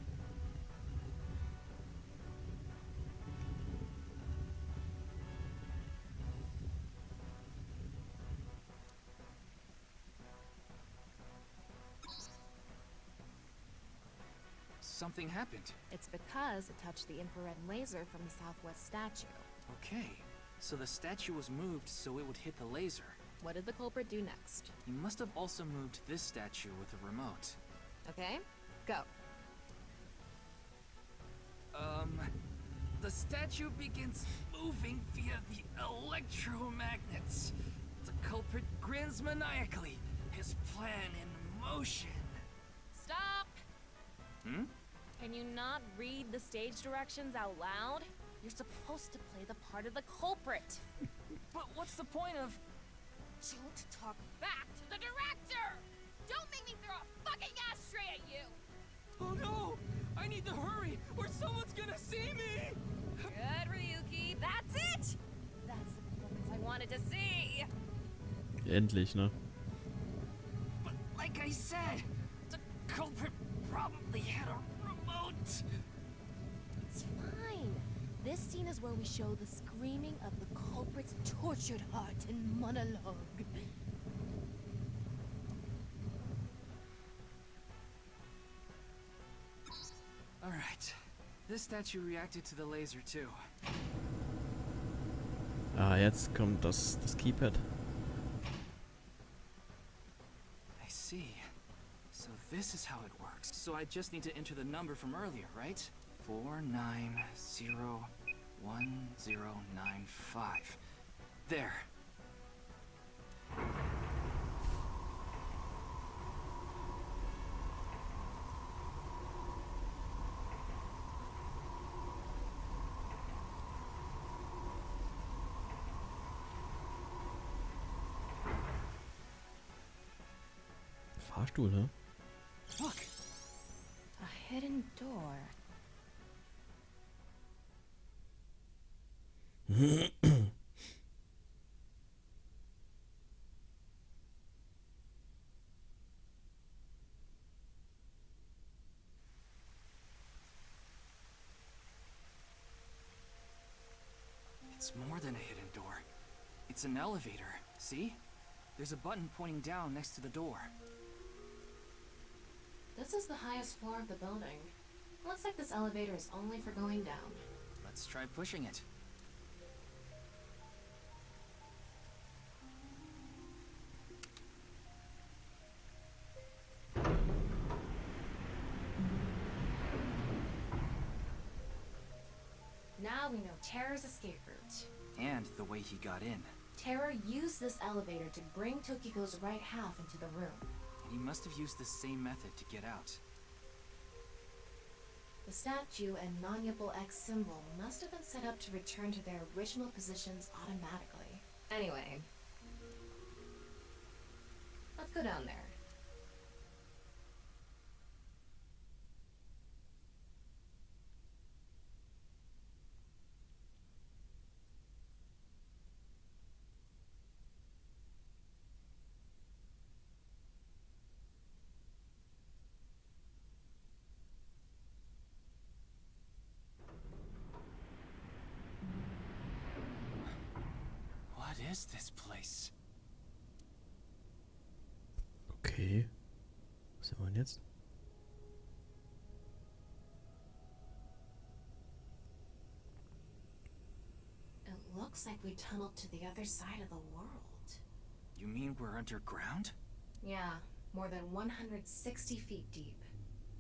Something happened.
It's because it touched the infrared laser from the southwest statue.
Okay, so the statue was moved so it would hit the laser.
What did the culprit do next?
He must have also moved this statue with a remote.
Okay, go.
The statue begins moving via the electromagnets. The culprit grins maniacally, his plan in motion.
Stop!
Hmm?
Can you not read the stage directions out loud? You're supposed to play the part of the culprit.
But what's the point of...
Don't talk back to the director! Don't make me throw a fucking ashtray at you!
Oh no! I need to hurry, or someone's gonna see me!
Good, Ryuki. That's it! That's the performance I wanted to see!
Endlich, ne?
But like I said, the culprit probably had a remote.
It's fine. This scene is where we show the screaming of the culprit's tortured heart in monologue.
Alright, This statue reacted to the laser too.
Ah, jetzt kommt das Keypad.
I see. So this is how it works. So I just need to enter the number from earlier, right? 49011095. There.
Fahrstuhl, ne?
Look.
A hidden door.
It's more than a hidden door. It's an elevator. See? There's a button pointing down next to the door.
This is the highest floor of the building. Looks like this elevator is only for going down.
Let's try pushing it.
Now we know Terror's escape route.
And the way he got in.
Terror used this elevator to bring Tokiko's right half into the room.
And he must have used the same method to get out.
The statue and non-Yipple X symbol must have been set up to return to their original positions automatically. Anyway, let's go down there.
What is this place?
Okay. Was sind wir denn jetzt?
It looks like we tunneled to the other side of the world.
You mean we're underground?
Yeah, more than 160 feet deep.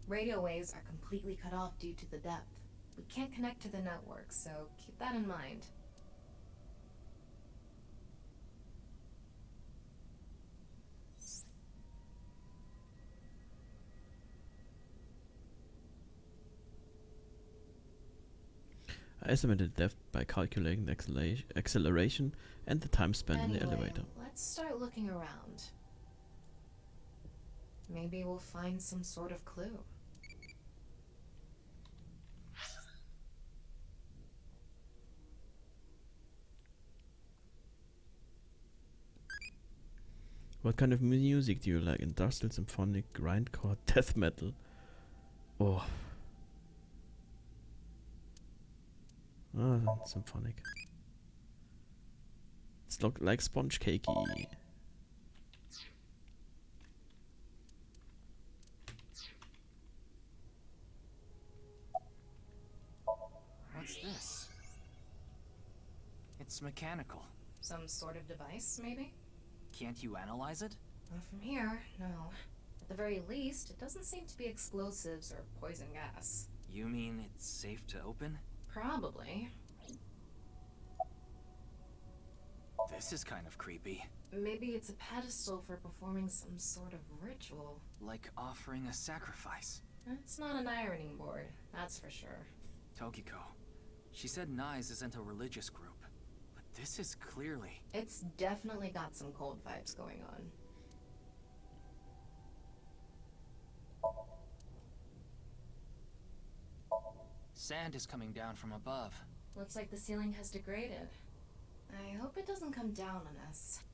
Radio waves are completely cut off due to the depth. We can't connect to the network, so keep that in mind.
I estimated depth by calculating the acceleration and the time spent in the elevator.
Let's start looking around. Maybe we'll find some sort of clue.
What kind of music do you like? Industrial, symphonic, grindcore, death metal? Oh. Ah, symphonic. It's look like sponge cakey.
What's this? It's mechanical.
Some sort of device, maybe?
Can't you analyze it?
Not from here, no. At the very least, it doesn't seem to be explosives or poison gas.
You mean it's safe to open?
Probably.
This is kind of creepy.
Maybe it's a pedestal for performing some sort of ritual.
Like offering a sacrifice.
It's not an ironing board, that's for sure.
Tokiko. She said Nyes isn't a religious group. But this is clearly...
It's definitely got some cold vibes going on.
Sand is coming down from above.
Looks like the ceiling has degraded. I hope it doesn't come down on us.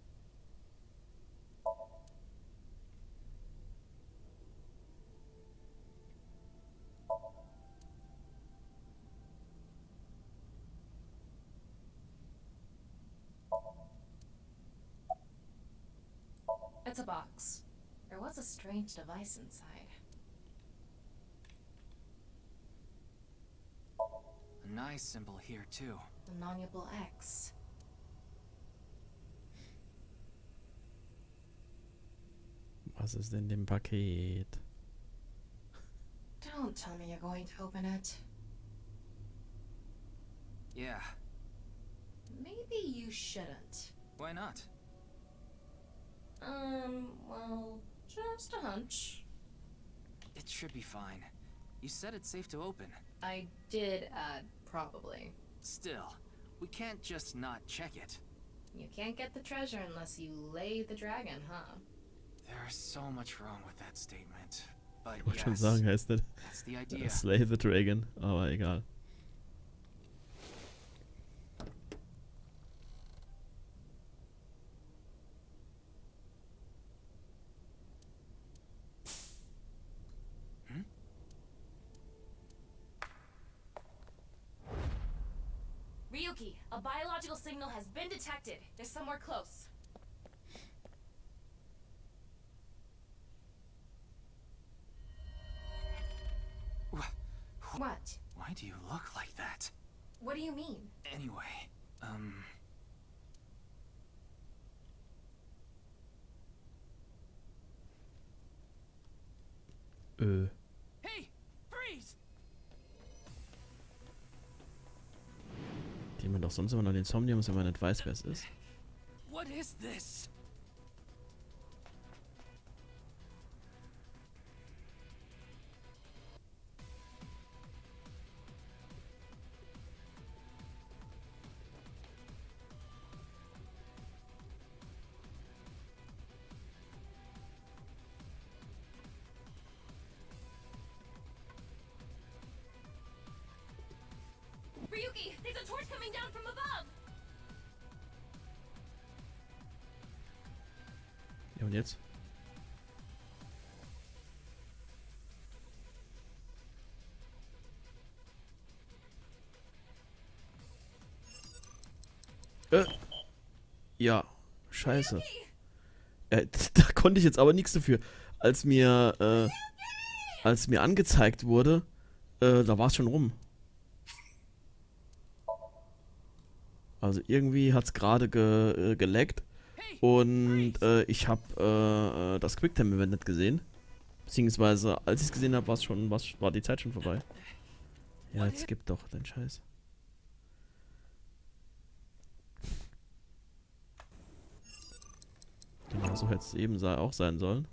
It's a box. There was a strange device inside.
nice symbol here too.
The non-able X.
Was ist in dem Paket?
Don't tell me you're going to open it.
Yeah.
Maybe you shouldn't.
Why not?
Well, just a hunch.
It should be fine. You said it's safe to open.
I did add probably.
Still, we can't just not check it.
You can't get the treasure unless you lay the dragon, huh?
There's so much wrong with that statement. But
Ich wollte schon
yes,
sagen, heißt das
that's the idea.
Slay the Dragon, aber egal.
Ryuki, a biological signal has been detected. They're somewhere close.
What?
Why do you look like that?
What do you mean?
Anyway,
Hey, freeze!
Die man doch sonst immer noch den Somnium, wenn man nicht weiß, wer es ist.
What is this?
Ryuki, there's a torch coming down from above!
Ja, und jetzt? Ja, scheiße. Da konnte ich jetzt aber nichts dafür. Als mir angezeigt wurde, da war es schon rum. Also irgendwie hat es gerade geleckt und ich habe das Quicktime-Event nicht gesehen. Beziehungsweise, als ich es gesehen habe, war die Zeit schon vorbei. Ja, jetzt gib doch deinen Scheiß. Genau, so hätte es eben auch sein sollen.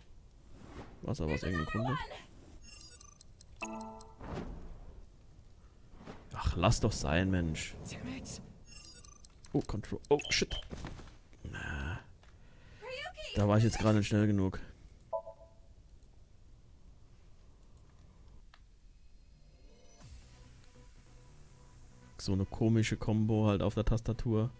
Was aber aus irgendeinem Grund nicht. Ach, lass doch sein, Mensch. Oh, Control. Oh, shit. Na. Da war ich jetzt gerade nicht schnell genug. So eine komische Combo halt auf der Tastatur.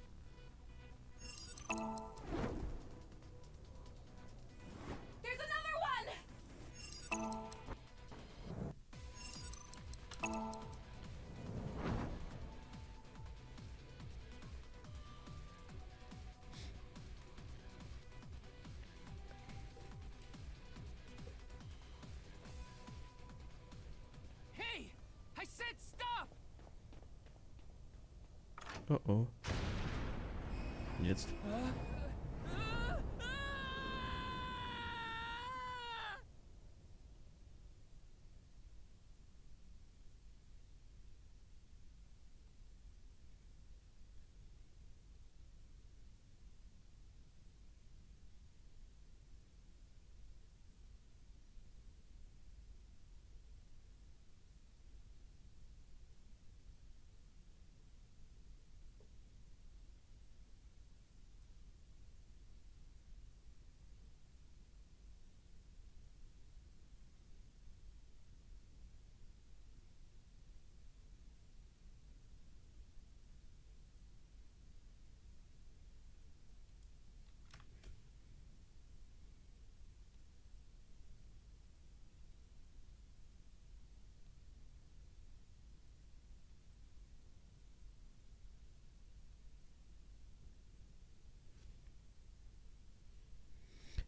Oh oh. Und jetzt?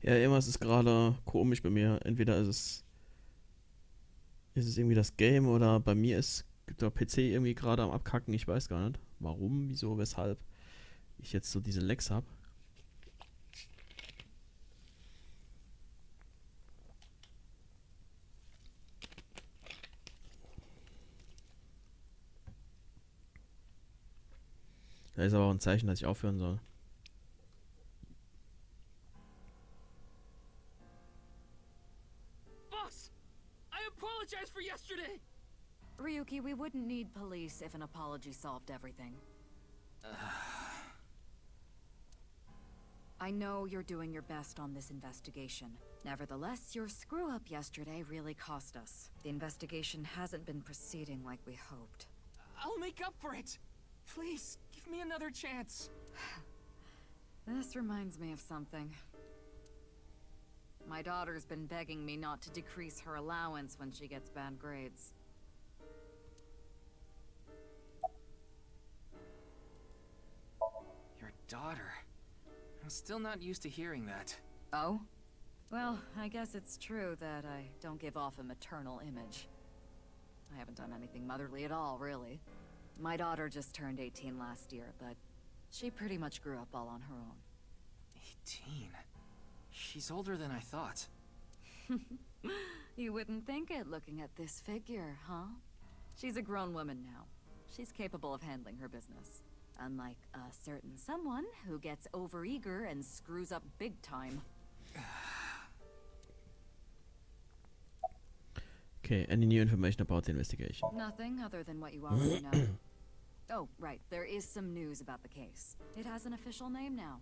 Ja, irgendwas ist gerade komisch bei mir. Entweder ist es irgendwie das Game oder bei mir ist der PC irgendwie gerade am Abkacken. Ich weiß gar nicht, warum, wieso, weshalb ich jetzt so diese Lags habe. Da ist aber auch ein Zeichen, dass ich aufhören soll.
Boss, I apologize for yesterday.
Ryuki, we wouldn't need police if an apology solved everything. I know you're doing your best on this investigation. Nevertheless, your screw-up yesterday really cost us. The investigation hasn't been proceeding like we hoped.
I'll make up for it. Please, give me another chance.
This reminds me of something. My daughter's been begging me not to decrease her allowance when she gets bad grades.
Your daughter? I'm still not used to hearing that.
Oh? Well, I guess it's true that I don't give off a maternal image. I haven't done anything motherly at all, really. My daughter just turned 18 last year, but she pretty much grew up all on her own.
18? She's older than I thought.
You wouldn't think it looking at this figure, huh? She's a grown woman now. She's capable of handling her business. Unlike a certain someone who gets overeager and screws up big time.
Okay, any new information about the investigation?
Nothing other than what you already know. Oh, right, there is some news about the case. It has an official name now.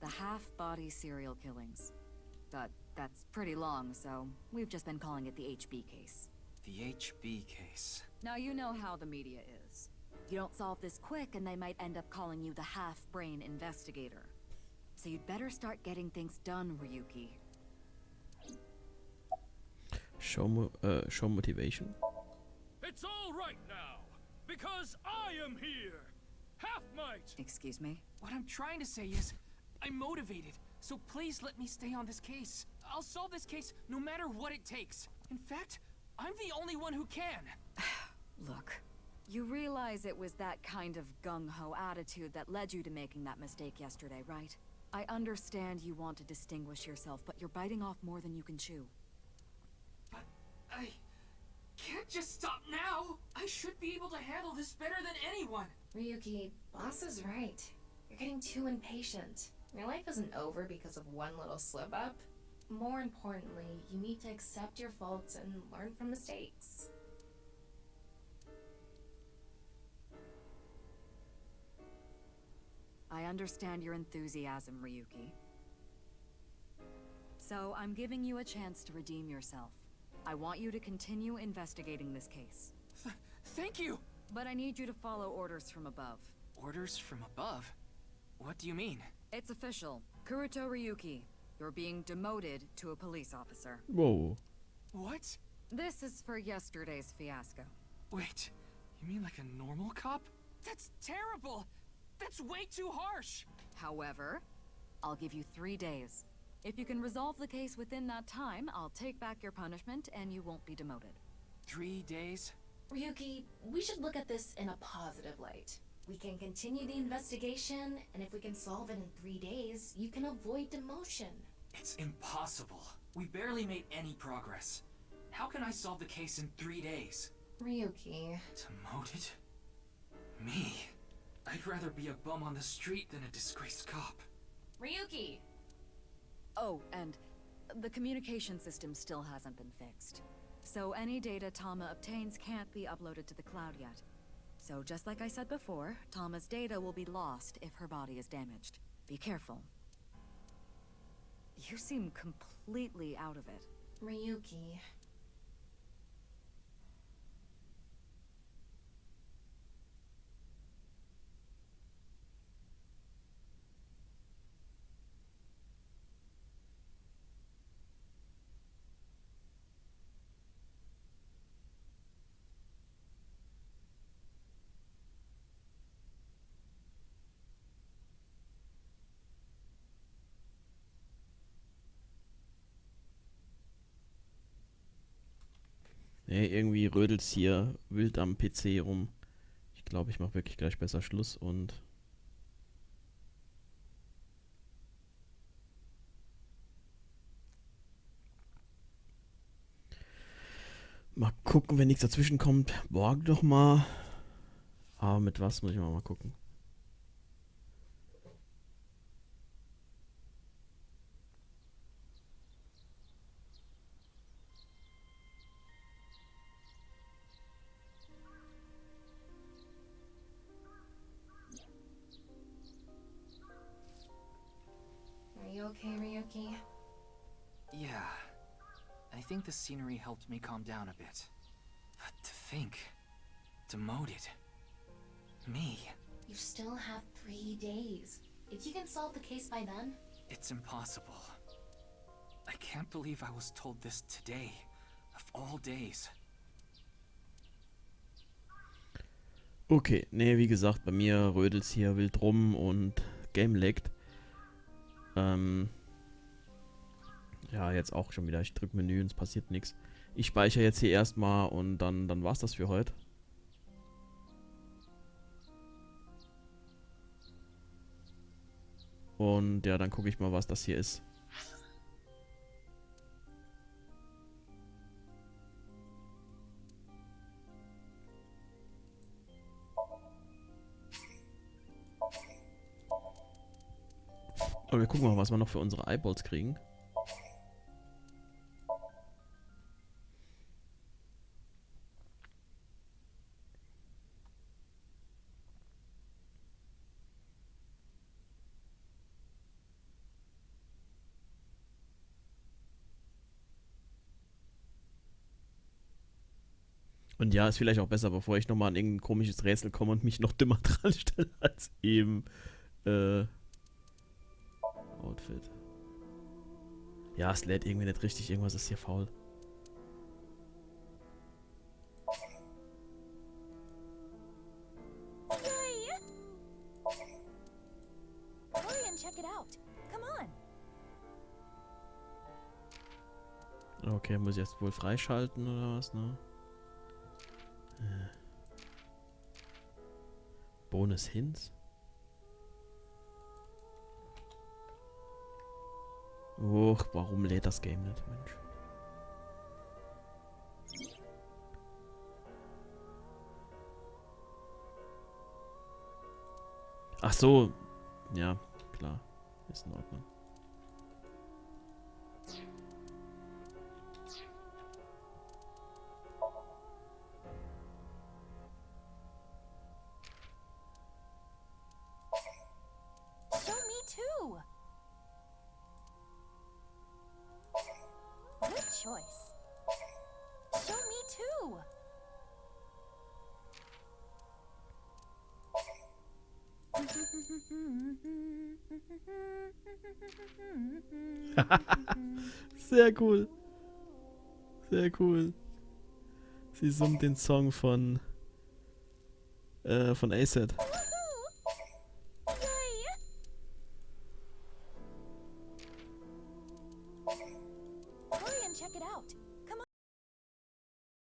The half-body serial killings. But that's pretty long, so we've just been calling it the HB case.
The HB case.
Now you know how the media is. You don't solve this quick and they might end up calling you the half-brain investigator. So you'd better start getting things done, Ryuki.
Show motivation.
It's all right now, because I am here. Half might.
Excuse me?
What I'm trying to say is, I'm motivated, so please let me stay on this case. I'll solve this case no matter what it takes. In fact, I'm the only one who can.
Look, you realize it was that kind of gung-ho attitude that led you to making that mistake yesterday, right? I understand you want to distinguish yourself, but you're biting off more than you can chew.
But I can't just stop now. I should be able to handle this better than anyone.
Ryuki, boss is right. You're getting too impatient. Your life isn't over because of one little slip-up. More importantly, you need to accept your faults and learn from mistakes.
I understand your enthusiasm, Ryuki. So I'm giving you a chance to redeem yourself. I want you to continue investigating this case.
Thank you!
But I need you to follow orders from above.
Orders from above? What do you mean?
It's official. Kuruto Ryuki, you're being demoted to a police officer.
Whoa.
What?
This is for yesterday's fiasco.
Wait, you mean like a normal cop? That's terrible! That's way too harsh!
However, I'll give you 3 days. If you can resolve the case within that time, I'll take back your punishment and you won't be demoted.
3 days?
Ryuki, we should look at this in a positive light. We can continue the investigation, and if we can solve it in 3 days, you can avoid demotion.
It's impossible. We barely made any progress. How can I solve the case in 3 days?
Ryuki.
Demoted? Me? I'd rather be a bum on the street than a disgraced cop.
Ryuki!
Oh, and the communication system still hasn't been fixed. So any data Tama obtains can't be uploaded to the cloud yet. So just like I said before, Tama's data will be lost if her body is damaged. Be careful. You seem completely out of it.
Ryuki.
Nee, irgendwie rödelt's hier wild am PC rum. Ich glaube, ich mache wirklich gleich besser Schluss und... Mal gucken, wenn nichts dazwischen kommt. Morgen doch mal. Aber mit was muss ich mal gucken.
Are you okay, Ryuki?
Yeah. I think the scenery helped me calm down a bit. But to think... demoted... me...
You still have 3 days. If you can solve the case by then...
It's impossible. I can't believe I was told this today, of all days.
Okay, nee, wie gesagt, bei mir rödelt's hier wild rum und Game laggt. Ja, jetzt auch schon wieder. Ich drücke Menü und es passiert nichts. Ich speichere jetzt hier erstmal und dann war's das für heute. Und ja, dann gucke ich mal, was das hier ist. Und wir gucken mal, was wir noch für unsere Eyeballs kriegen. Und ja, ist vielleicht auch besser, bevor ich nochmal an irgendein komisches Rätsel komme und mich noch dümmer dran stelle als eben Outfit. Ja, es lädt irgendwie nicht richtig. Irgendwas ist hier faul. Okay, muss ich jetzt wohl freischalten oder was, ne? Bonus Hints? Och, warum lädt das Game nicht, Mensch? Ach so. Ja, klar. Ist in Ordnung. Sehr cool. Sehr cool. Sie summt den Song von ASAP.